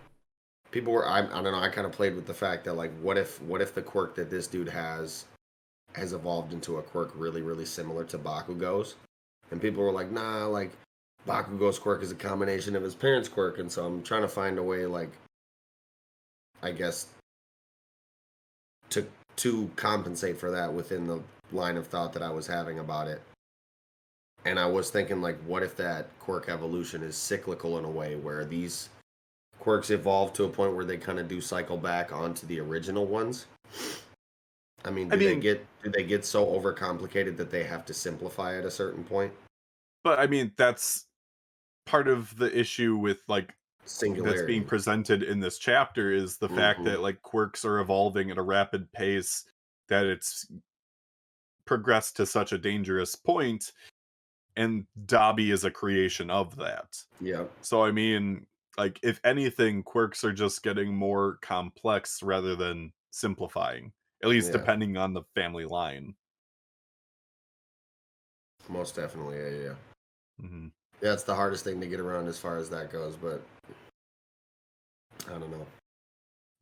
people were, I don't know, I kind of played with the fact that like, what if the quirk that this dude has evolved into a quirk really, really similar to Bakugo's? And people were like, nah, like, Bakugo's quirk is a combination of his parents' quirk. And so I'm trying to find a way, like, I guess, to compensate for that within the line of thought that I was having about it. And I was thinking, like, what if that quirk evolution is cyclical in a way where these quirks evolve to a point where they kind of do cycle back onto the original ones? I mean, do they get so overcomplicated that they have to simplify at a certain point? But I mean, that's part of the issue with like that's being Singularity. presented in this chapter is the fact Mm-hmm. that like quirks are evolving at a rapid pace, that it's progressed to such a dangerous point, and Dobby is a creation of that. Yeah. So I mean, like if anything, quirks are just getting more complex rather than simplifying, at least Yeah. depending on the family line. Most definitely. Yeah. Mm-hmm. Yeah, it's the hardest thing to get around as far as that goes, but I don't know.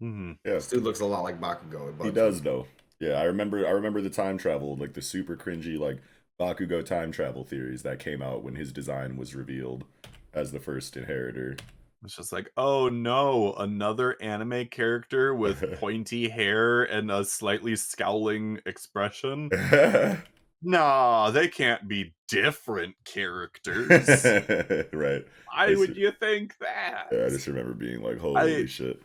Mm-hmm. Yeah, This dude looks a lot like Bakugo. he does though. Yeah, I remember the time travel, like the super cringy like Bakugo time travel theories that came out when his design was revealed as the first inheritor. It's just like, oh no, another anime character with pointy hair and a slightly scowling expression. No, they can't be different characters. Right. Why would you think that? Yeah, I just remember being like, holy shit.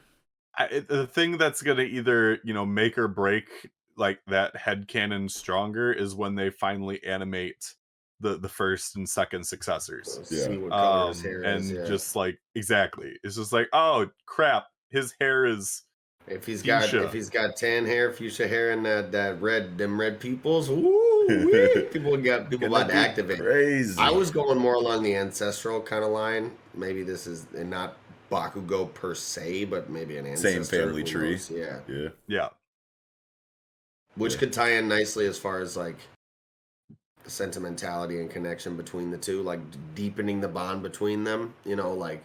The thing that's gonna either, make or break like that headcanon stronger is when they finally animate the first and second successors. See what color his hair is. And Yeah. just like exactly. It's just like, oh crap, his hair is If he's fuchsia. got tan hair, fuchsia hair, and that red pupils, woo, people about to activate. Crazy. I was going more along the ancestral kind of line. Maybe this is and not Bakugo per se, but maybe an ancestor. Same family tree. Knows? Yeah. Yeah. Which could tie in nicely as far as like the sentimentality and connection between the two, like deepening the bond between them. Like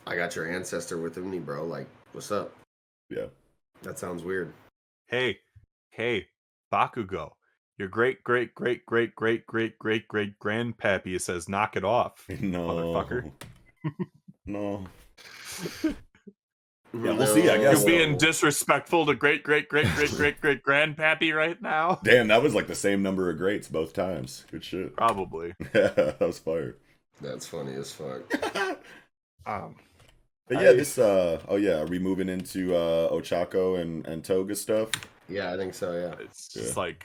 I got your ancestor with me, bro. Like, what's up? Yeah. That sounds weird. Hey, Bakugo. Your great grandpappy says knock it off, motherfucker. No. Yeah, we'll see, I guess. You're being disrespectful to great grandpappy right now. Damn, that was like the same number of greats both times. Good shit. Probably. That was fire. That's funny as fuck. But yeah, are we moving into Ochako and Toga stuff? Yeah, I think so, yeah. It's just like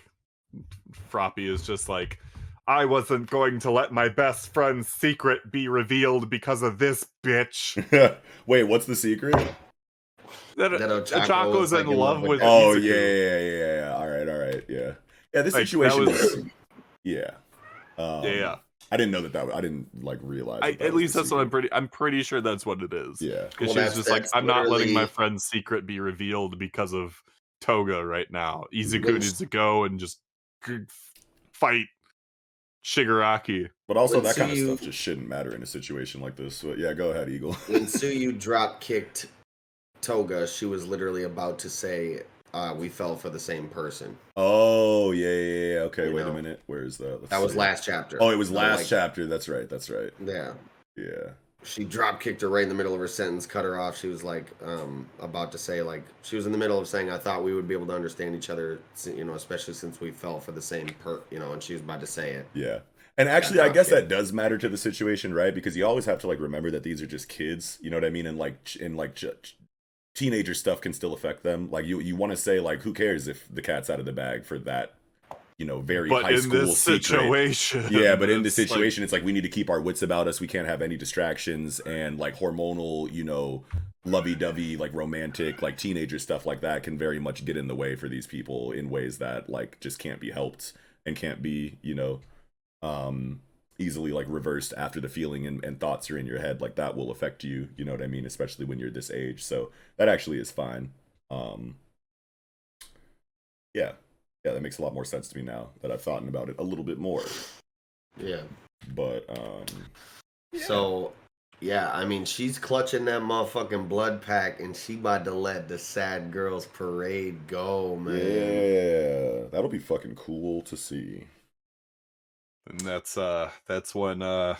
Froppy is just like, I wasn't going to let my best friend's secret be revealed because of this bitch. Wait, what's the secret? That Ochako's in love with Oh, Izuku. yeah. All right, yeah. Yeah, this situation was... Yeah. Yeah. I didn't know that I didn't like realize. At least that's what I'm pretty sure that's what it is. Yeah. Because she's just like, I'm not letting my friend's secret be revealed because of Toga right now. Izuku needs to go and just fight Shigaraki. But also that kind of stuff just shouldn't matter in a situation like this. So yeah, go ahead, Eagle. When Tsuyu drop kicked Toga, she was literally about to say, we fell for the same person. Oh, yeah. Okay, wait a minute. Where is that? That was last chapter. Oh, it was last chapter. That's right. Yeah. Yeah. She drop kicked her right in the middle of her sentence, cut her off. She was like, about to say, like, she was in the middle of saying, I thought we would be able to understand each other, especially since we fell for the same and she was about to say it. Yeah. And actually, I guess that does matter to the situation, right? Because you always have to, like, remember that these are just kids, you know what I mean? And, teenager stuff can still affect them. Like, you want to say, like, who cares if the cat's out of the bag for that, very high school situation. Yeah, but in this situation, it's like we need to keep our wits about us. We can't have any distractions, and like hormonal, lovey-dovey, like romantic, like teenager stuff like that can very much get in the way for these people in ways that like just can't be helped and can't be, easily like reversed after the feeling and thoughts are in your head. Like that will affect you, you know what I mean? Especially when you're this age. So that actually is fine. Yeah, that makes a lot more sense to me now that I've thought about it a little bit more. Yeah. But, So, yeah, I mean, she's clutching that motherfucking blood pack, and she about to let the sad girls parade go, man. Yeah, that'll be fucking cool to see. And that's when the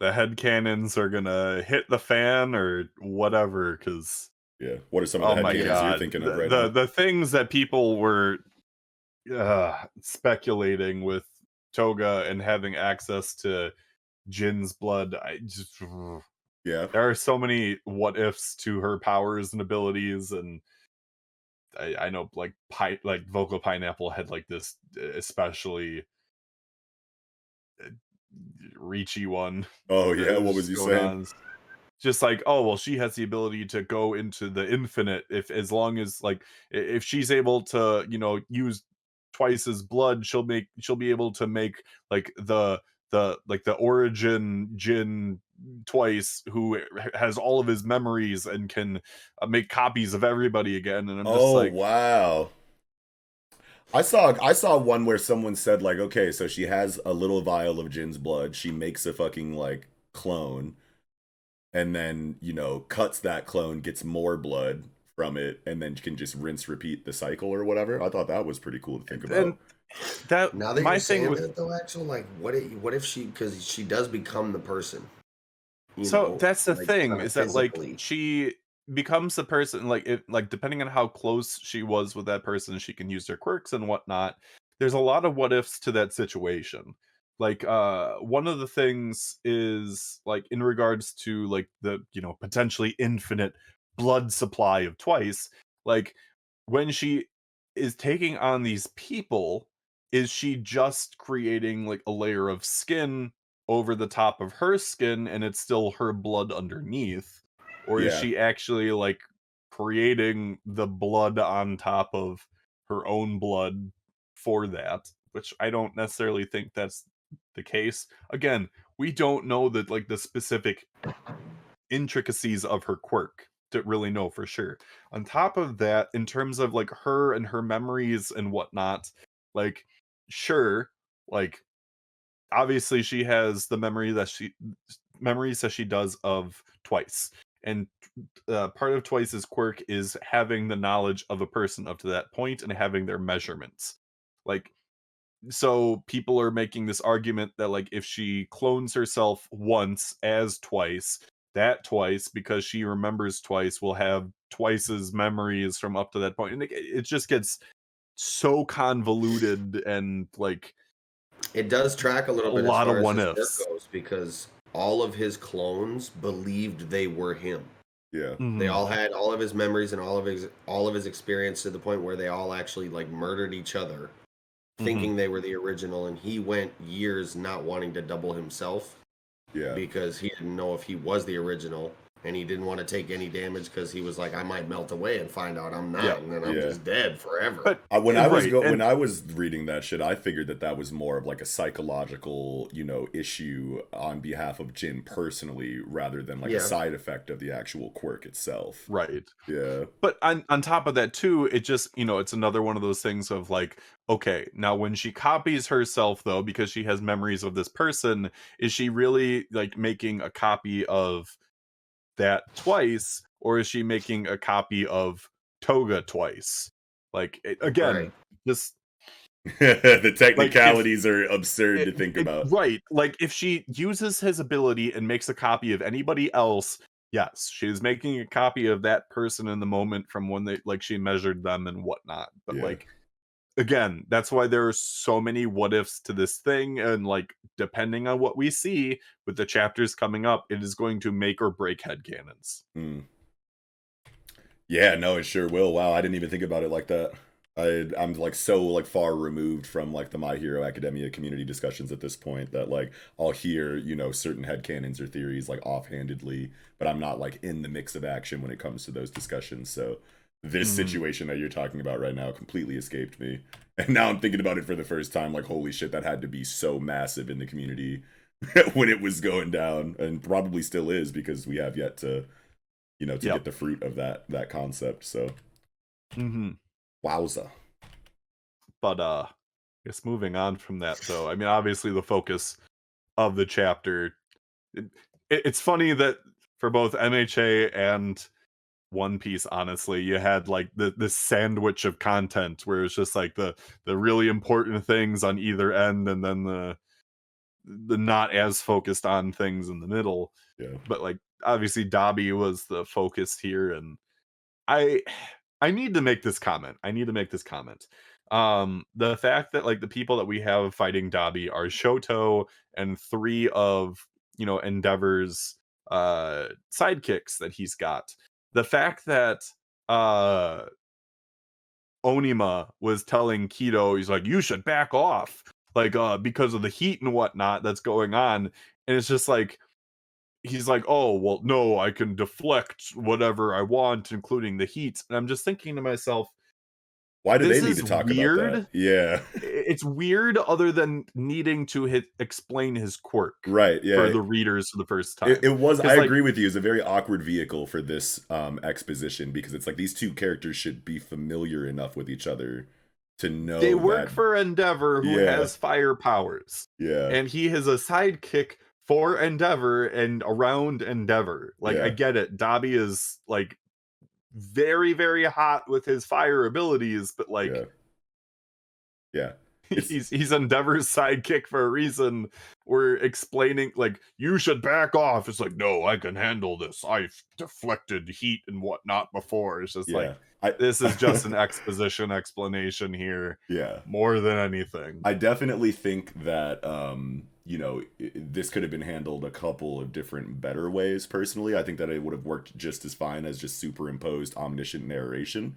headcanons are gonna hit the fan or whatever, because... Yeah, what are some of the headcanons you're thinking of right now? The things that people were... speculating with Toga and having access to Jin's blood, there are so many what ifs to her powers and abilities, and I know like Vocal Pineapple had like this especially reachy one. Oh that yeah, was what was just he going saying? on. Just like, oh well, she has the ability to go into the infinite if as long as like if she's able to use twice as blood, she'll be able to make like the origin Jin twice who has all of his memories and can make copies of everybody again. And I'm just Oh like, wow. I saw one where someone said like, okay, so she has a little vial of Jin's blood, she makes a fucking like clone, and then, cuts that clone, gets more blood from it, and then can just rinse repeat the cycle or whatever. I thought that was pretty cool to think and about. that Now that you're my thing saying with that though, actually, like what if she, because she does become the person, so that's the like thing kind of is that like physically. she becomes the person like it like depending on how close she was with that person, she can use their quirks and whatnot. There's a lot of what ifs to that situation. Like one of the things is like in regards to like the potentially infinite blood supply of twice, like when she is taking on these people, is she just creating like a layer of skin over the top of her skin and it's still her blood underneath, or is Yeah. she actually like creating the blood on top of her own blood for that, which I don't necessarily think that's the case. Again, we don't know that like the specific intricacies of her quirk to really know for sure. On top of that, in terms of like her and her memories and whatnot, like sure, like obviously she has the memories that she does of twice, and part of twice's quirk is having the knowledge of a person up to that point and having their measurements. Like so people are making this argument that like if she clones herself once as twice, that twice, because she remembers twice, will have twice's memories from up to that point, and it just gets so convoluted and like It does track a little a bit as lot of far as what his work ifs. goes because all of his clones believed they were him. Yeah. They Mhm. all had all of his memories and all of his experience to the point where they all actually like murdered each other, Mhm. thinking they were the original, and he went years not wanting to double himself Yeah. because he didn't know if he was the original, and he didn't want to take any damage because he was like, I might melt away and find out I'm Yeah. not, and then I'm Yeah. just dead forever. But When right, when and I was reading that shit, I figured that was more of like a psychological, issue on behalf of Jin personally, rather than like a Yeah, side effect of the actual quirk itself. right. Yeah. But on top of that too, it just, it's another one of those things of like, okay, now when she copies herself though, because she has memories of this person, is she really like making a copy of that twice, or is she making a copy of Toga twice? Like right. again, just The like if technicalities are absurd to think about. right, like if she uses his ability and makes a copy of anybody else, yes, she's making a copy of that person in the moment from when they like she measured them and whatnot. But Yeah. like again, that's why there are so many what ifs to this thing, and like depending on what we see with the chapters coming up, it is going to make or break headcanons. Mm. Yeah, no, it sure will. Wow, I didn't even think about it like that. I'm like so like far removed from like the My Hero Academia community discussions at this point that like I'll hear, certain headcanons or theories like offhandedly, but I'm not like in the mix of action when it comes to those discussions. So this Mhm. situation that you're talking about right now completely escaped me. And now I'm thinking about it for the first time, like holy shit, that had to be so massive in the community when it was going down, and probably still is because we have yet to to Yep. get the fruit of that concept. So Mhm. wowza. But I guess moving on from that though, I mean obviously the focus of the chapter, it, it's funny that for both MHA and One Piece, honestly, you had like this sandwich of content where it's just like the really important things on either end, and then the not as focused on things in the middle. Yeah. But like obviously Dabi was the focus here, and I I need to make this comment. I need to make this comment. The fact that like the people that we have fighting Dabi are Shoto and three of Endeavor's sidekicks that he's got. The fact that uh Onima was telling Kido, he's like, you should back off, like, because of the heat and whatnot that's going on. And it's just like, he's like, oh, well, no, I can deflect whatever I want, including the heat. And I'm just thinking to myself, why do this they need is to talk weird. about that? Yeah. It's weird other than needing to explain his quirk Right, yeah. for the readers for the first time. It was, I like, agree with you, it's a very awkward vehicle for this exposition, because it's like these two characters should be familiar enough with each other to know they work for Endeavor, who has fire powers. Yeah. And he is a sidekick for Endeavor and around Endeavor. Like, I get it. Dabi is like very, very hot with his fire abilities, but like, yeah. He's Endeavor's sidekick for a reason. We're explaining, like, you should back off. It's like, no, I can handle this. I've deflected heat and whatnot before. It's just like, this is just an exposition explanation here. Yeah. More than anything. I definitely think that, you know, this could have been handled a couple of different better ways, personally. I think that it would have worked just as fine as just superimposed omniscient narration.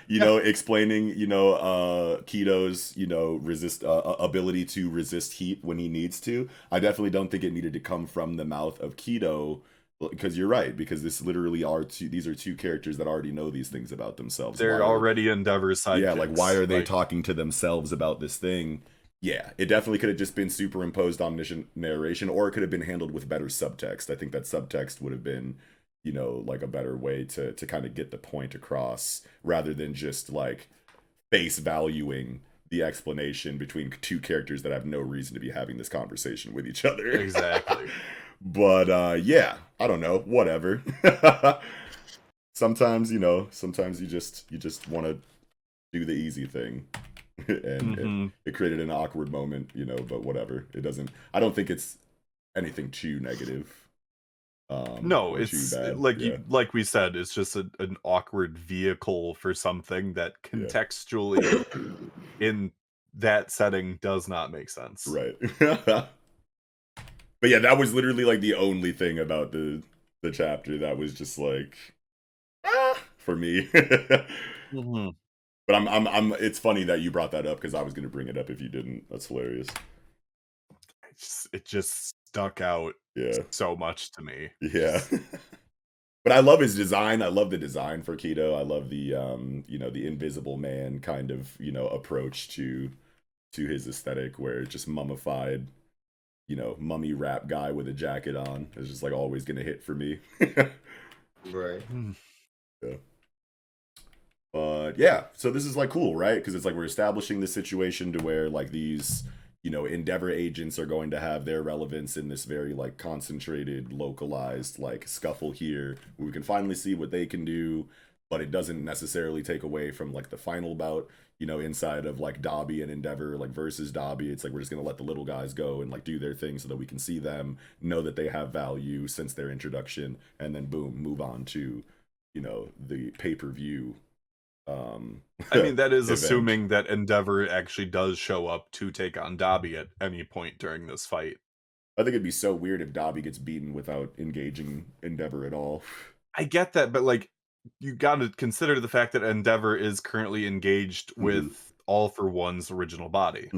You know, explaining, you know, Kido's, you know, ability to resist heat when he needs to. I definitely don't think it needed to come from the mouth of Kido, because you're right, because this literally these are two characters that already know these things about themselves. They're already Endeavor's sidekicks. Yeah, like, why are they talking to themselves about this thing? Yeah, it definitely could have just been superimposed omniscient narration, or it could have been handled with better subtext. I think that subtext would have been, you know, like a better way to kind of get the point across, rather than just like face valuing the explanation between two characters that have no reason to be having this conversation with each other. Exactly. But yeah, I don't know, whatever. Sometimes, you know, you just want to do the easy thing. And it created an awkward moment, you know, but whatever. I don't think it's anything too negative. No, it's like like we said, it's just an awkward vehicle for something that contextually in that setting does not make sense. Right. But yeah, that was literally like the only thing about the chapter that was just like for me. But I'm it's funny that you brought that up, because I was gonna bring it up if you didn't. That's hilarious. It just stuck out so much to me. Yeah. But I love his design. I love the design for Kido. I love the you know, the Invisible Man kind of, you know, approach to his aesthetic, where it's just mummified, you know, mummy rap guy with a jacket on. It's just like always gonna hit for me. Right. Yeah. But yeah, so this is like cool, right? Because it's like we're establishing the situation to where like these, you know, Endeavor agents are going to have their relevance in this very like concentrated, localized like scuffle here, where we can finally see what they can do, but it doesn't necessarily take away from like the final bout, you know, inside of like Dabi and Endeavor, like versus Dabi. It's like we're just gonna let the little guys go and like do their thing so that we can see them, know that they have value since their introduction, and then boom, move on to, you know, the pay-per-view. I mean, that is event. assuming that Endeavor actually does show up to take on Dabi at any point during this fight. I think it'd be so weird if Dabi gets beaten without engaging Endeavor at all. I get that, but like, you got to consider the fact that Endeavor is currently engaged with All for One's original body.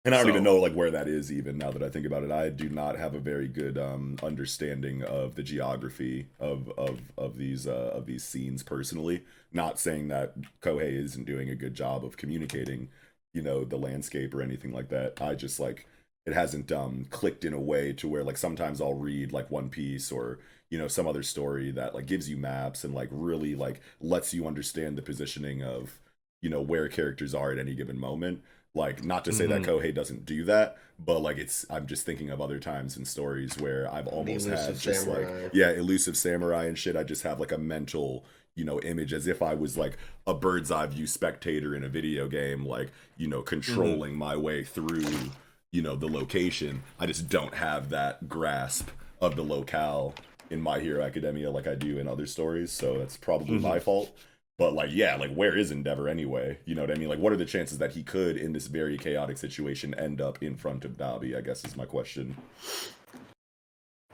And I don't even know like where that is, even now that I think about it. I do not have a very good understanding of the geography of these scenes personally. Not saying that Kohei isn't doing a good job of communicating, you know, the landscape or anything like that. I just like, it hasn't clicked in a way to where like sometimes I'll read like One Piece or, you know, some other story that like gives you maps and like really like lets you understand the positioning of, you know, where characters are at any given moment. Like, not to say that Kohei doesn't do that, but like I'm just thinking of other times in stories where I've almost had just samurai. Like, elusive samurai and shit. I just have like a mental, you know, image as if I was like a bird's eye view spectator in a video game, like, you know, controlling my way through, you know, the location. I just don't have that grasp of the locale in My Hero Academia like I do in other stories, so that's probably my fault. But like, yeah, like where is Endeavor anyway? You know what I mean? Like, what are the chances that he could, in this very chaotic situation, end up in front of Dabi, I guess is my question.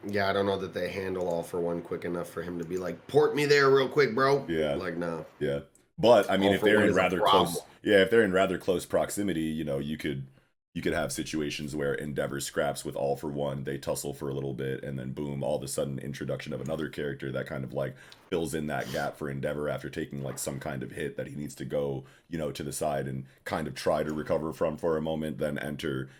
Yeah, I don't know that they handle All for One quick enough for him to be like, port me there real quick, bro. Yeah. Like, no. Yeah. But I mean, All if for they're one in is a rather problem. close, yeah, if they're in rather close proximity, you could have situations where Endeavor scraps with All for One, they tussle for a little bit, and then boom, all of a sudden, introduction of another character that kind of like fills in that gap for Endeavor after taking like some kind of hit that he needs to go, to the side and kind of try to recover from for a moment, then enter,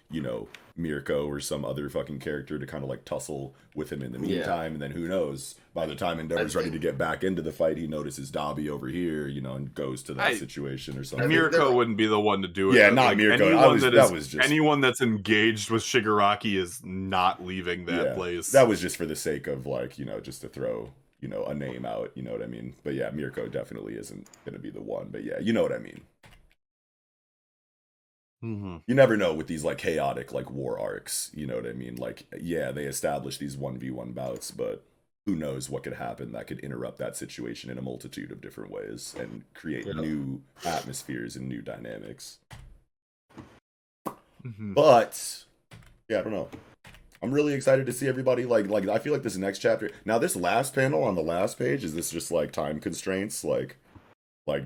Mirko or some other fucking character to kind of like tussle with him in the meantime, and then who knows, by the time Endeavor's ready to get back into the fight, he notices Dabi over here, and goes to that situation or something. Mirko wouldn't be the one to do it. Yeah, not Mirko. Anyone that's engaged with Shigaraki is not leaving that place. That was just for the sake of like, just to throw, a name out, you know what I mean? But yeah, Mirko definitely isn't gonna be the one. But yeah, you know what I mean. Mm-hmm. You never know with these like chaotic like war arcs, you know what I mean? Like, yeah, they establish these 1v1 bouts, but who knows what could happen that could interrupt that situation in a multitude of different ways and create new atmospheres and new dynamics. Mm-hmm. But yeah, I don't know. I'm really excited to see everybody like I feel like this next chapter. Now this last panel on the last page, is this just like time constraints? Like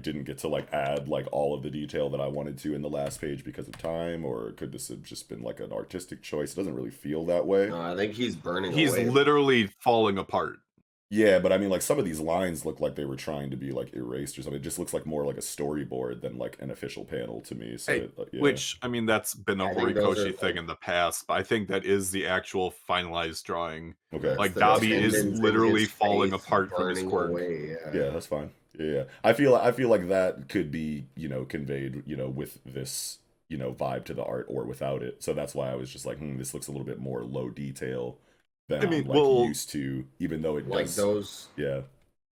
didn't get to like add like all of the detail that I wanted to in the last page because of time, or could this have just been like an artistic choice? It doesn't really feel that way. No, I think he's burning He's away. literally falling apart. Yeah, but I mean, like some of these lines look like they were trying to be like erased or something. It just looks like more like a storyboard than like an official panel to me. So, Which I mean, that's been a Horikoshi thing in the past, but I think that is the actual finalized drawing. Okay, like Dabi is literally falling apart from his quirk. Yeah, that's fine. Yeah, I feel like that could be conveyed with this vibe to the art or without it. So that's why I was just like, this looks a little bit more low detail than I'm used to, even though it like does. Those. Yeah.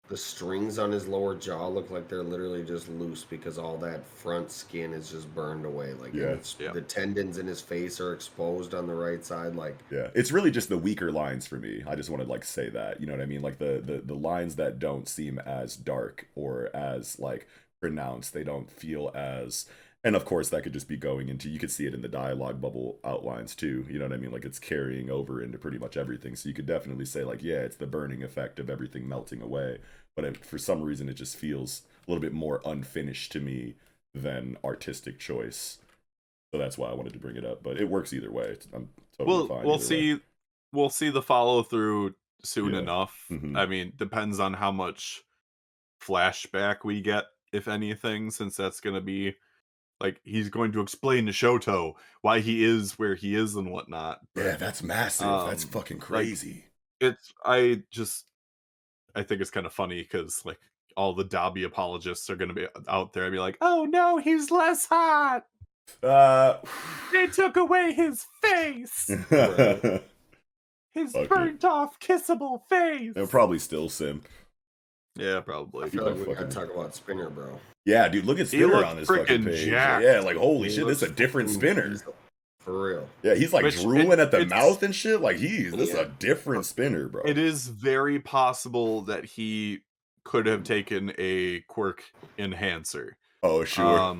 The strings on his lower jaw look like they're literally just loose because all that front skin is just burned away. Like the tendons in his face are exposed on the right side. Like it's really just the weaker lines for me. I just want to like say that, you know what I mean? Like the lines that don't seem as dark or as like pronounced, they don't feel as. And of course, that could just be going into, you could see it in the dialogue bubble outlines too. You know what I mean? Like it's carrying over into pretty much everything. So you could definitely say like, yeah, it's the burning effect of everything melting away. But for some reason, it just feels a little bit more unfinished to me than artistic choice. So that's why I wanted to bring it up. But it works either way. I'm totally fine. We'll see the follow through soon enough. Mm-hmm. I mean, depends on how much flashback we get, if anything, since that's going to be like he's going to explain to Shoto why he is where he is and whatnot. But, yeah, that's massive. That's fucking crazy. Like, I think it's kind of funny because like all the Dabi apologists are going to be out there and be like, "Oh no, he's less hot. They took away his face. His burnt off kissable face." They'll probably still simp. Yeah, probably. I feel like we gotta talk about Spinner, bro. Yeah, dude, look at Spinner on this fucking page. Jacked. Yeah, like holy shit, this is a different Spinner. For real. Yeah, he's like drooling at the mouth and shit. Like this is a different Spinner, bro. It is very possible that he could have taken a quirk enhancer. Oh, sure.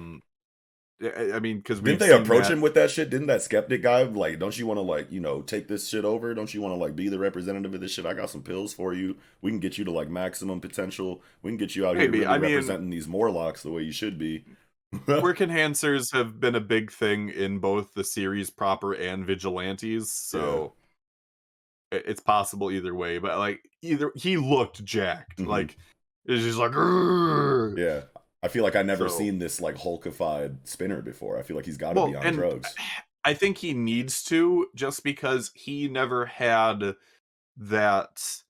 I mean, because didn't they approach him with that shit? Didn't that skeptic guy like, don't you want to like, take this shit over? Don't you want to like be the representative of this shit? I got some pills for you. We can get you to like maximum potential. We can get you out here really representing these Morlocks the way you should be. Quirk enhancers have been a big thing in both the series proper and Vigilantes, so it's possible either way. But like, he looked jacked. Mm-hmm. Like it's just like, "Grrr." Yeah. I feel like I've never seen this like Hulkified Spinner before. I feel like he's got to be on drugs. I think he needs to, just because he never had that,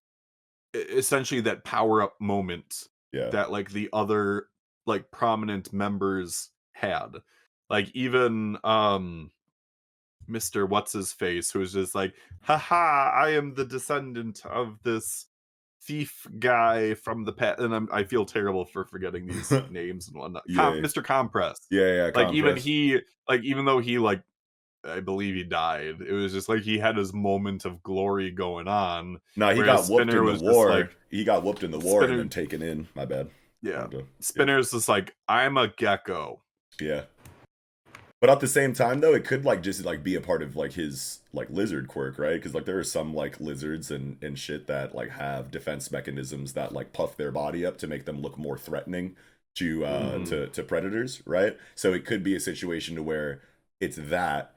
essentially that power up moment that like the other like prominent members had. Like even Mr. What's his face, who's just like, haha, I am the descendant of this thief guy from the past, and I feel terrible for forgetting these names and whatnot. Mr. Compress. Yeah. Like even though he like, I believe he died. It was just like he had his moment of glory going on. No, he got whooped in the war. He got whooped in the war and then taken in. My bad. Yeah. Spinner's just like, I'm a gecko. Yeah. But at the same time, though, it could like just like be a part of like his like lizard quirk, right? Because like there are some like lizards and shit that like have defense mechanisms that like puff their body up to make them look more threatening. to predators, right? So it could be a situation to where it's that,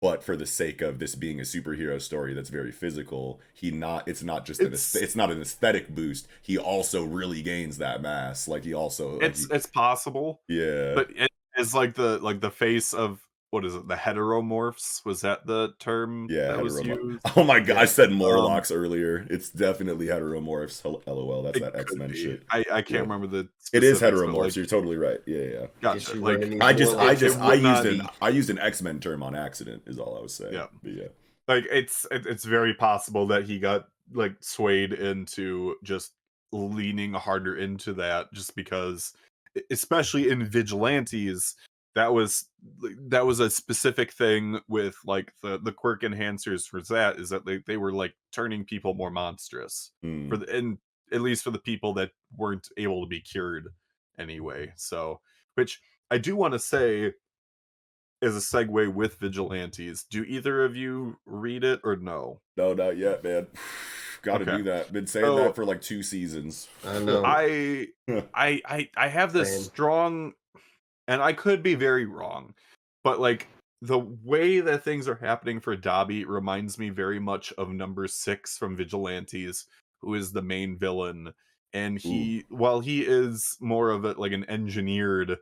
but for the sake of this being a superhero story that's very physical, it's not an aesthetic boost. He also really gains that mass. Like he also it's possible. Yeah. But it is like the face of, what is it, the heteromorphs? Was that the term that was used? Oh my god, I said Morlocks earlier. It's definitely heteromorphs. LOL, that's that X-Men shit. I can't remember the It is specifics, heteromorphs. like, You're totally right. Yeah. Gotcha. Like I used an X-Men term on accident is all I was saying. Yeah. But yeah. Like it's very possible that he got like swayed into just leaning harder into that, just because, especially in vigilantes, that was a specific thing with like the quirk enhancers for that, is that they were like turning people more monstrous and at least for the people that weren't able to be cured anyway. So, which I do want to say as a segue with vigilantes, do either of you read it or no? No, not yet, man. Gotta do that. Been saying that for like 2 seasons. I know. I have this strong, and I could be very wrong, but like the way that things are happening for Dabi reminds me very much of number 6 from Vigilantes, who is the main villain. And while he is more of a like an engineered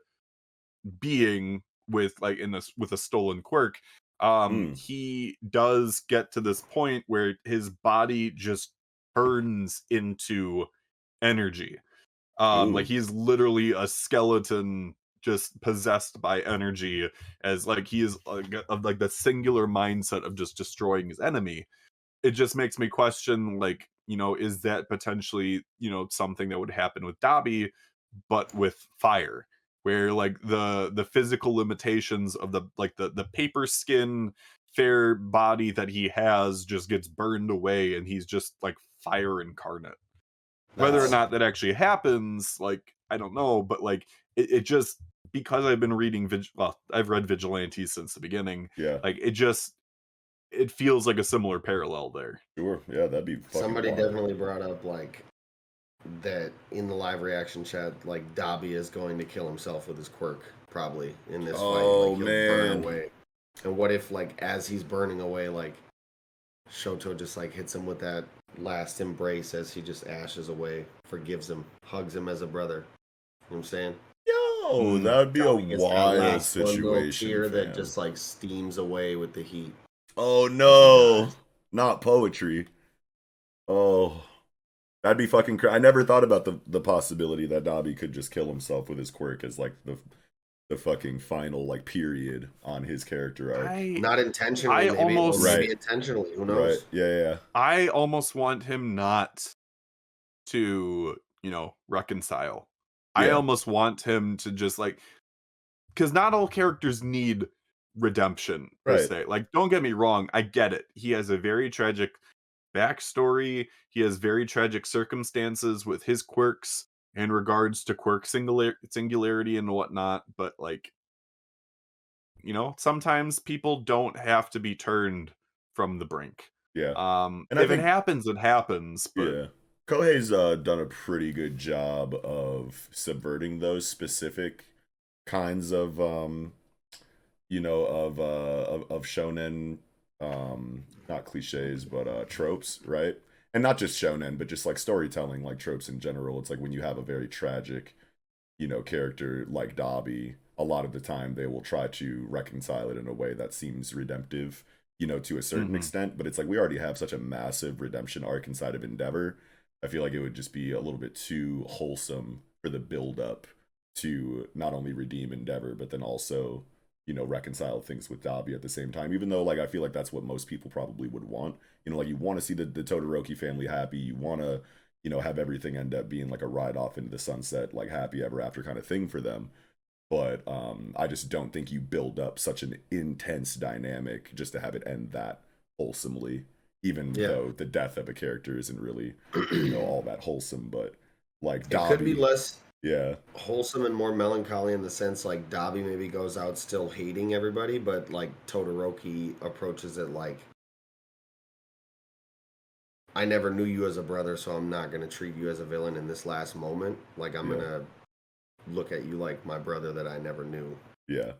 being with like with a stolen quirk, he does get to this point where his body just turns into energy. Like he's literally a skeleton just possessed by energy, as like he is like the singular mindset of just destroying his enemy. It just makes me question, like, is that potentially, something that would happen with Dabi, but with fire, where like the physical limitations of the paper skin fair body that he has just gets burned away, and he's just like fire incarnate. Whether or not that actually happens, like, I don't know, but like it just, because I've been reading I've read Vigilantes since the beginning. Yeah. Like it feels like a similar parallel there. Sure. Yeah, that'd be fucking Somebody wild. definitely brought up like that in the live reaction chat, like Dabi is going to kill himself with his quirk probably in this fight. Like, he'll burn away. And what if, like, as he's burning away, like Shoto just like hits him with that last embrace as he just ashes away, forgives him, hugs him as a brother. You know what I'm saying? Yo, that would be a wild situation. One little tear that just like steams away with the heat. Oh no, not poetry. Oh, that'd be fucking crazy. I never thought about the possibility that Dabi could just kill himself with his quirk as like the fucking final like period on his character arc. Not intentionally, maybe intentionally. Who knows? Right. Yeah. I almost want him not to, reconcile. Yeah. I almost want him to just like, because not all characters need redemption per se. Like, don't get me wrong, I get it. He has a very tragic backstory. He has very tragic circumstances with his quirks in regards to quirk singularity and whatnot. But like, sometimes people don't have to be turned from the brink. Yeah. And if it happens, it happens. But yeah. Kohei's done a pretty good job of subverting those specific kinds of of shonen, not cliches, but tropes, right? And not just shonen, but just like storytelling, like tropes in general. It's like when you have a very tragic, character like Dabi, a lot of the time they will try to reconcile it in a way that seems redemptive, to a certain extent. But it's like we already have such a massive redemption arc inside of Endeavor. I feel like it would just be a little bit too wholesome for the build-up to not only redeem Endeavor, but then also, reconcile things with Dabi at the same time. Even though, like, I feel like that's what most people probably would want. Like, you want to see the Todoroki family happy. You want to, have everything end up being like a ride off into the sunset, like happy ever after kind of thing for them. But I just don't think you build up such an intense dynamic just to have it end that wholesomely. Even though the death of a character isn't really, all that wholesome, but like Dabi, it could be less wholesome and more melancholy in the sense like Dabi maybe goes out still hating everybody, but like Todoroki approaches it like, I never knew you as a brother, so I'm not gonna treat you as a villain in this last moment. Like I'm gonna look at you like my brother that I never knew. Yeah.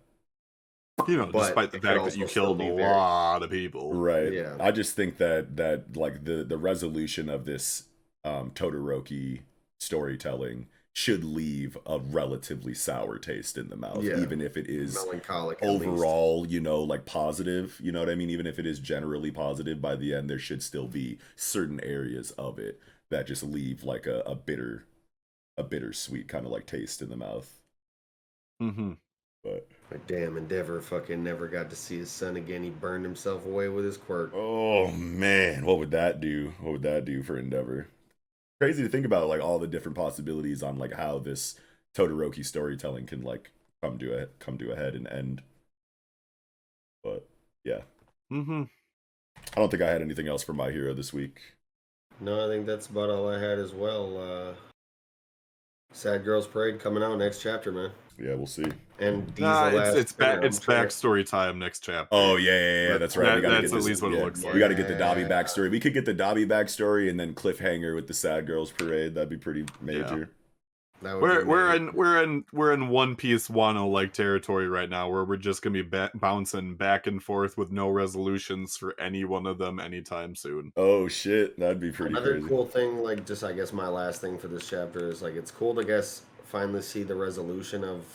But despite the it could fact that you also still killed a be very- lot of people. Right. Yeah. I just think that like the resolution of this Todoroki storytelling should leave a relatively sour taste in the mouth, Yeah. even if it is melancholic at least. overall, like positive, you know what I mean? Even if it is generally positive, by the end there should still be certain areas of it that just leave like a bittersweet kind of like taste in the mouth. Mm-hmm. But damn, Endeavor fucking never got to see his son again. He burned himself away with his quirk. oh man, what would that do? What would that do for Endeavor? Crazy to think about, like all the different possibilities on like how this Todoroki storytelling can like come to a head and end. But yeah, Mm-hmm. I don't think I had anything else for My Hero this week. No, I think that's about all I had as well. Sad Girls Parade coming out next chapter, man. Yeah, we'll see. And Diesel It's backstory time next chapter. Oh yeah, that's right. That's at least what it looks like. We got to get the Dobby backstory. We could get the Dobby backstory and then cliffhanger with the Sad Girls Parade. That'd be pretty major. We're in One Piece Wano like territory right now, where we're just gonna be bouncing back and forth with no resolutions for any one of them anytime soon. Oh shit, that'd be pretty Another crazy. cool thing, like just I guess my last thing for this chapter is like it's cool to finally see the resolution of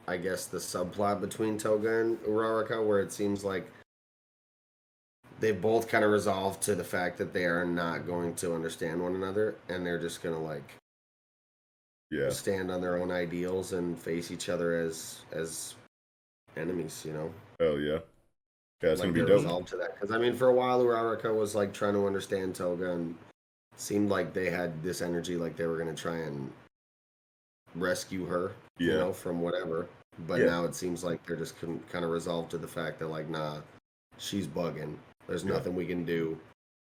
I guess the subplot between Toga and Uraraka, where it seems like they both kind of resolved to the fact that they are not going to understand one another, and they're just gonna like stand on their own ideals and face each other as enemies, you know. Oh yeah, it's like gonna be dope. Resolved to that, because I mean, for a while, Uraraka was like trying to understand Toga, and seemed like they had this energy, like they were gonna try and rescue her, you know, from whatever. But now it seems like they're just kind of resolved to the fact that like, nah, she's bugging. There's nothing we can do.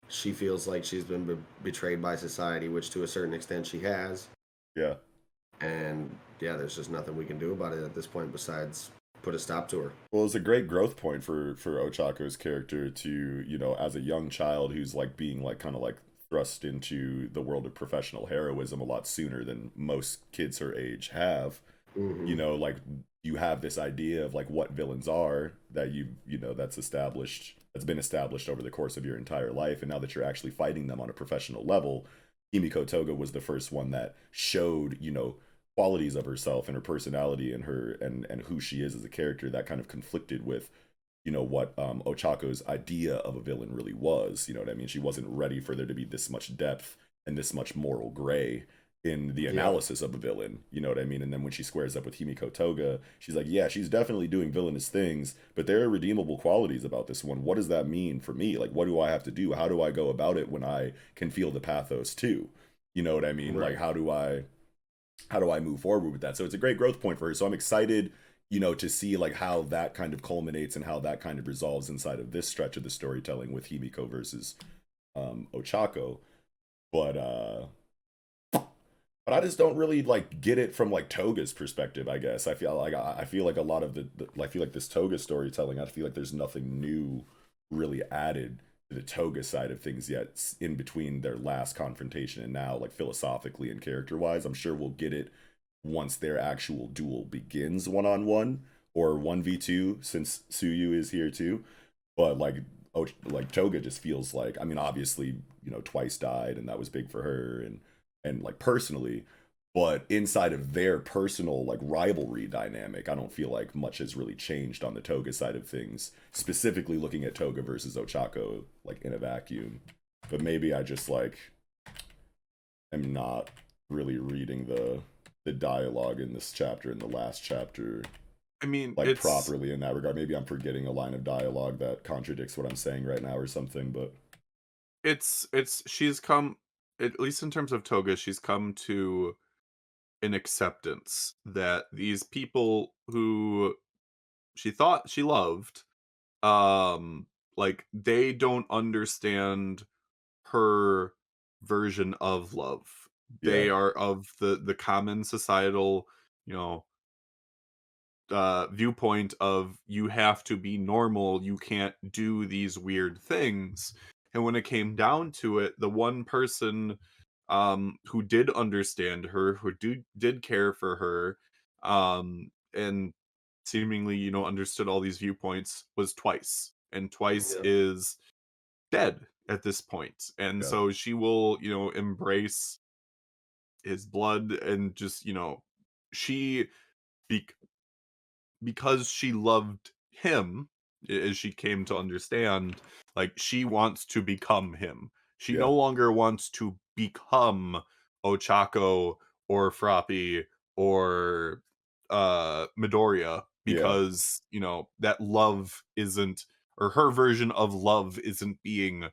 She feels like she's been betrayed by society, which to a certain extent she has. Yeah. And yeah, there's just nothing we can do about it at this point besides put a stop to her. Well, it's a great growth point for Ochako's character to, as a young child who's like being like kind of like thrust into the world of professional heroism a lot sooner than most kids her age have. Mm-hmm. Like you have this idea of like what villains are that that's been established over the course of your entire life, and now that you're actually fighting them on a professional level, Himiko Toga was the first one that showed, qualities of herself and her personality and her and who she is as a character that kind of conflicted with what Ochako's idea of a villain really was. You know what I mean? She wasn't ready for there to be this much depth and this much moral gray in the analysis of a villain, you know what I mean? And then when she squares up with Himiko Toga, she's like, yeah, she's definitely doing villainous things, but there are redeemable qualities about this one. What does that mean for me? Like, what do I have to do? How do I go about it when I can feel the pathos too? You know what I mean? Right. Like, how do I move forward with that? So it's a great growth point for her. So I'm excited, to see like how that kind of culminates and how that kind of resolves inside of this stretch of the storytelling with Himiko versus Ochako. But I just don't really like get it from like Toga's perspective, I guess. I feel like a lot of I feel like this Toga storytelling, I feel like there's nothing new really added to the Toga side of things yet in between their last confrontation and now, like philosophically and character wise. I'm sure we'll get it once their actual duel begins 1-on-1 or 1v2, since Tsuyu is here too. But like Toga just feels like, I mean, obviously, twice died and that was big for her and like personally, but inside of their personal like rivalry dynamic, I don't feel like much has really changed on the Toga side of things, specifically looking at Toga versus Ochako like in a vacuum. But maybe I just like am not really reading the dialogue in this chapter and the last chapter, I mean, like properly in that regard. Maybe I'm forgetting a line of dialogue that contradicts what I'm saying right now or something, but she's come, at least in terms of Toga, she's come to an acceptance that these people who she thought she loved, like they don't understand her version of love. They are of the common societal, viewpoint of you have to be normal, you can't do these weird things. And when it came down to it, the one person who did understand her, who did care for her, and seemingly, understood all these viewpoints, was Twice. And Twice Yeah. is dead at this point. And Yeah. so she will, embrace his blood and just, she be- because she loved him, as she came to understand, like, she wants to become him. She Yeah. no longer wants to become Ochako or Froppy or Midoriya, because that love isn't, or her version of love isn't being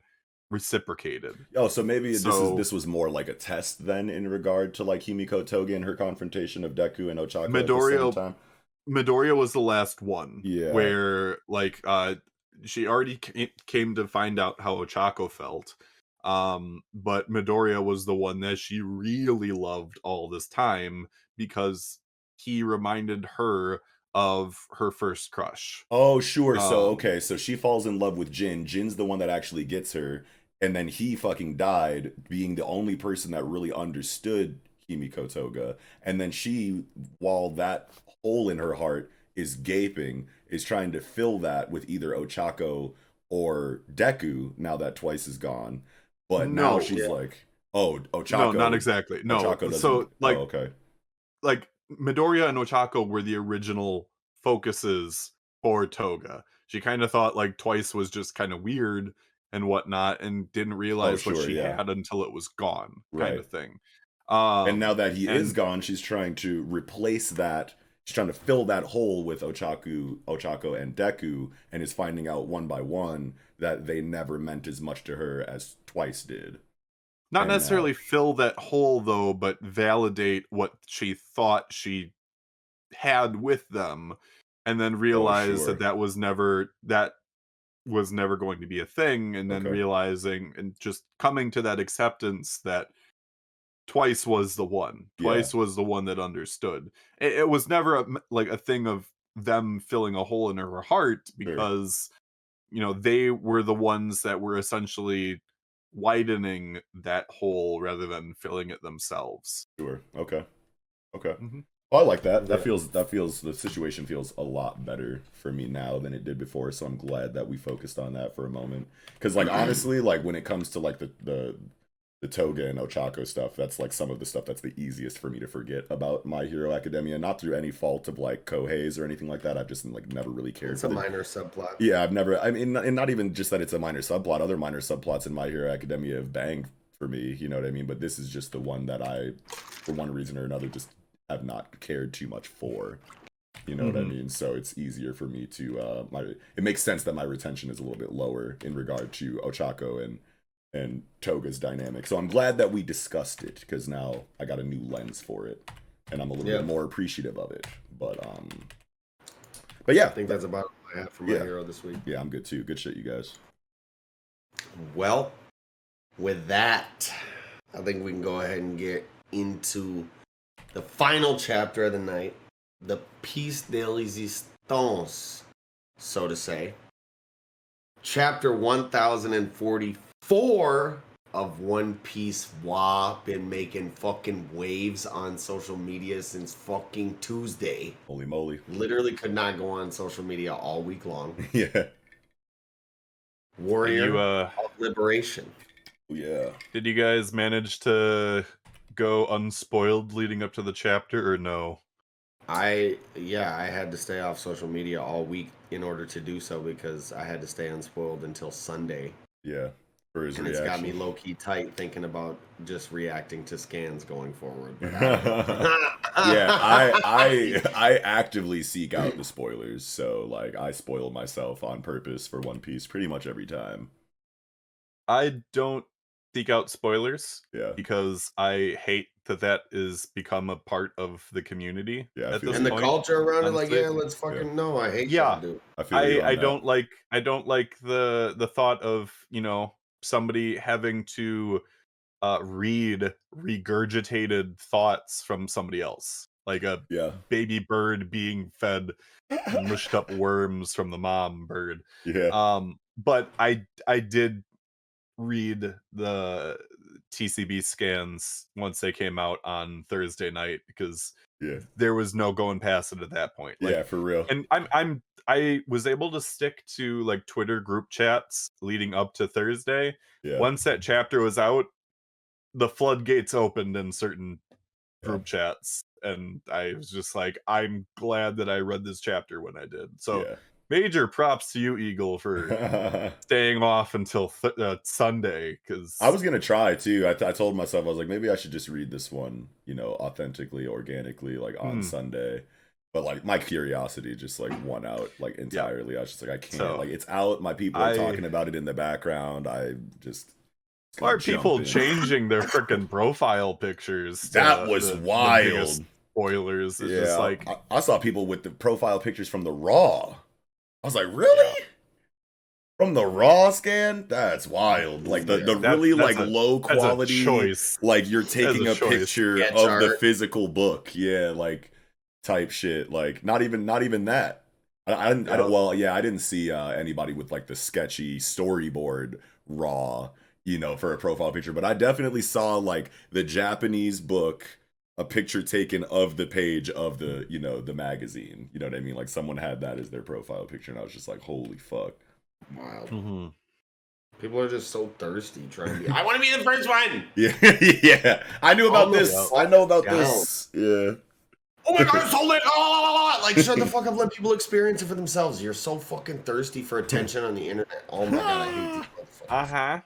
reciprocated. Oh, so maybe So this was more like a test then in regard to like Himiko Toge and her confrontation of Deku and Ochako at the same time. Midoriya was the last one, Yeah. where like she already came to find out how Ochako felt, but Midoriya was the one that she really loved all this time, because he reminded her of her first crush. Oh, sure. So Um, okay, so she falls in love with Jin. Jin's the one that actually gets her, and then he fucking died, being the only person that really understood Himiko Toga. And then she, while that hole in her heart is gaping, is trying to fill that with either Ochako or Deku, now that Twice is gone. But now No. she's Yeah. like, oh, Ochako. No, not exactly. No. Ochako doesn't. So like, oh, okay. like Midoriya and Ochako were the original focuses for Toga. She kind of thought like Twice was just kind of weird and whatnot, and didn't realize what sure, she yeah. had until it was gone, kind Right. of thing. And now that he is and gone, she's trying to replace that. She's trying to fill that hole with Ochako, and Deku, and is finding out one by one that they never meant as much to her as Twice did. not And necessarily now, fill that hole though, but validate what she thought she had with them, and then realize sure. that was never going to be a thing, and then Okay. realizing and just coming to that acceptance that Twice was the one. Twice was the one that understood. It was never like a thing of them filling a hole in her heart, Sure. because they were the ones that were essentially widening that hole rather than filling it themselves. Sure. Okay. Mhm. Oh, I like that. Yeah. That feels the situation feels a lot better for me now than it did before. So I'm glad that we focused on that for a moment. Because like honestly, like when it comes to like the Toga and Ochako stuff, that's like some of the stuff that's the easiest for me to forget about My Hero Academia. Not through any fault of like Kohei's or anything like that. I've just like never really cared. It's a minor subplot. Yeah, I've never. I mean, and not even just that it's a minor subplot. Other minor subplots in My Hero Academia have banged for me. You know what I mean? But this is just the one that I, for one reason or another, just have not cared too much for. You know what I mean? So it's easier for me to it makes sense that my retention is a little bit lower in regard to Ochako and Toga's dynamic. So I'm glad that we discussed it, because now I got a new lens for it, and I'm a little bit more appreciative of it. But yeah, I think that's about all I have for My Hero this week. Yeah, I'm good too. Good shit, you guys. Well, with that, I think we can go ahead and get into the final chapter of the night, the piece de résistance, so to say. Chapter 1044 of One Piece. Been making fucking waves on social media since fucking Tuesday. Holy moly. Literally could not go on social media all week long. Yeah. Warrior of Liberation. Yeah. Did you guys manage to go unspoiled leading up to the chapter, or no? I had to stay off social media all week in order to do so, because I had to stay unspoiled until Sunday. Yeah. For his and reaction. It's got me low-key tight thinking about just reacting to scans going forward. Yeah, I actively seek out the spoilers, so like I spoil myself on purpose for One Piece pretty much every time. I don't seek out spoilers, Yeah, because I hate that is become a part of the community. Yeah, at this and the point, culture around it, like, honestly. yeah, let's fucking know. I hate Yeah. that, dude. I feel you on I that. don't like the thought of, somebody having to read regurgitated thoughts from somebody else, like a Yeah, baby bird being fed mushed up worms from the mom bird. yeah, But I did read the TCB scans once they came out on Thursday night because Yeah. there was no going past it at that point. Like, Yeah, for real. and I was able to stick to like Twitter group chats leading up to Thursday. Yeah. Once that chapter was out, the floodgates opened in certain group chats, and I was just like, I'm glad that I read this chapter when I did. So Yeah. major props to you, Eagle, for staying off until Sunday, because I was gonna try too. I told myself, I was like, maybe I should just read this one, authentically, organically, like on Sunday. But like my curiosity just like won out like entirely. I was just like, I can't. Like, it's out. My people are talking about it in the background. I just. Why are people changing their freaking profile pictures? That was wild. The spoilers. It's just like I saw people with the profile pictures from the Raw. I was like, really? Yeah. From the Raw scan? That's wild. Like the really like low quality choice. Like you're taking a picture of the physical book. Yeah, like type shit. Like not even that. I didn't see anybody with like the sketchy storyboard Raw, for a profile picture, but I definitely saw like the Japanese book, a picture taken of the page of the, the magazine. You know what I mean? Like someone had that as their profile picture, and I was just like, holy fuck. Wild. Mm-hmm. People are just so thirsty trying to be, I want to be the first one! Yeah, yeah. I knew about this. I know about this. Yeah. Oh my god, I sold it! Oh, like, shut the fuck up, let people experience it for themselves. You're so fucking thirsty for attention on the internet. Oh my god, I hate these motherfuckers.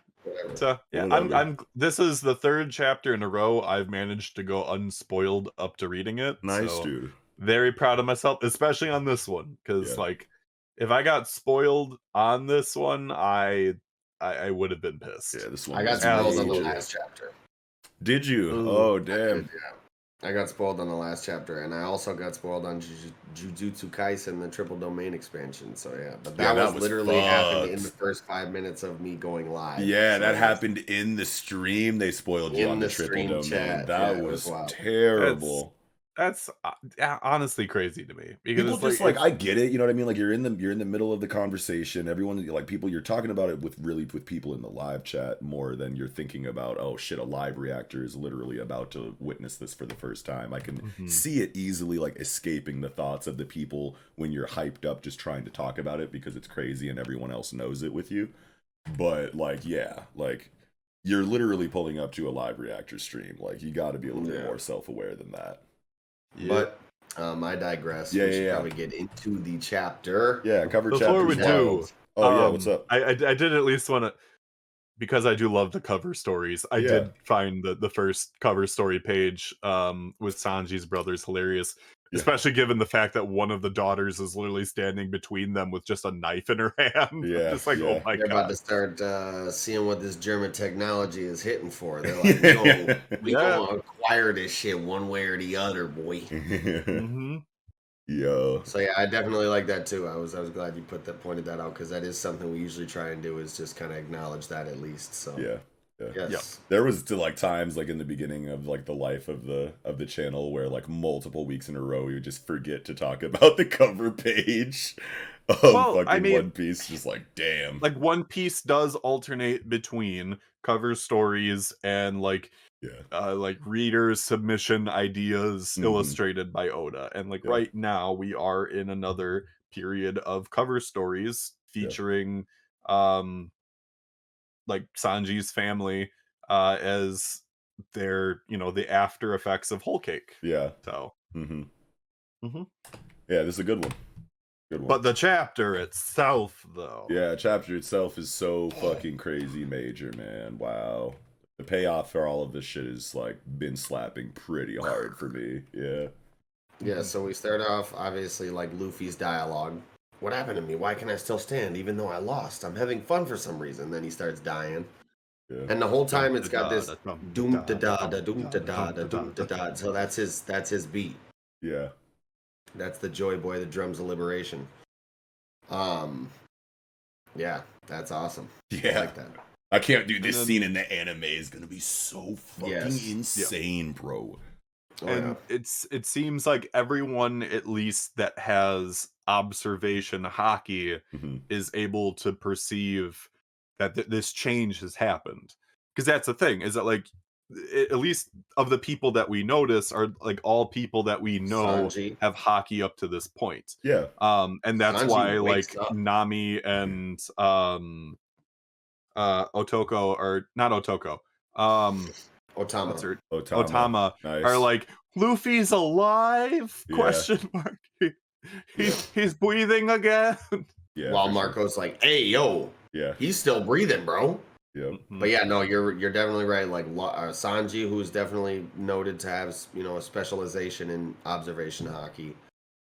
So yeah, this is the third chapter in a row I've managed to go unspoiled up to reading it. Nice, dude. Very proud of myself, especially on this one, because like if I got spoiled on this one, I would have been pissed. Yeah, this one. I got spoiled on the last chapter. Did you? Ooh, oh damn. I got spoiled on the last chapter, and I also got spoiled on Jujutsu Kaisen, the Triple Domain expansion. So yeah, but that was literally happened in the first 5 minutes of me going live. Yeah, that happened in the stream. They spoiled you on the Triple Domain. Chat. That was terrible. That's honestly crazy to me, because people just like I get it, you know what I mean? Like you're in the middle of the conversation. Everyone, like people, you're talking about it with people in the live chat more than you're thinking about. Oh shit, a live reactor is literally about to witness this for the first time. I can see it easily like escaping the thoughts of the people when you're hyped up, just trying to talk about it because it's crazy and everyone else knows it with you. But like, yeah, like you're literally pulling up to a live reactor stream. Like you got to be a little bit more self-aware than that. But I digress. We should probably get into the chapter. Yeah, cover chapter. Before we do, what's up? I did at least want to, because I do love the cover stories. I did find the first cover story page with Sanji's brothers hilarious, especially given the fact that one of the daughters is literally standing between them with just a knife in her hand. Yeah, just like oh my god, they're about to start seeing what this German technology is hitting for. They're like, we gonna acquire this shit one way or the other, boy. Yo. So yeah, I definitely like that too. I was glad you pointed that out, because that is something we usually try and do, is just kind of acknowledge that at least. So yes. There was like times like in the beginning of like the life of the channel where like multiple weeks in a row we would just forget to talk about the cover page of One Piece. Just like damn. Like One Piece does alternate between cover stories and like readers submission ideas illustrated by Oda, and like right now we are in another period of cover stories featuring like Sanji's family as their the after effects of Whole Cake. So yeah, this is a good one. But the chapter itself, though, chapter itself is so fucking crazy major, man. Wow. The payoff for all of this shit is like been slapping pretty hard for me. Yeah, so we start off obviously like Luffy's dialogue. What happened to me? Why can I still stand even though I lost? I'm having fun for some reason. Then he starts dying. And the whole time it's got this doom da da da doom da da da doom da da. So that's his beat. Yeah. That's the Joy Boy, the drums of liberation. Yeah, that's awesome. Yeah. I like that. I can't do this scene in the anime is gonna be so fucking insane, bro. And it seems like everyone, at least that has observation hockey, is able to perceive that this change has happened. because that's the thing, is that like at least of the people that we notice are like all people that we know Sanji. have hockey up to this point. Yeah. And that's Sanji why wakes like up. Nami and Otoko, or not Otoko, what's Otama. her Otama. Nice. are like, Luffy's alive? Yeah. Question mark. Yeah. He's breathing again. Yeah. While for sure. Marco's like, hey, yo, Yeah. he's still breathing, bro. Yep. But yeah, no, you're definitely right. Like Sanji, who's definitely noted to have, you know, a specialization in observation hockey.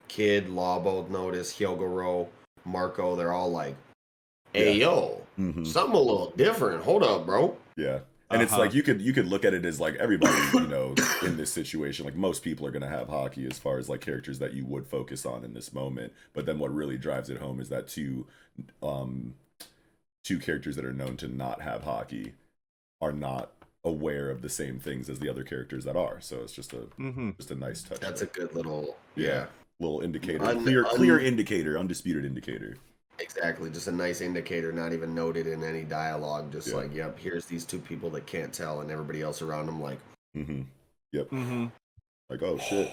Kid, Law both notice, Hyogoro, Marco, they're all like, hey, yo, something a little different. Hold up, bro. Yeah. And it's like you could look at it as like everybody, you know, in this situation, like most people are gonna have hockey as far as like characters that you would focus on in this moment. But then what really drives it home is that two characters that are known to not have hockey are not aware of the same things as the other characters that are. So it's just a nice touch. That's a good little little indicator. Clear indicator, undisputed indicator. Exactly, just a nice indicator, not even noted in any dialogue. Just like, yep, here's these two people that can't tell, and everybody else around them like, yep, like, oh shit,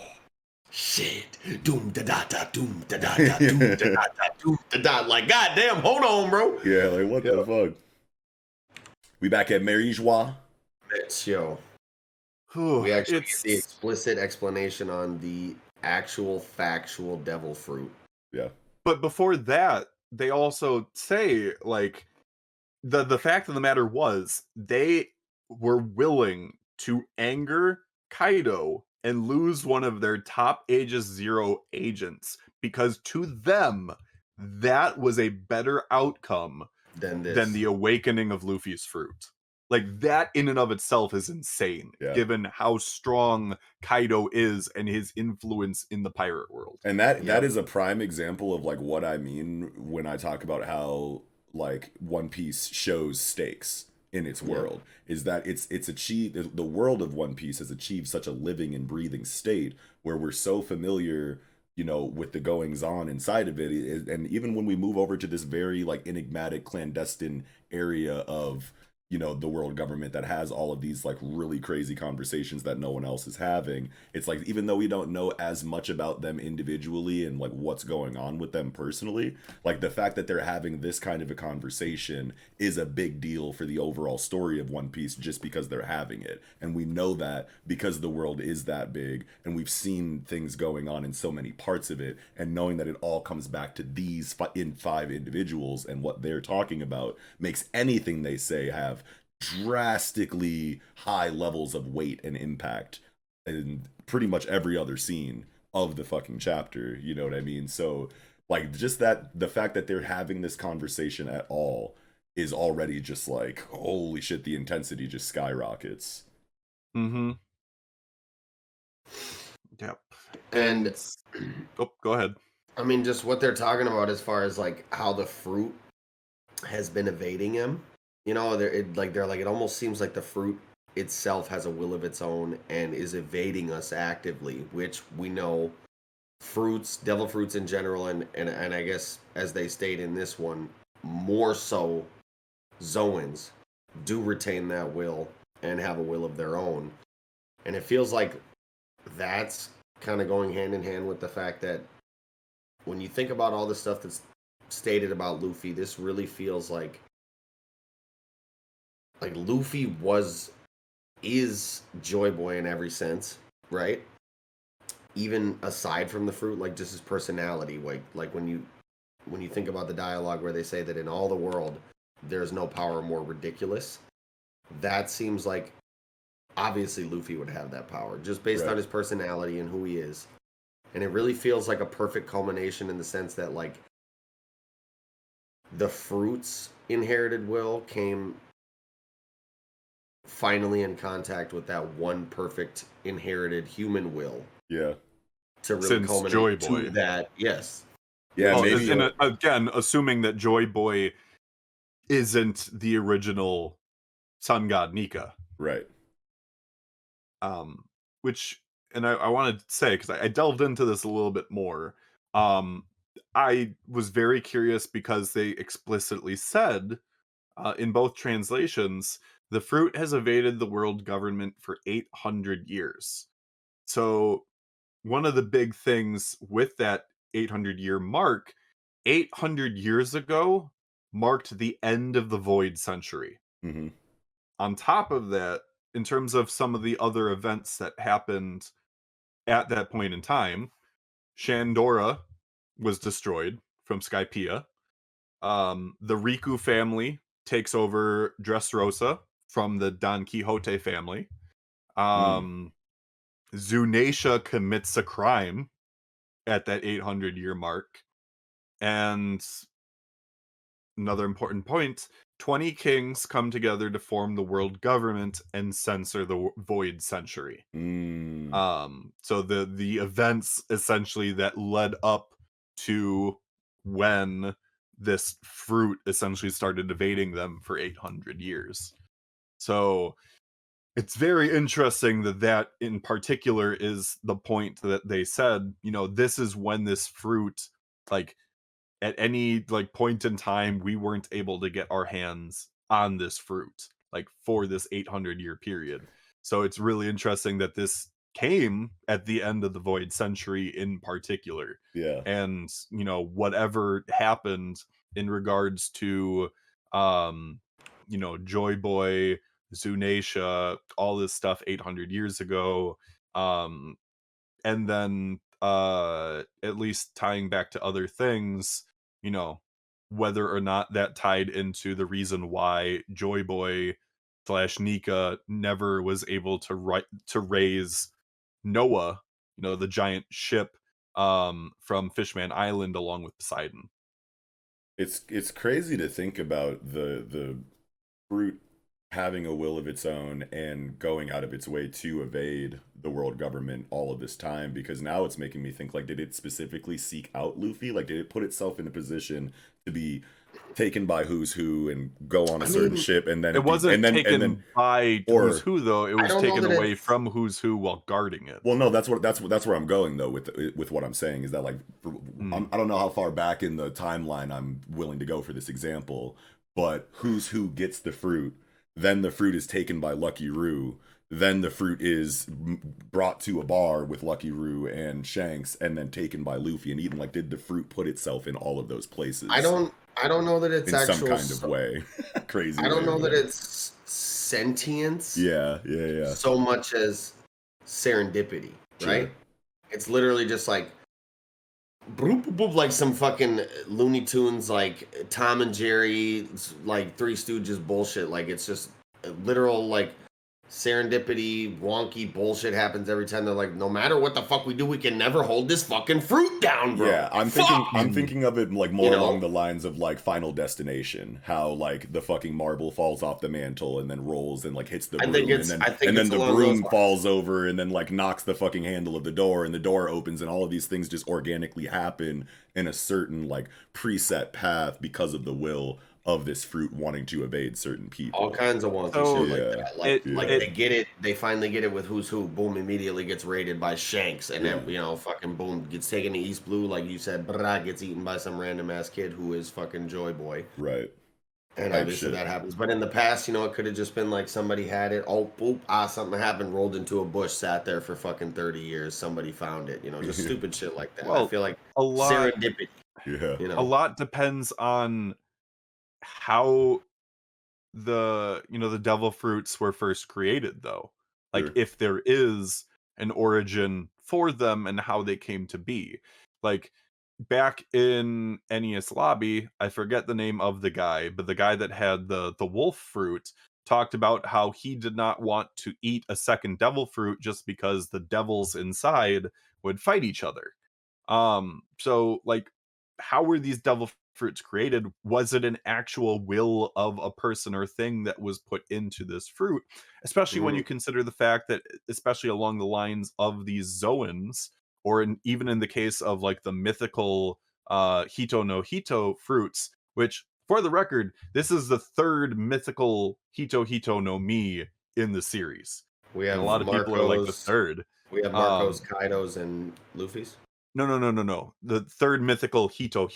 shit, doom da da da, doom da da da, doom da da da, doom da da. Like, goddamn, hold on, bro. Yeah, like what the fuck? We back at Mary Joie. Yo, we actually get the explicit explanation on the actual factual devil fruit. Yeah, but before that, they also say like the fact of the matter was they were willing to anger Kaido and lose one of their top Aegis Zero agents because to them that was a better outcome than the awakening of Luffy's fruit. Like that in and of itself is insane, given how strong Kaido is and his influence in the pirate world. And that is a prime example of like what I mean when I talk about how like One Piece shows stakes in its world. Is that it's achieved, the world of One Piece has achieved such a living and breathing state where we're so familiar, you know, with the goings on inside of it. And even when we move over to this very like enigmatic clandestine area of, you know, the world government that has all of these like really crazy conversations that no one else is having, it's like even though we don't know as much about them individually and like what's going on with them personally, like the fact that they're having this kind of a conversation is a big deal for the overall story of One Piece just because they're having it. And we know that because the world is that big and we've seen things going on in so many parts of it, and knowing that it all comes back to these five individuals and what they're talking about makes anything they say have drastically high levels of weight and impact in pretty much every other scene of the fucking chapter, you know what I mean? So like just that the fact that they're having this conversation at all is already just like, holy shit, the intensity just skyrockets. Yep. And go ahead. I mean, just what they're talking about as far as like how the fruit has been evading him. You know, they're like it almost seems like the fruit itself has a will of its own and is evading us actively, which we know fruits, devil fruits in general, and I guess as they state in this one, more so Zoans do retain that will and have a will of their own. And it feels like that's kind of going hand in hand with the fact that when you think about all the stuff that's stated about Luffy, this really feels like Luffy is Joy Boy in every sense, right? Even aside from the fruit, like just his personality, like when you think about the dialogue where they say that in all the world there's no power more ridiculous, that seems like obviously Luffy would have that power just based on his personality and who he is. And it really feels like a perfect culmination in the sense that like the fruit's inherited will came finally in contact with that one perfect inherited human will. Yeah. To really culminate Joy Boy. To that. Yes. Yeah, maybe. And again, assuming that Joy Boy isn't the original sun god Nika. Right. Which, and I wanted to say, because I delved into this a little bit more, I was very curious because they explicitly said in both translations The fruit has evaded the world government for 800 years. So, one of the big things with that 800-year mark, 800 years ago marked the end of the Void Century. Hmm. On top of that, in terms of some of the other events that happened at that point in time, Shandora was destroyed from Skypiea. The Riku family takes over Dressrosa from the Don Quixote family. Zunaisha commits a crime at that 800-year mark. And another important point, 20 kings come together to form the world government and censor the Void Century. So the events essentially that led up to when this fruit essentially started evading them for 800 years. So it's very interesting that in particular is the point that they said, this is when this fruit, like, at any like point in time, we weren't able to get our hands on this fruit, like, for this 800-year period. So it's really interesting that this came at the end of the Void Century in particular. Yeah. And, whatever happened in regards to, Joy Boy, Zunaisha, all this stuff 800 years ago. And then, at least tying back to other things, whether or not that tied into the reason why Joy Boy / Nika never was able to raise Noah, the giant ship, from Fishman Island along with Poseidon. It's crazy to think about the fruit having a will of its own and going out of its way to evade the world government all of this time, because now it's making me think, like, did it specifically seek out Luffy? Like, did it put itself in a position to be taken by Who's Who and go on a certain ship, and then it wasn't taken by Who's Who, though. It was taken away from Who's Who while guarding it. Well, no, that's where I'm going though with what I'm saying is that, like, I don't know how far back in the timeline I'm willing to go for this example, but Who's Who gets the fruit, then the fruit is taken by Lucky Roo, then the fruit is brought to a bar with Lucky Roo and Shanks, and then taken by Luffy and eaten. Like, did the fruit put itself in all of those places? I don't know that it's in actual, some kind of way. Crazy. I don't know that it's sentience. Yeah. So much as serendipity, right? Sure. It's literally just like boop, boop, boop, like some fucking Looney Tunes, like Tom and Jerry, like Three Stooges bullshit. Like, it's just literal, like, serendipity, wonky bullshit happens every time. They're like, no matter what the fuck we do, we can never hold this fucking fruit down, bro. Yeah, I'm thinking of it like more along the lines of like Final Destination, how like the fucking marble falls off the mantle and then rolls and like hits the broom, and then the broom falls over and then like knocks the fucking handle of the door, and the door opens, and all of these things just organically happen in a certain like preset path because of the will of this fruit wanting to evade certain people. All kinds of wonky shit like that. They get it. They finally get it with Who's Who. Boom, immediately gets raided by Shanks, and then fucking boom, gets taken to East Blue, like you said. Gets eaten by some random ass kid who is fucking Joy Boy. Right. And obviously that happens. But in the past, it could have just been like somebody had it. Oh, boop, something happened. Rolled into a bush, sat there for fucking 30 years. Somebody found it. Just stupid shit like that. Well, I feel like a lot serendipity. Yeah. A lot depends on how the devil fruits were first created, though. Like, if there is an origin for them and how they came to be. Like, back in NES Lobby, I forget the name of the guy, but the guy that had the wolf fruit talked about how he did not want to eat a second devil fruit just because the devils inside would fight each other. So, like, how were these devil fruits created? Was it an actual will of a person or thing that was put into this fruit? Especially when you consider the fact that, especially along the lines of these Zoans, or even in the case of like the mythical Hito no Hito fruits, which, for the record, this is the third mythical Hito no Mi in the series. We have a lot of people are like the third. We have Marco's, Kaido's, and Luffy's. No. The third mythical Hito.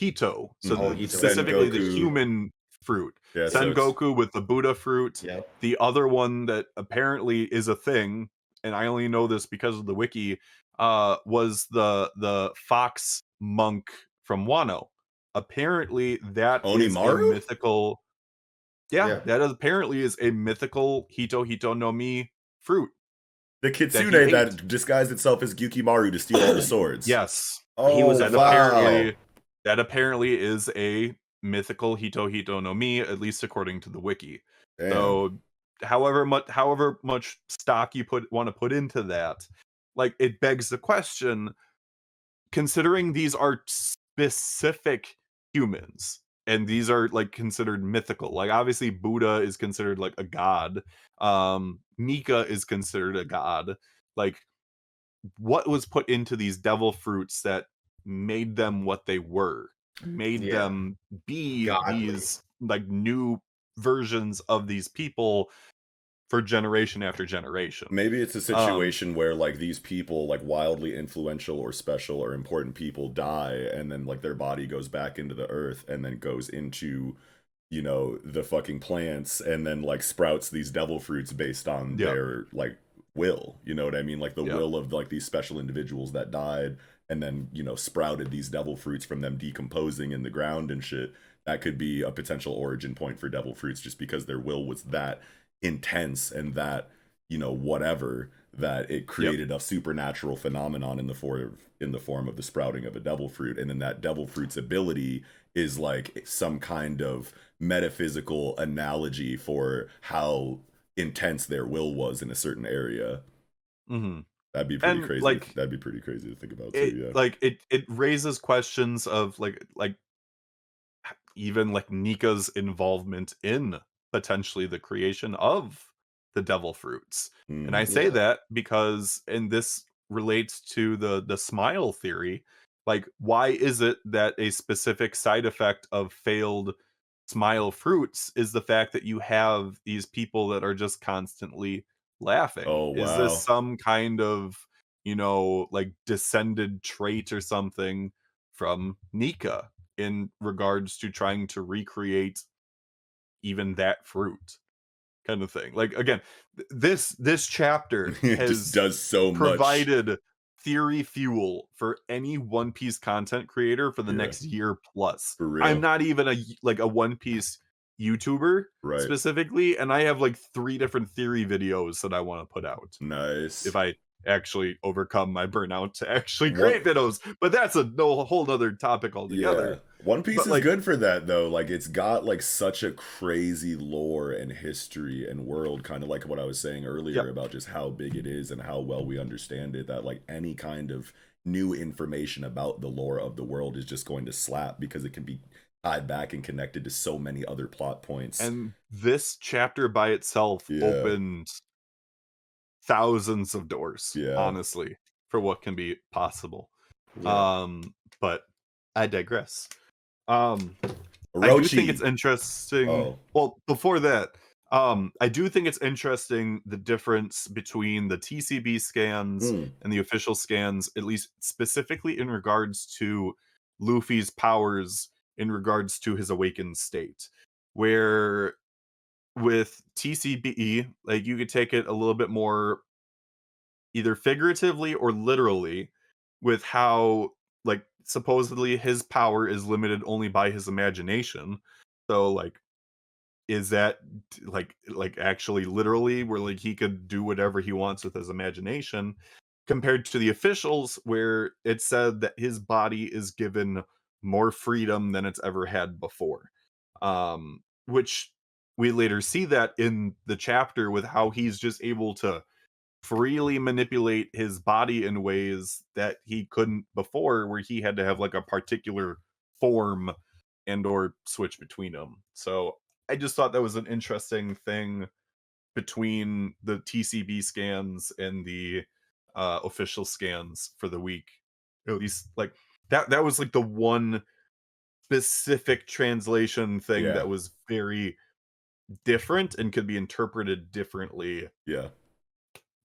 So specifically Goku. the human fruit. Yeah, so Sengoku with the Buddha fruit. Yep. The other one that apparently is a thing, and I only know this because of the wiki, was the fox monk from Wano. Apparently, that is a Onimaru? mythical. Yeah, Yeah. that apparently is a mythical Hito Hito no Mi fruit. The that he kitsune ate. that disguised itself as Gyukimaru to steal all the swords. Yes. Oh, that wow. apparently is a mythical Hito Hito no Mi, at least according to the wiki. Damn. So however much stock you want to put into that, like, it begs the question, considering these are specific humans and these are like considered mythical, like obviously Buddha is considered like a god, Nika is considered a god, like what was put into these devil fruits that made them what they were, made Yeah. them be Godly. these like new versions of these people for generation after generation. Maybe it's a situation where like these people, like wildly influential or special or important people, die, and then like their body goes back into the earth and then goes into, you know, the fucking plants, and then like sprouts these devil fruits based on their like will. You know what I mean? Like the will of like these special individuals that died, and then, you know, sprouted these devil fruits from them decomposing in the ground and shit. That could be a potential origin point for devil fruits, just because their will was that intense and that, you know, whatever, that it created a supernatural phenomenon in the form of the sprouting of a devil fruit. And then that devil fruit's ability is like some kind of metaphysical analogy for how intense their will was in a certain area. That'd be pretty crazy. Like, that'd be pretty crazy to think about too. Yeah, like it raises questions of like even like Nika's involvement in potentially the creation of the devil fruits. And I say that because, and this relates to the smile theory, like why is it that a specific side effect of failed smile fruits is the fact that you have these people that are just constantly laughing? Oh, wow. Is this some kind of, you know, like descended trait or something from Nika in regards to trying to recreate even that fruit kind of thing? Like, again, this chapter it has just does so provided theory fuel for any One Piece content creator for the Yeah. next year plus. For real. I'm not even a One Piece YouTuber specifically, and I have like 3 different theory videos that I want to put out. Nice. If I actually overcome my burnout to actually create videos, but that's a whole other topic altogether. Yeah. One Piece But, is like, good for that though. Like it's got like such a crazy lore and history and world, kind of like what I was saying earlier about just how big it is and how well we understand it, that like any kind of new information about the lore of the world is just going to slap, because it can be tied back and connected to so many other plot points. And this chapter by itself opened thousands of doors, honestly, for what can be possible. But I digress. I do think it's interesting. Well, before that, I do think it's interesting the difference between the TCB scans and the official scans, at least specifically in regards to Luffy's powers in regards to his awakened state, where with TCBE, like you could take it a little bit more either figuratively or literally, with how like supposedly his power is limited only by his imagination. So like, is that like actually literally where like he could do whatever he wants with his imagination, compared to the officials where it said that his body is given more freedom than it's ever had before, which we later see that in the chapter with how he's just able to freely manipulate his body in ways that he couldn't before, where he had to have like a particular form and or switch between them. So I just thought that was an interesting thing between the TCB scans and the official scans for the week. At least like that was like the one specific translation thing that was very different and could be interpreted differently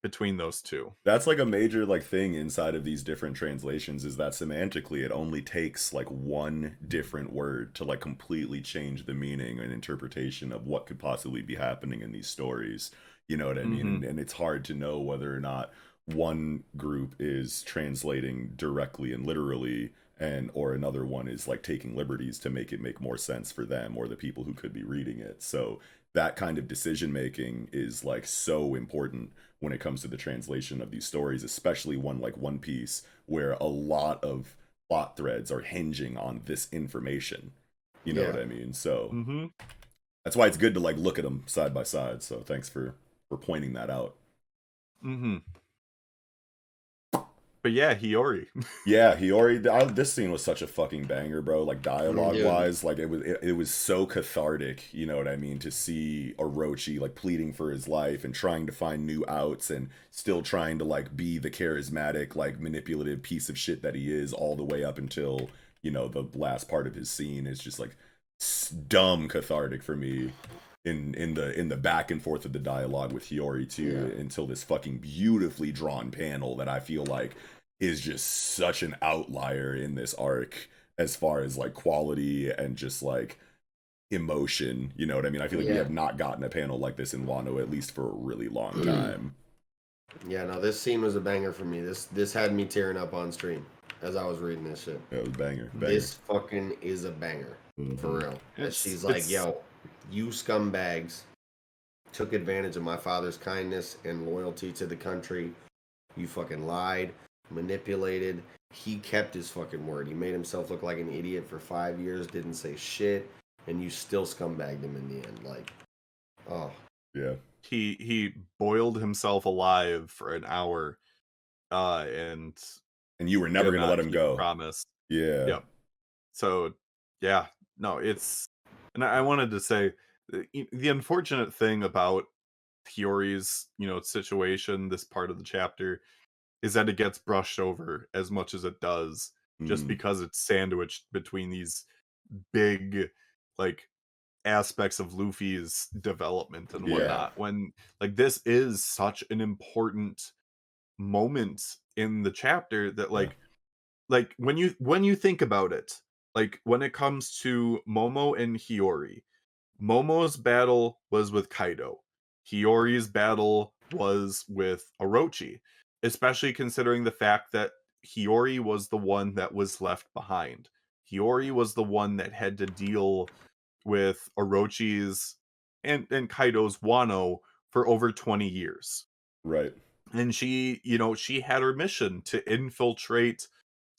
between those two. That's like a major like thing inside of these different translations, is that semantically it only takes like one different word to like completely change the meaning and interpretation of what could possibly be happening in these stories. You know what I mean? And it's hard to know whether or not one group is translating directly and literally, and or another one is like taking liberties to make it make more sense for them or the people who could be reading it. So that kind of decision making is like so important when it comes to the translation of these stories, especially one like One Piece, where a lot of plot threads are hinging on this information. You know what I mean? So that's why it's good to like look at them side by side. So thanks for pointing that out. But yeah, Hiyori. Yeah, Hiyori. This scene was such a fucking banger, bro. Like dialogue wise, like it was so cathartic. You know what I mean? To see Orochi like pleading for his life and trying to find new outs and still trying to like be the charismatic, like manipulative piece of shit that he is, all the way up until, you know, the last part of his scene is just like dumb cathartic for me. In the back and forth of the dialogue with Hiyori too, until this fucking beautifully drawn panel that I feel like is just such an outlier in this arc as far as like quality and just like emotion. You know what I mean? I feel like we have not gotten a panel like this in Wano at least for a really long time. Yeah, no, this scene was a banger for me. This had me tearing up on stream as I was reading this shit. Yeah, it was banger. This fucking is a banger. For real. She's like, yo, you scumbags took advantage of my father's kindness and loyalty to the country. You fucking lied, manipulated. He kept his fucking word. He made himself look like an idiot for 5 years, didn't say shit, and you still scumbagged him in the end. Like, oh. Yeah. He boiled himself alive for an hour, and you were never gonna let him go. Promise. Yeah. Yep. So, yeah. No, it's... And I wanted to say, the unfortunate thing about Hiyori's, you know, situation, this part of the chapter, is that it gets brushed over as much as it does, just because it's sandwiched between these big, like, aspects of Luffy's development and whatnot. When, like, this is such an important moment in the chapter that, like when you think about it, like, when it comes to Momo and Hiyori, Momo's battle was with Kaido. Hiyori's battle was with Orochi, especially considering the fact that Hiyori was the one that was left behind. Hiyori was the one that had to deal with Orochi's and Kaido's Wano for over 20 years. Right. And she, you know, she had her mission to infiltrate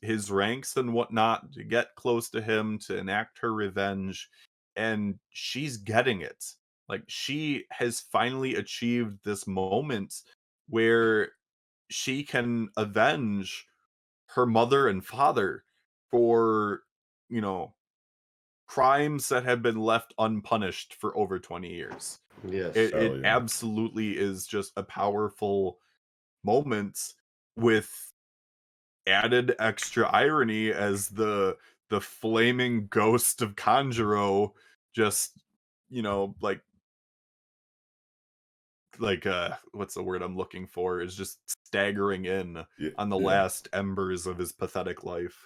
his ranks and whatnot, to get close to him, to enact her revenge, and she's getting it. Like, she has finally achieved this moment where she can avenge her mother and father for, you know, crimes that have been left unpunished for over 20 years. Yes. It absolutely is just a powerful moment with added extra irony as the flaming ghost of Kanjuro just, you know, like what's the word I'm looking for, is just staggering in on the last embers of his pathetic life.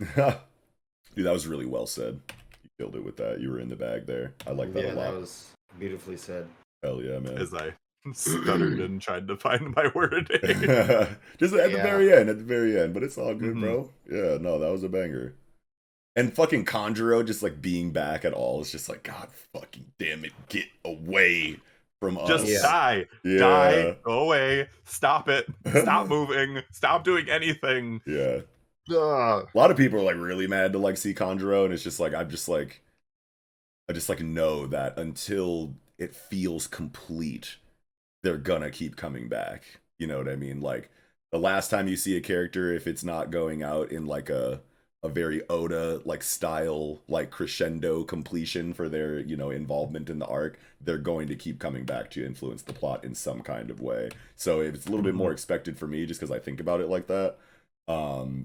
Dude, that was really well said. You killed it with that. You were in the bag there. I like that a lot. Yeah, that was beautifully said. Hell yeah, man. As I stuttered and tried to find my wording. Just at the very end, but it's all good, bro. Yeah, no, that was a banger. And fucking Kanjuro just like being back at all is just like, God fucking damn it, get away from us. Just die. Die, go away, stop it, stop moving, stop doing anything. Yeah. A lot of people are like really mad to like see Kanjuro, and it's just like I just know that until it feels complete, they're gonna keep coming back. You know what I mean? Like, the last time you see a character, if it's not going out in like a very Oda like style, like crescendo completion for their, you know, involvement in the arc, they're going to keep coming back to influence the plot in some kind of way. So it's a little bit more expected for me just because I think about it like that.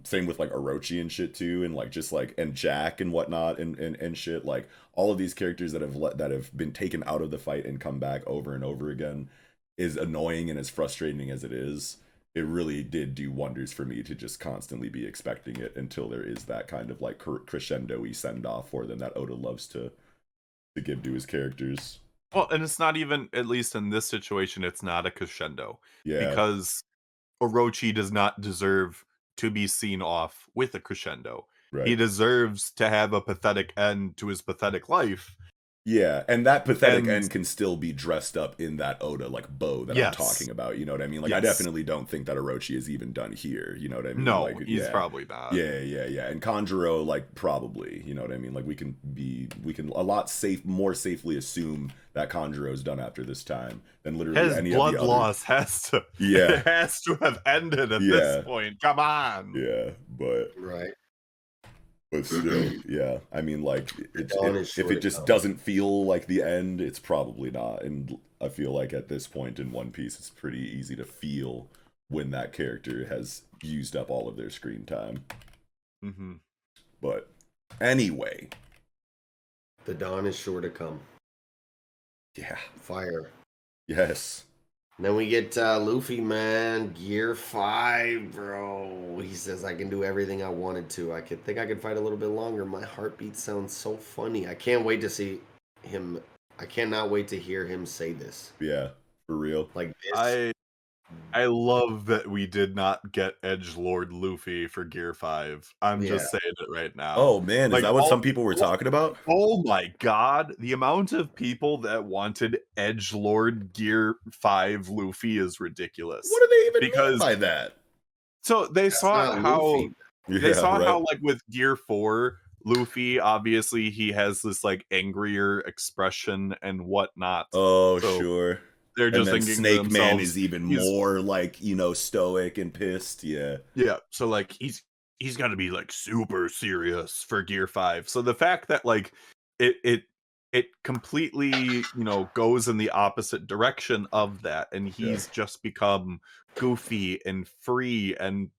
Same with like Orochi and shit too, and like just like, and Jack and whatnot and shit. Like, all of these characters that have been taken out of the fight and come back over and over again is annoying and as frustrating as it is. it really did do wonders for me to just constantly be expecting it until there is that kind of like crescendo-y send-off for them that Oda loves to give to his characters. Well, and it's not even, at least in this situation, it's not a crescendo. Yeah. Because Orochi does not deserve to be seen off with a crescendo. Right. He deserves to have a pathetic end to his pathetic life. Yeah, and that pathetic end can still be dressed up in that Oda like bow that I'm talking about. You know what I mean? Like I definitely don't think that Orochi is even done here. You know what I mean? No, like, he's probably not. Yeah. And Kanjuro, like probably. You know what I mean? Like we can a lot more safely assume that Kanjuro's done after this time than literally his any blood of the other. loss has to it has to have ended at this point. Come on. Yeah, but right. But still, yeah. I mean, like, if it just doesn't feel like the end, it's probably not. And I feel like at this point in One Piece, it's pretty easy to feel when that character has used up all of their screen time. Mm-hmm. But anyway, the dawn is sure to come. Yeah. Fire. Yes. And then we get Luffy, man, Gear 5, bro. He says, I can do everything I wanted to. I could fight a little bit longer. My heartbeat sounds so funny. I can't wait to see him. I cannot wait to hear him say this. Yeah, for real. Like this. I love that we did not get Edgelord Luffy for Gear 5. I'm just saying it right now. Oh, man. Like, is that what some people were talking about? Oh, my God. The amount of people that wanted Edgelord Gear 5 Luffy is ridiculous. What do they even mean by that? So they saw how... They saw how, like, with Gear 4, Luffy, obviously, he has this, like, angrier expression and whatnot. Oh, so sure. They're just thinking Snake Man is even more like, you know, stoic and pissed. Yeah. Yeah. So like he's got to be like super serious for Gear 5. So the fact that like it completely, you know, goes in the opposite direction of that, and he's just become goofy and free and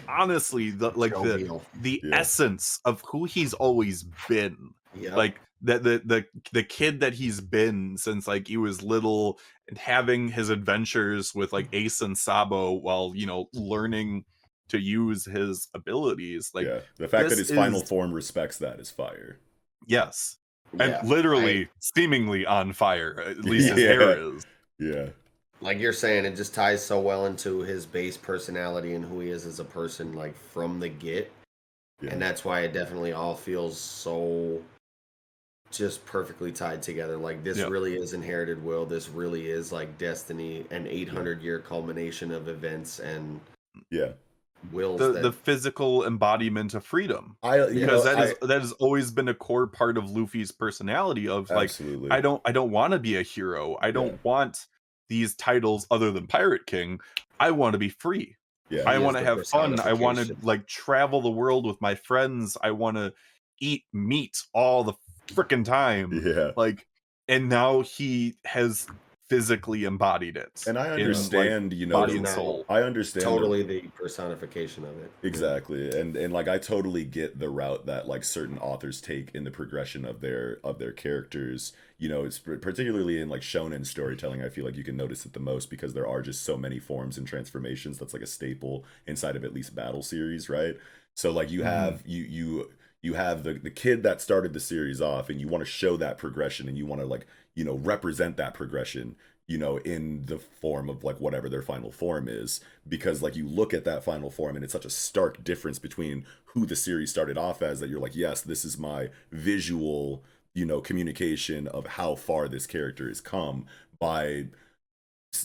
honestly the essence of who he's always been. Yeah. Like the kid that he's been since like he was little, and having his adventures with like Ace and Sabo while, you know, learning to use his abilities. Like the fact that his final form respects that is fire. Yes. And literally seemingly on fire, at least his hair is. Yeah. Like you're saying, it just ties so well into his base personality and who he is as a person, like from the get. Yeah. And that's why it definitely all feels so just perfectly tied together. Like this really is inherited will. This really is like destiny, an 800-year culmination of events and wills. The physical embodiment of freedom. Because that has always been a core part of Luffy's personality. Of like, I don't want to be a hero. I don't want these titles other than Pirate King. I want to be free. Yeah, I want to have fun. I want to like travel the world with my friends. I want to eat meat all the freaking time. Yeah. Like, and now he has physically embodied it. And I understand, you know, body and soul. I understand totally the personification of it. Exactly. And like I totally get the route that like certain authors take in the progression of their characters. You know, it's particularly in like shonen storytelling, I feel like you can notice it the most because there are just so many forms and transformations. That's like a staple inside of at least battle series, right? So like you have you have the kid that started the series off, and you want to show that progression, and you want to like, you know, represent that progression, you know, in the form of like whatever their final form is, because like you look at that final form and it's such a stark difference between who the series started off as, that you're like, yes, this is my visual, you know, communication of how far this character has come by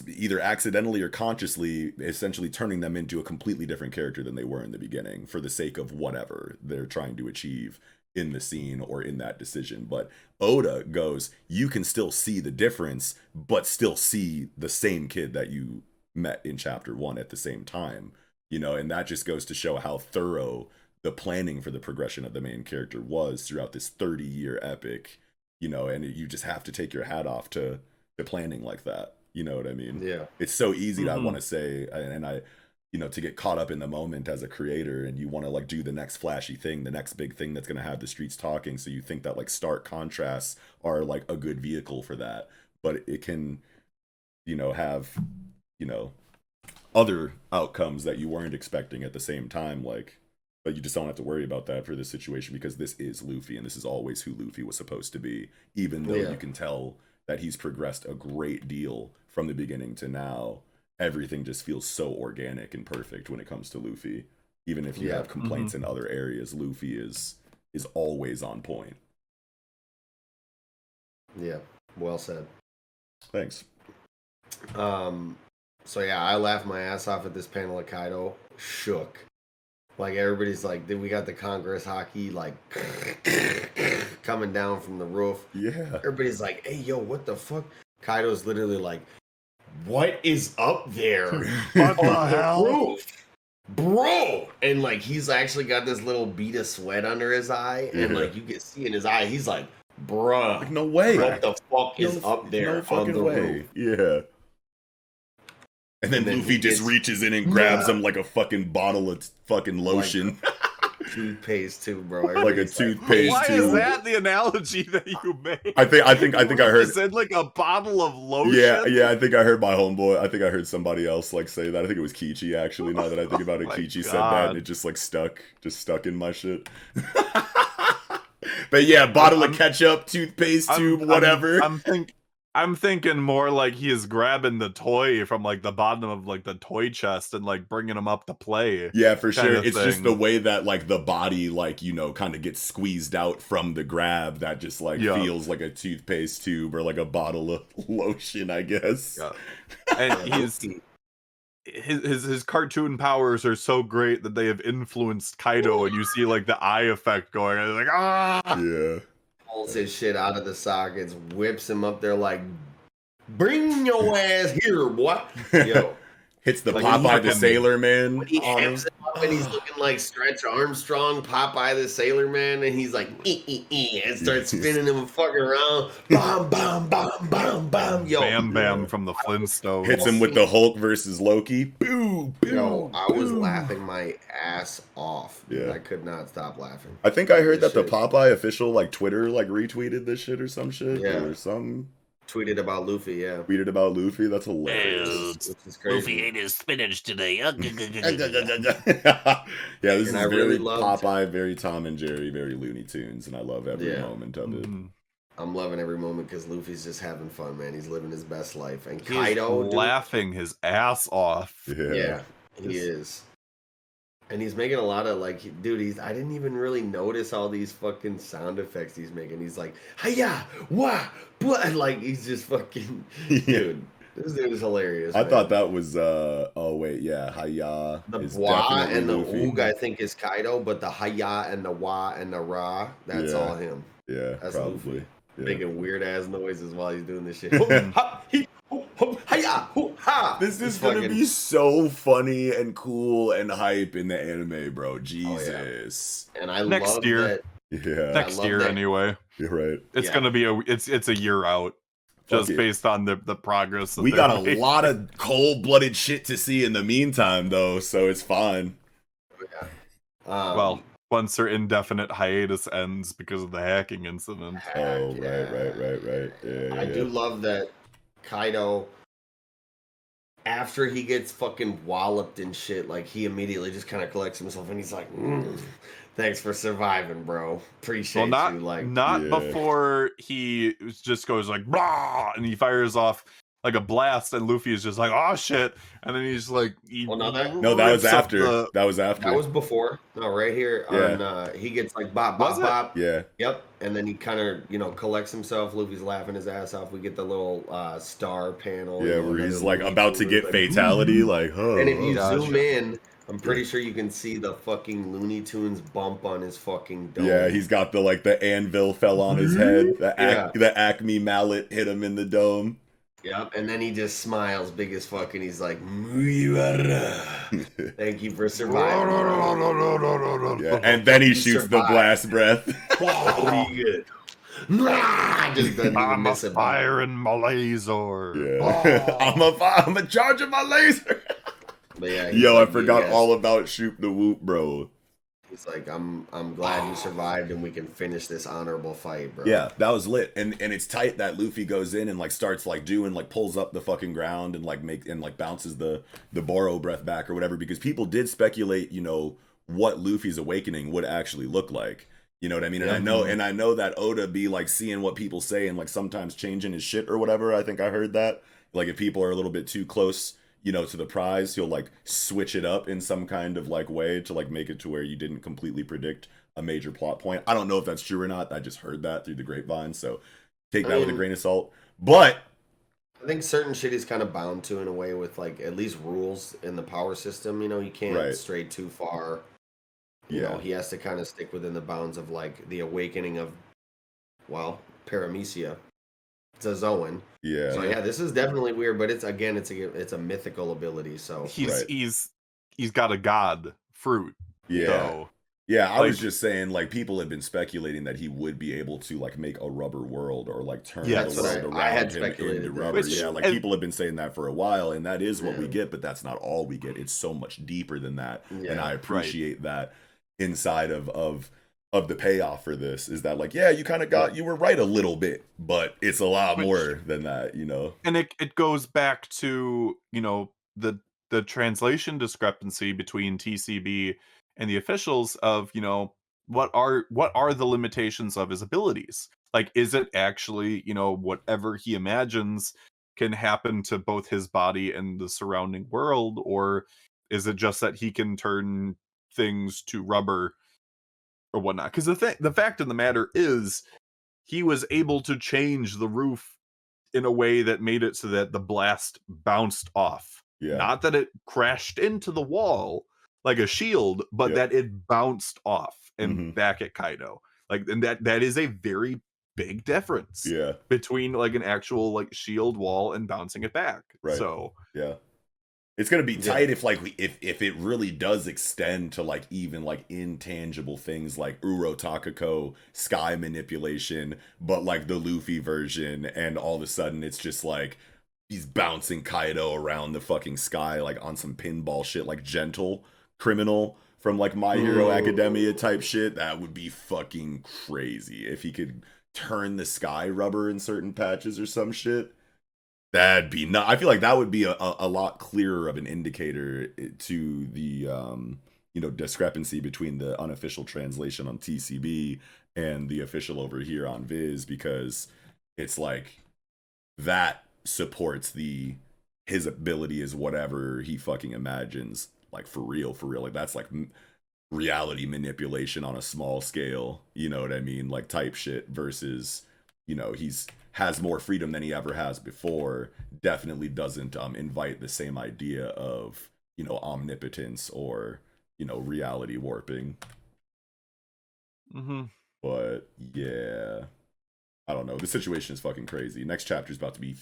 either accidentally or consciously essentially turning them into a completely different character than they were in the beginning for the sake of whatever they're trying to achieve in the scene or in that decision. But Oda goes, you can still see the difference, but still see the same kid that you met in chapter 1 at the same time, you know, and that just goes to show how thorough the planning for the progression of the main character was throughout this 30-year epic, you know, and you just have to take your hat off to planning like that. You know what I mean? Yeah. It's so easy to want to say, and I, you know, to get caught up in the moment as a creator, and you want to like do the next flashy thing, the next big thing that's going to have the streets talking. So you think that like stark contrasts are like a good vehicle for that, but it can, you know, have, you know, other outcomes that you weren't expecting at the same time, like, but you just don't have to worry about that for this situation because this is Luffy and this is always who Luffy was supposed to be, even though you can tell that he's progressed a great deal from the beginning to now. Everything just feels so organic and perfect when it comes to Luffy. Even if you have complaints in other areas, Luffy is always on point. Yeah, well said. Thanks. So yeah, I laughed my ass off at this panel of Kaido. Shook. Like, everybody's like, we got the Congress hockey, like, coming down from the roof. Yeah. Everybody's like, hey, yo, what the fuck? Kaido's literally like, what is up there? What the hell? Roof? Bro! And, like, he's actually got this little bead of sweat under his eye. And, like, you can see in his eye, he's like, bruh. Like, no way. What the fuck is up there no fucking on the way. roof? Yeah. And then Luffy just reaches in and grabs him like a fucking bottle of fucking lotion. Like toothpaste too, bro. Like a toothpaste Why tube. is that the analogy that you made? I think I heard. You said like a bottle of lotion. Yeah. I think I heard my homeboy. I think I heard somebody else like say that. I think it was Kichi actually. Now that I think about it, Kichi said that, and it just like stuck in my shit. But yeah, bottle of ketchup, toothpaste tube, whatever. I'm thinking more like he is grabbing the toy from like the bottom of like the toy chest and like bringing him up to play. Yeah, for sure. It's just the way that like the body like, you know, kind of gets squeezed out from the grab that just like feels like a toothpaste tube or like a bottle of lotion, I guess. Yeah. And his cartoon powers are so great that they have influenced Kaido, and you see like the eye effect going, and like Yeah. Pulls his shit out of the sockets, whips him up there like, bring your ass here, boy. Yo. Hits the like Popeye the Sailor Man. When he hamps him up and he's looking like Stretch Armstrong, Popeye the Sailor Man, and he's like, and starts spinning him and fucking around. Bam, bam, bam, bam, bam. Yo. Bam Bam from the Flintstones. Hits him with the Hulk versus Loki. Boo, boo. Yo, I was laughing my ass off. Yeah. I could not stop laughing. I think I heard that the Popeye official like Twitter like retweeted this shit or some shit. Yeah. Or some Tweeted about Luffy, yeah. Tweeted about Luffy. That's hilarious. Which is crazy. Luffy ate his spinach today. Yeah, this is very really loved- Popeye, very Tom and Jerry, very Looney Tunes, and I love every moment of it. I'm loving every moment because Luffy's just having fun, man. He's living his best life. And He's Kaido, laughing his ass off. Yeah, he is. And he's making a lot of like, dude, I didn't even really notice all these fucking sound effects he's making. He's like, hiya, wah, blah, like he's just fucking, dude. This dude is hilarious. I man. thought that was oh wait, yeah, hiya. The is wah definitely and the Luffy. oog, I think, is Kaido, but the hiya and the wah and the ra, that's all him. Yeah, That's probably. Luffy. Yeah. Making weird ass noises while he's doing this shit. This is gonna be so funny and cool and hype in the anime, bro. Jesus. And I Next love year. that. Yeah. Next love year, that. anyway. You're right. It's Yeah. gonna be it's a year out, just it. based on the progress. That We they're got a making. lot of cold-blooded shit to see in the meantime, though, so it's fine. Well, once their indefinite hiatus ends because of the hacking incident. Oh, right. Yeah, I do love that Kaido, after he gets fucking walloped and shit, like he immediately just kind of collects himself and he's like, thanks for surviving, bro. Appreciate Well, you. Like, not Yeah. before he just goes like, "Rah!" and he fires off like a blast, and Luffy is just like, "Oh shit!" And then he's like, Well, no, that was rips up after. the- That was after. that was before. No, right here on he gets like bop bop Was it? bop. Yeah. Yep. And then he kind of, collects himself. Luffy's laughing his ass off. We get the little star panel. Yeah, you know, where he's another like Looney about to Tunes, get like, fatality, like, oh. And if you Gotcha. zoom in, I'm pretty sure you can see the fucking Looney Tunes bump on his fucking dome. Yeah, he's got the anvil fell on his head. Yeah. The Acme mallet hit him in the dome. Yep, and then he just smiles big as fuck, and he's like, "Mugiwara." Thank you for surviving. Yeah, and then he He shoots the survived. blast breath. Oh, he good. Just doesn't even I'm a miss it. fire in my laser. Yeah. I'm a charge of my laser. But yeah, he's Yo, I like, forgot yes. all about Shoot the Whoop, bro. He's like, I'm glad you survived and we can finish this honorable fight, bro. Yeah, that was lit. And it's tight that Luffy goes in and like starts like doing like pulls up the fucking ground and like bounces the Boro breath back or whatever, because people did speculate, you know, what Luffy's awakening would actually look like. You know what I mean? And I know that Oda be like seeing what people say and like sometimes changing his shit or whatever. I think I heard that. Like if people are a little bit too close, you know, to the prize, he'll like switch it up in some kind of like way to like make it to where you didn't completely predict a major plot point. I don't know if that's true or not. I just heard that through the grapevine, so take that with a grain of salt. But I think certain shit he's kind of bound to in a way with like at least rules in the power system. You know, you can't stray too far. You know, he has to kind of stick within the bounds of like the awakening of, well, Paramecia. It's a Zoan. Yeah. So yeah, this is definitely weird, but it's a mythical ability. So he's got a god fruit. Yeah. So, yeah, I was just saying, like, people had been speculating that he would be able to, like, make a rubber world or, like, turn the world around him into rubber. Yeah, like, people have been saying that for a while, and that is what we get, but that's not all we get. It's so much deeper than that, and I appreciate that inside of the payoff for this, is that, like, yeah, you kind of you were right a little bit, but it's a lot more than that, you know? And it goes back to, you know, the translation discrepancy between TCB and the officials of, you know, what are the limitations of his abilities? Like, is it actually, you know, whatever he imagines can happen to both his body and the surrounding world, or is it just that he can turn things to rubber or whatnot? Because the fact of the matter is, he was able to change the roof in a way that made it so that the blast bounced off. Yeah. Not that it crashed into the wall like a shield, but that it bounced off and back at Kaido. Like, and that is a very big difference. Yeah. Between like an actual like shield wall and bouncing it back. Right. So yeah. It's gonna be tight if like if it really does extend to like even like intangible things like Uro Takako sky manipulation, but like the Luffy version, and all of a sudden it's just like he's bouncing Kaido around the fucking sky like on some pinball shit, like Gentle Criminal from like My Hero Academia type shit. That would be fucking crazy if he could turn the sky rubber in certain patches or some shit. That'd be not. I feel like that would be a lot clearer of an indicator to the you know, discrepancy between the unofficial translation on TCB and the official over here on Viz, because it's like that supports his ability is whatever he fucking imagines, like for real. Like that's like reality manipulation on a small scale, you know what I mean, like type shit, versus, you know, has more freedom than he ever has before. Definitely doesn't invite the same idea of, you know, omnipotence or, you know, reality warping. But yeah, I don't know, the situation is fucking crazy. Next chapter is about to be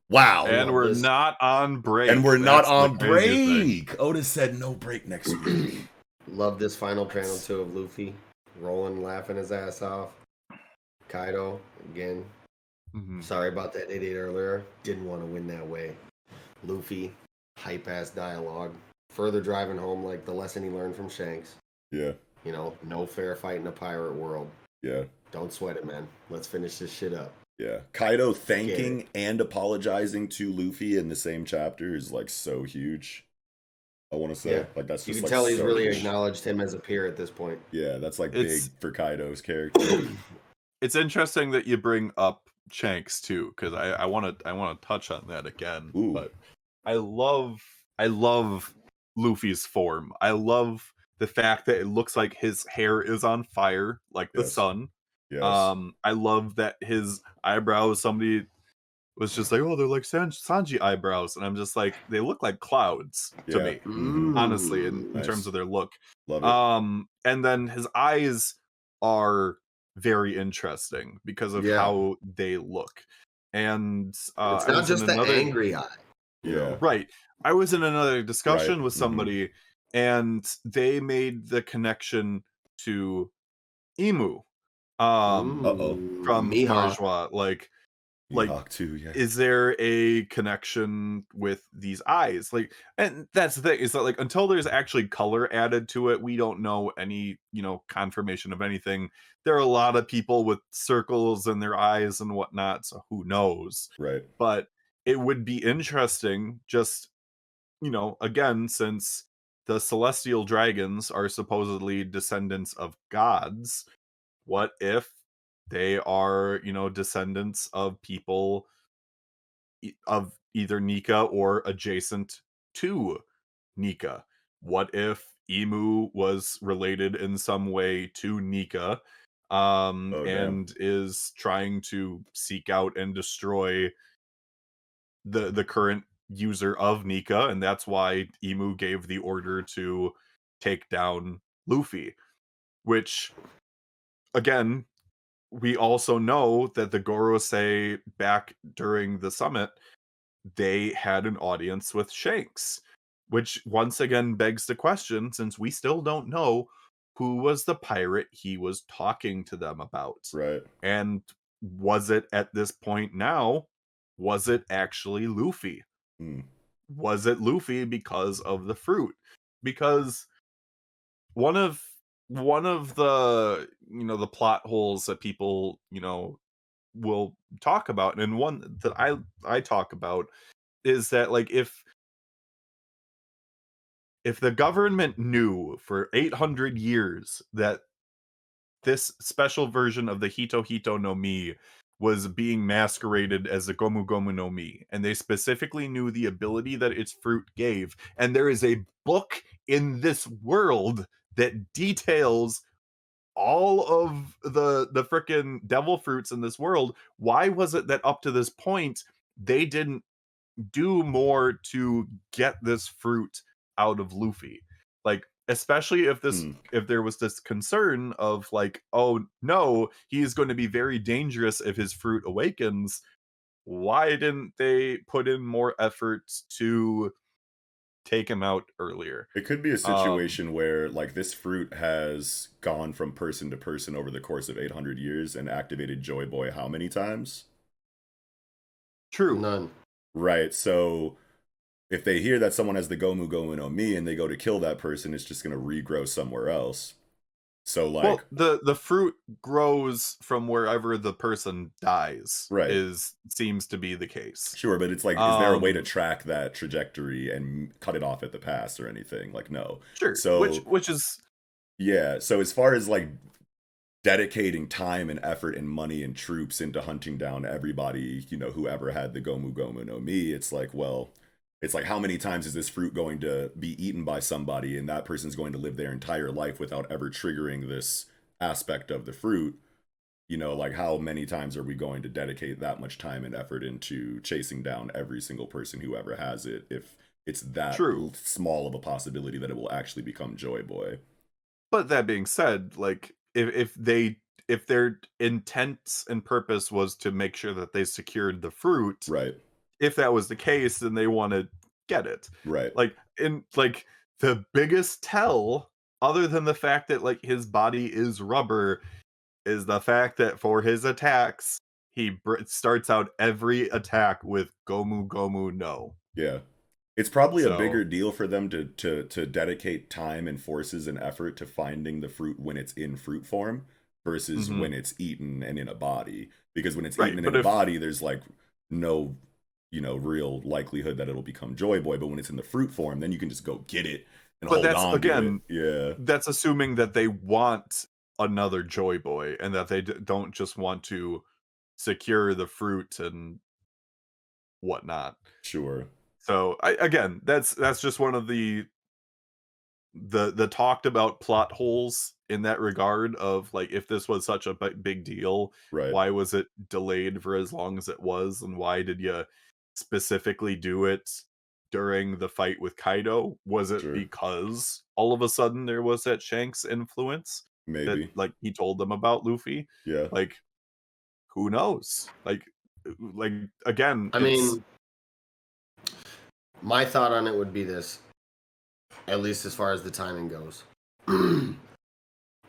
wow, and we're not on break. Oda said no break next week. Love this final panel too of Luffy rolling, laughing his ass off. Kaido again. Sorry about that idiot earlier. Didn't want to win that way. Luffy, hype ass dialogue. Further driving home like the lesson he learned from Shanks. Yeah. You know, no fair fight in a pirate world. Yeah. Don't sweat it, man. Let's finish this shit up. Yeah. Kaido thanking and apologizing to Luffy in the same chapter is like so huge. I want to say, like, that's just, you can like, tell he's so really huge. Acknowledged him as a peer at this point. Yeah, that's like big for Kaido's character. It's interesting that you bring up Shanks too, because I want to touch on that again. Ooh. But I love Luffy's form. I love the fact that it looks like his hair is on fire, like the sun. Yes. I love that his eyebrows, somebody was just like, oh, they're like Sanji eyebrows, and I'm just like, they look like clouds to me, honestly, in terms of their look. Love it. And then his eyes are very interesting because of how they look. And it's not just the angry eye. Yeah. Right. I was in another discussion with somebody, and they made the connection to Emu. From Bourgeois. Like, like, Mihawk too, yeah. is there a connection with these eyes? Like, and that's the thing, is that like until there's actually color added to it, we don't know any, confirmation of anything. There are a lot of people with circles in their eyes and whatnot, so who knows? Right. But it would be interesting, just, again, since the celestial dragons are supposedly descendants of gods, what if they are, descendants of people of either Nika or adjacent to Nika? What if Emu was related in some way to Nika, Oh, damn. and is trying to seek out and destroy the current user of Nika, and that's why Emu gave the order to take down Luffy, which again, we also know that the Gorosei back during the summit, they had an audience with Shanks, which once again begs the question, since we still don't know who was the pirate he was talking to them about. Right. And was it at this point now, was it actually Luffy? Hmm. Was it Luffy because of the fruit? Because one of the the plot holes that people will talk about, and one that I talk about, is that like if the government knew for 800 years that this special version of the Hito Hito no Mi was being masqueraded as the Gomu Gomu no Mi, and they specifically knew the ability that its fruit gave, and there is a book in this world that details all of the frickin' devil fruits in this world, why was it that up to this point they didn't do more to get this fruit out of Luffy? Like, especially if there was this concern of like, oh no, he's going to be very dangerous if his fruit awakens. Why didn't they put in more efforts to take him out earlier? It could be a situation where, like, this fruit has gone from person to person over the course of 800 years and activated Joy Boy how many times? True. None. Right, so if they hear that someone has the Gomu Gomu no Mi and they go to kill that person, it's just going to regrow somewhere else. So, like... Well, the fruit grows from wherever the person dies, Right. seems to be the case. Sure, but it's like, is there a way to track that trajectory and cut it off at the pass or anything? Like, no. Sure, So, which is... Yeah, so as far as, like, dedicating time and effort and money and troops into hunting down everybody, whoever had the Gomu Gomu no Mi, it's like, well... It's like, how many times is this fruit going to be eaten by somebody and that person's going to live their entire life without ever triggering this aspect of the fruit? Like, how many times are we going to dedicate that much time and effort into chasing down every single person who ever has it if it's that small of a possibility that it will actually become Joy Boy? But that being said, like, if their intent and purpose was to make sure that they secured the fruit, right? If that was the case, then they want to get it. Right. Like, the biggest tell, other than the fact that like his body is rubber, is the fact that for his attacks, he starts out every attack with Gomu Gomu no. Yeah. It's probably a bigger deal for them to dedicate time and forces and effort to finding the fruit when it's in fruit form versus when it's eaten and in a body. Because when it's eaten and in a body, there's like no real likelihood that it'll become Joy Boy. But when it's in the fruit form, then you can just go get it and hold on to it. Yeah, that's assuming that they want another Joy Boy and that they don't just want to secure the fruit and whatnot. Sure. So again, that's just one of the talked about plot holes in that regard of like, if this was such a big deal, right, why was it delayed for as long as it was, and why did you specifically do it during the fight with Kaido? Was it because all of a sudden there was that Shanks influence? Maybe that, like, he told them about Luffy. Yeah, like, who knows? Like again, I mean, my thought on it would be this, at least as far as the timing goes.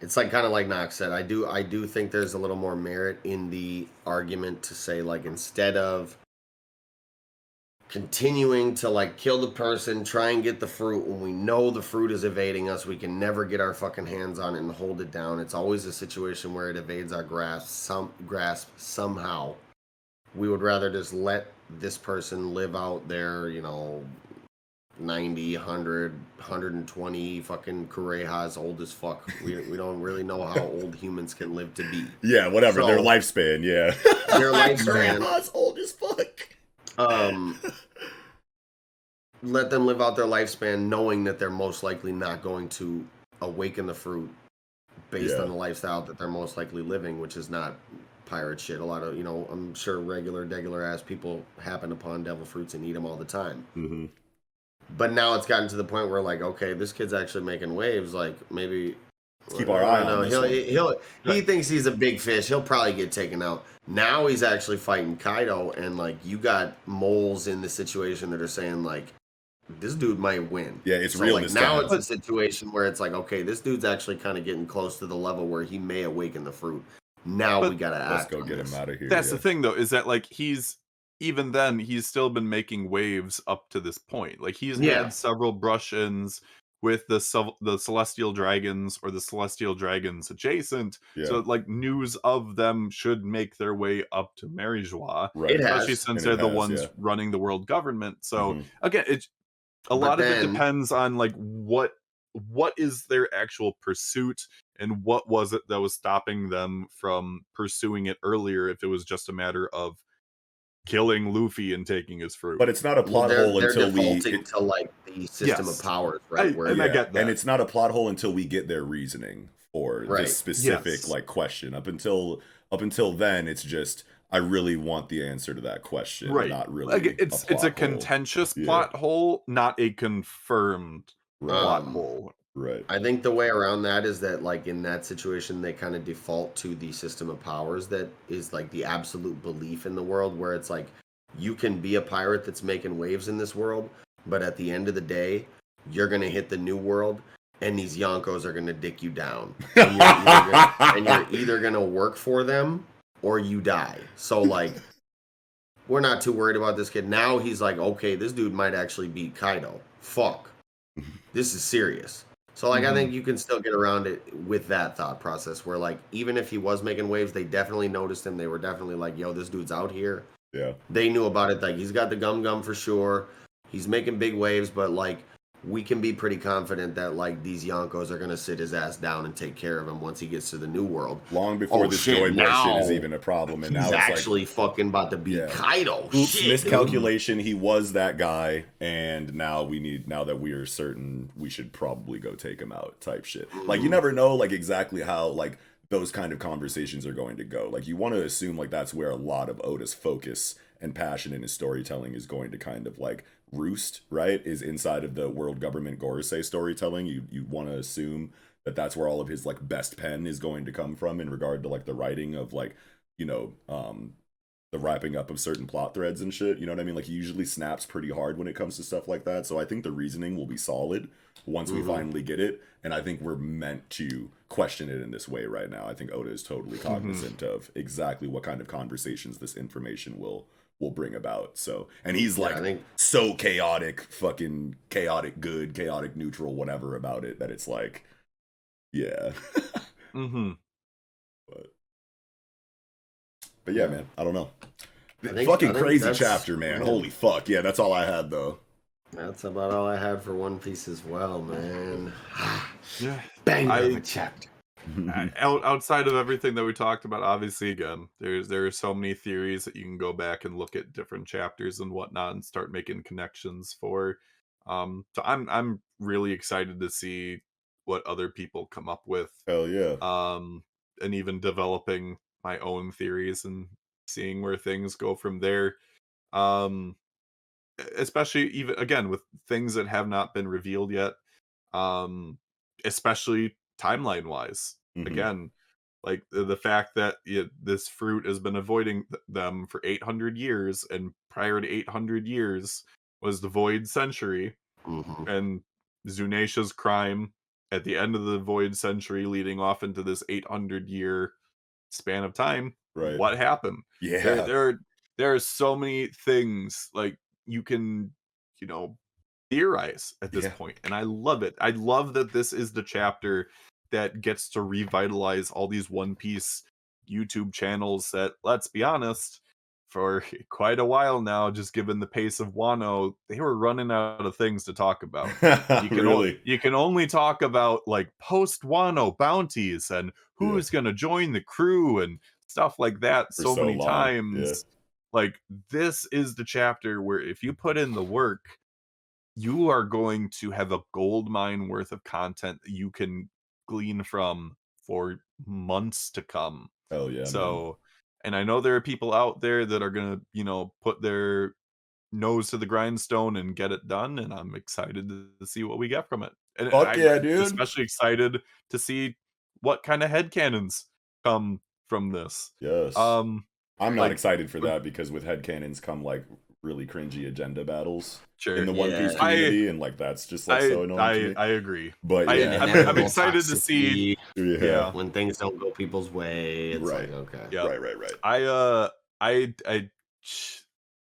It's like kind of like Knox said. I do think there's a little more merit in the argument to say, like, instead of continuing to like kill the person, try and get the fruit when we know the fruit is evading us, we can never get our fucking hands on it and hold it down. It's always a situation where it evades our grasp somehow. We would rather just let this person live out their, 90, 100, 120 fucking Kurehas old as fuck. We don't really know how old humans can live to be. Yeah, whatever. So, their lifespan, yeah. Their lifespan. Kurehas old as fuck. Let them live out their lifespan knowing that they're most likely not going to awaken the fruit based on the lifestyle that they're most likely living, which is not pirate shit. A lot of, I'm sure regular ass people happen upon devil fruits and eat them all the time. Mm-hmm. But now it's gotten to the point where, like, okay, this kid's actually making waves. Like, maybe keep our eye on this he thinks he's a big fish. He'll probably get taken out. Now he's actually fighting Kaido, and like you got moles in the situation that are saying like this dude might win. Yeah, it's real. Like now it's a situation where it's like, okay, this dude's actually kind of getting close to the level where he may awaken the fruit. Now we gotta let's go get him out of here. That's the thing, though, is that like he's still been making waves up to this point. Like he's had several brush-ins with the celestial dragons or the celestial dragons adjacent. So like news of them should make their way up to Marijois, right? Especially since they're the ones running the world government. So again, a lot of it depends on like what is their actual pursuit and what was it that was stopping them from pursuing it earlier, if it was just a matter of killing Luffy and taking his fruit. But it's not a plot hole until to like the system of powers, right? I get that. And it's not a plot hole until we get their reasoning for this specific like question. Up until then, it's just I really want the answer to that question. Right. Not really. Like it's a contentious plot hole, not a confirmed plot hole. Right. I think the way around that is that, like, in that situation, they kind of default to the system of powers that is, like, the absolute belief in the world, where it's like, you can be a pirate that's making waves in this world, but at the end of the day, you're going to hit the new world, and these Yonkos are going to dick you down. And you're either going to work for them, or you die. So, like, we're not too worried about this kid. Now he's like, okay, this dude might actually beat Kaido. Fuck. This is serious. So, like, I think you can still get around it with that thought process where, like, even if he was making waves, they definitely noticed him. They were definitely like, yo, this dude's out here. Yeah. They knew about it. Like, he's got the gum for sure. He's making big waves, but, like, we can be pretty confident that, like, these Yonkos are going to sit his ass down and take care of him once he gets to the new world. Long before this Joy Boy shit is even a problem. And now it's actually like, fucking about to be Kaido. Oops, shit, miscalculation. Dude. He was that guy. And now that we are certain, we should probably go take him out type shit. Like, you never know, like, exactly how, like, those kind of conversations are going to go. Like, you want to assume, like, that's where a lot of Oda's focus and passion in his storytelling is going to kind of, like, roost, right, is inside of the world government Gorosei storytelling. You want to assume that that's where all of his like best pen is going to come from in regard to like the writing of like the wrapping up of certain plot threads and shit, you know what I mean? Like he usually snaps pretty hard when it comes to stuff like that. So I think the reasoning will be solid once we finally get it, and I think we're meant to question it in this way right now. I think Oda is totally cognizant of exactly what kind of conversations this information will bring about. So, and he's like so chaotic, fucking chaotic good, chaotic neutral, whatever about it, that it's like, yeah. But yeah, man, I don't know. Fucking crazy chapter, man. Holy fuck. Yeah, that's all I had though. That's about all I had for One Piece as well, man. Yeah. Bang of a chapter. Outside of everything that we talked about, obviously, again, there are so many theories that you can go back and look at different chapters and whatnot and start making connections for. So I'm really excited to see what other people come up with. Hell yeah. And even developing my own theories and seeing where things go from there. Especially even again with things that have not been revealed yet. Especially timeline wise. Again, like the fact that this fruit has been avoiding them for 800 years, and prior to 800 years was the Void Century, and Zunisha's crime at the end of the Void Century, leading off into this 800-year span of time, Right. what happened? Yeah. There are so many things like you can, theorize at this point, and I love it. I love that this is the chapter that gets to revitalize all these One Piece YouTube channels that, let's be honest, for quite a while now, just given the pace of Wano, they were running out of things to talk about. You can only talk about like post Wano bounties and who's gonna join the crew and stuff like that For so many long. times. Like, this is the chapter where if you put in the work, you are going to have a gold mine worth of content that you can glean from for months to come. Hell yeah. So, and I know there are people out there that are gonna, put their nose to the grindstone and get it done, and I'm excited to see what we get from it. And Fuck yeah, dude. Especially excited to see what kind of headcanons come from this. Yes. I'm not excited for that because with headcanons come like really cringy agenda battles in the One Piece community, and like that's just like so annoying to me. I agree. But I'm excited to see when things don't go people's way. It's like, okay. Right. I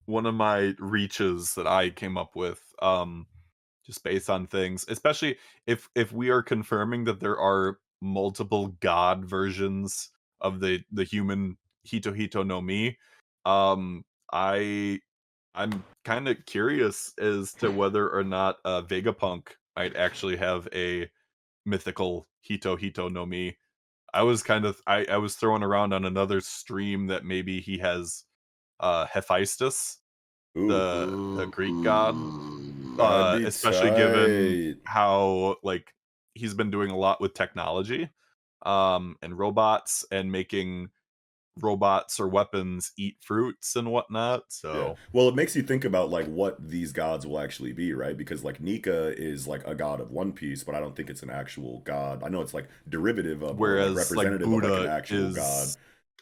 one of my reaches that I came up with, just based on things, especially if we are confirming that there are multiple god versions of the human Hito no Mi, I'm kind of curious as to whether or not Vegapunk might actually have a mythical Hito no Mi. I was throwing around on another stream that maybe he has Hephaestus, the Greek god, especially given how like he's been doing a lot with technology, and robots and making robots or weapons eat fruits and whatnot. So well, it makes you think about like what these gods will actually be, right? Because like Nika is like a god of One Piece, but I don't think it's an actual god. I know it's like derivative of, whereas representative like Buddha of like an actual is god.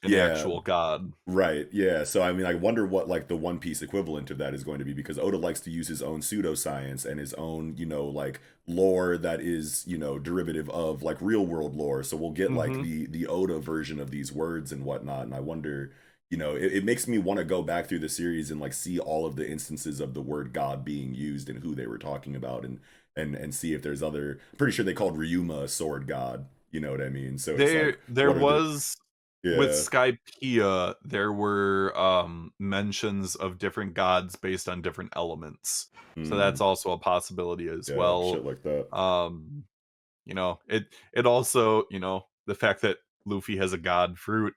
An actual god. Right, yeah. So I mean, I wonder what like the One Piece equivalent of that is going to be, because Oda likes to use his own pseudoscience and his own, like lore that is, derivative of like real world lore. So we'll get like the Oda version of these words and whatnot. And I wonder, it makes me want to go back through the series and like see all of the instances of the word god being used and who they were talking about, and see if there's other. I'm pretty sure they called Ryuma a sword god. You know what I mean? So there was. With Skypiea, there were mentions of different gods based on different elements, so that's also a possibility as well. Shit like that. It also, the fact that Luffy has a god fruit,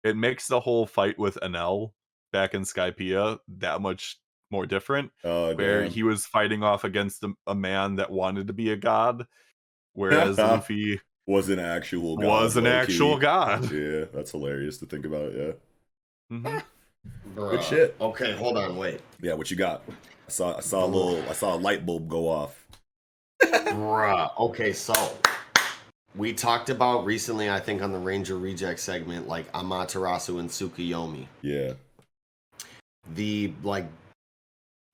it makes the whole fight with Enel back in Skypiea that much more different. Where he was fighting off against a man that wanted to be a god, whereas Luffy was an actual god. Yeah, that's hilarious to think about. Good shit. Okay, hold on, wait. Yeah, what you got? I saw a light bulb go off. Bruh. Okay, so we talked about recently, I think on the Ranger Reject segment, like Amaterasu and Tsukuyomi. Yeah. The like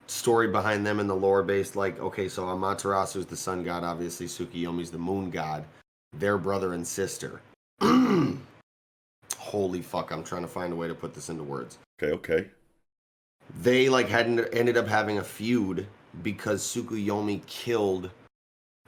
story behind them and the lore based, like, okay, so Amaterasu is the sun god, obviously Tsukuyomi's the moon god. Their brother and sister. Holy fuck, I'm trying to find a way to put this into words. Okay. They like ended up having a feud because Tsukuyomi killed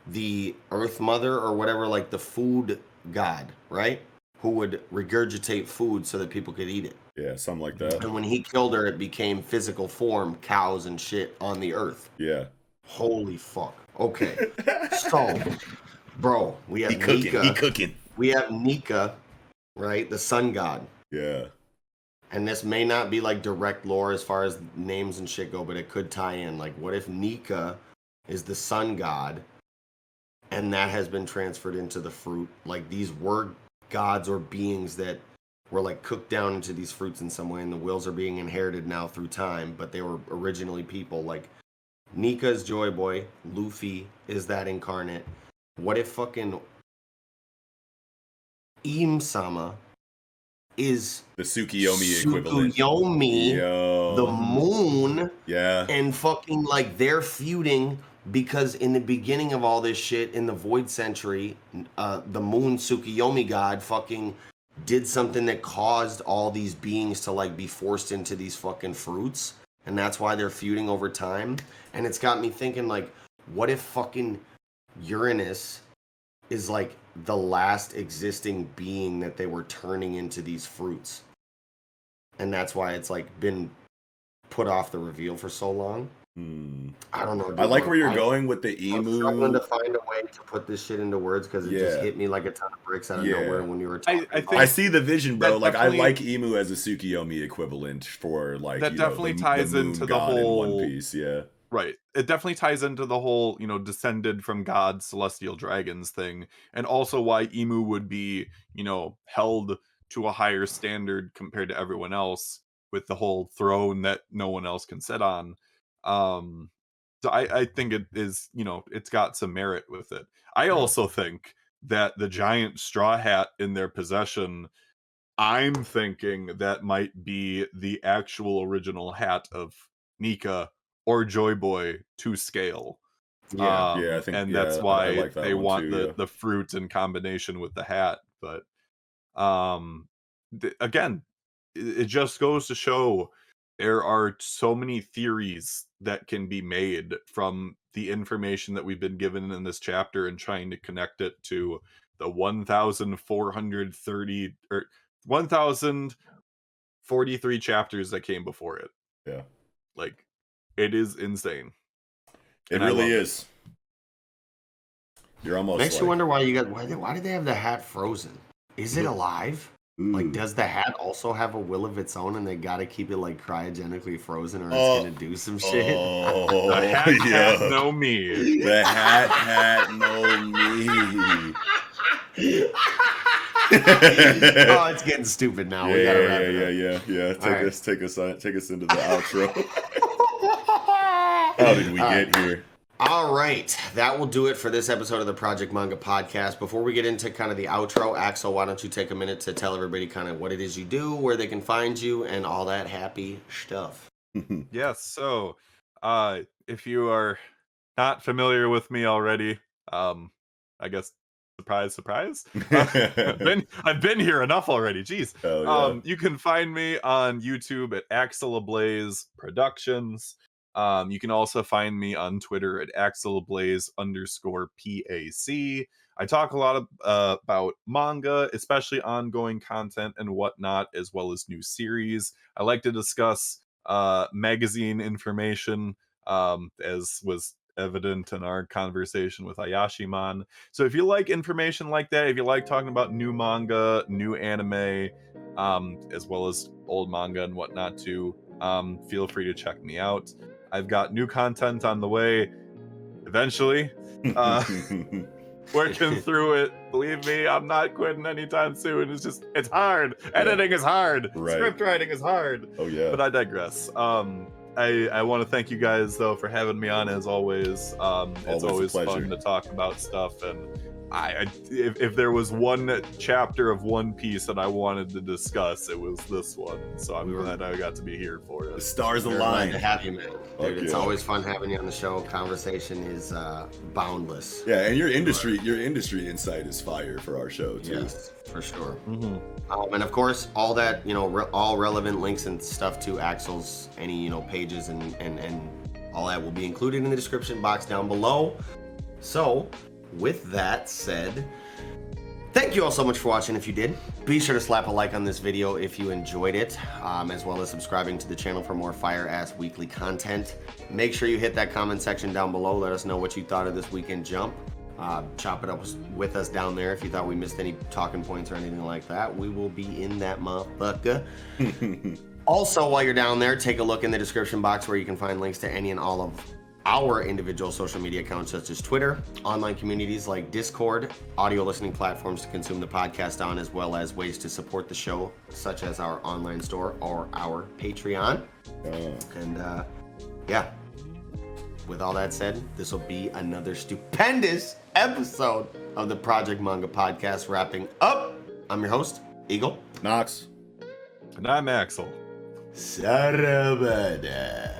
the Earth Mother or whatever, like the food god, right? Who would regurgitate food so that people could eat it. Yeah, something like that. And when he killed her, it became physical form, cows and shit on the earth. Yeah. Holy fuck. Okay. So... Bro, we have Nika. He cooking. We have Nika, right? The sun god. Yeah. And this may not be like direct lore as far as names and shit go, but it could tie in. Like, what if Nika is the sun god and that has been transferred into the fruit? Like, these were gods or beings that were like cooked down into these fruits in some way, and the wills are being inherited now through time, but they were originally people. Like, Nika's Joy Boy, Luffy is that incarnate. What if fucking Im-sama is the Tsukuyomi equivalent? Tsukuyomi, the moon, yeah, and fucking like they're feuding because in the beginning of all this shit, in the Void Century, the Moon Tsukuyomi god fucking did something that caused all these beings to like be forced into these fucking fruits, and that's why they're feuding over time. And it's got me thinking, like, what if fucking Uranus is like the last existing being that they were turning into these fruits, and that's why it's like been put off the reveal for so long. I don't know. Dude. I like where you're going with the emu. I'm struggling to find a way to put this shit into words because it just hit me like a ton of bricks out of nowhere when you were talking. I see the vision, bro. Like, I like emu as a Tsukuyomi equivalent for like that definitely ties into the whole in One Piece. Yeah, right. It definitely ties into the whole, you know, descended from gods, celestial dragons thing, and also why emu would be, you know, held to a higher standard compared to everyone else with the whole throne that no one else can sit on. So I think it is, you know, it's got some merit with it. I also think that the giant straw hat in their possession, I'm thinking that might be the actual original hat of Nika or Joy Boy to scale. I think, and that's why like that they want too, the fruit in combination with the hat. But again, it just goes to show there are so many theories that can be made from the information that we've been given in this chapter and trying to connect it to the 1,430 or 1,043 chapters that came before it. Yeah. Like, it is insane. It really is. You're almost makes you wonder why did they have the hat frozen? Is it alive? Like, does the hat also have a will of its own, and they gotta keep it like cryogenically frozen, or it's gonna do some shit? The hat know me. The hat know me. Oh, it's getting stupid now. We gotta wrap it up. Yeah. Take us into the outro. How did we get here? All right, that will do it for this episode of the Project Manga Podcast. Before we get into kind of the outro, Axel, why don't you take a minute to tell everybody kind of what it is you do, where they can find you, and all that happy stuff. Yes, so if you are not familiar with me already, I guess surprise. I've been here enough already. Jeez. You can find me on YouTube at Axel Ablaze Productions. You can also find me on Twitter at AxelAblaze_PAC. I talk a lot about manga, especially ongoing content and whatnot, as well as new series. I like to discuss magazine information, as was evident in our conversation with Ayashimon. So if you like information like that, if you like talking about new manga, new anime, as well as old manga and whatnot too, feel free to check me out. I've got new content on the way eventually. Working through it. Believe me, I'm not quitting anytime soon. It's hard. Editing is hard. Right. Script writing is hard. Oh yeah. But I digress. I want to thank you guys though for having me on as always. It's always fun to talk about stuff, and if there was one chapter of One Piece that I wanted to discuss, it was this one. So I'm glad I got to be here for it. The stars We're aligned. glad to have you, man. Dude, it's always fun having you on the show. Conversation is boundless. Yeah, and your industry insight is fire for our show too. Yes, for sure. Mm-hmm. And of course, all that, you know, all relevant links and stuff to Axel's any, you know, pages and all that will be included in the description box down below. So, with that said, thank you all so much for watching. If you did, be sure to slap a like on this video if you enjoyed it, as well as subscribing to the channel for more fire-ass weekly content. Make sure you hit that comment section down below. Let us know what you thought of this weekend jump. Chop it up with us down there if you thought we missed any talking points or anything like that. We will be in that motherfucker. Also, while you're down there, take a look in the description box where you can find links to any and all of our individual social media accounts, such as Twitter, online communities like Discord, audio listening platforms to consume the podcast on, as well as ways to support the show, such as our online store or our Patreon. And yeah, with all that said, this will be another stupendous episode of the Project Manga Podcast wrapping up. I'm your host, Eagle. Knox. And I'm Axel. Sarabada.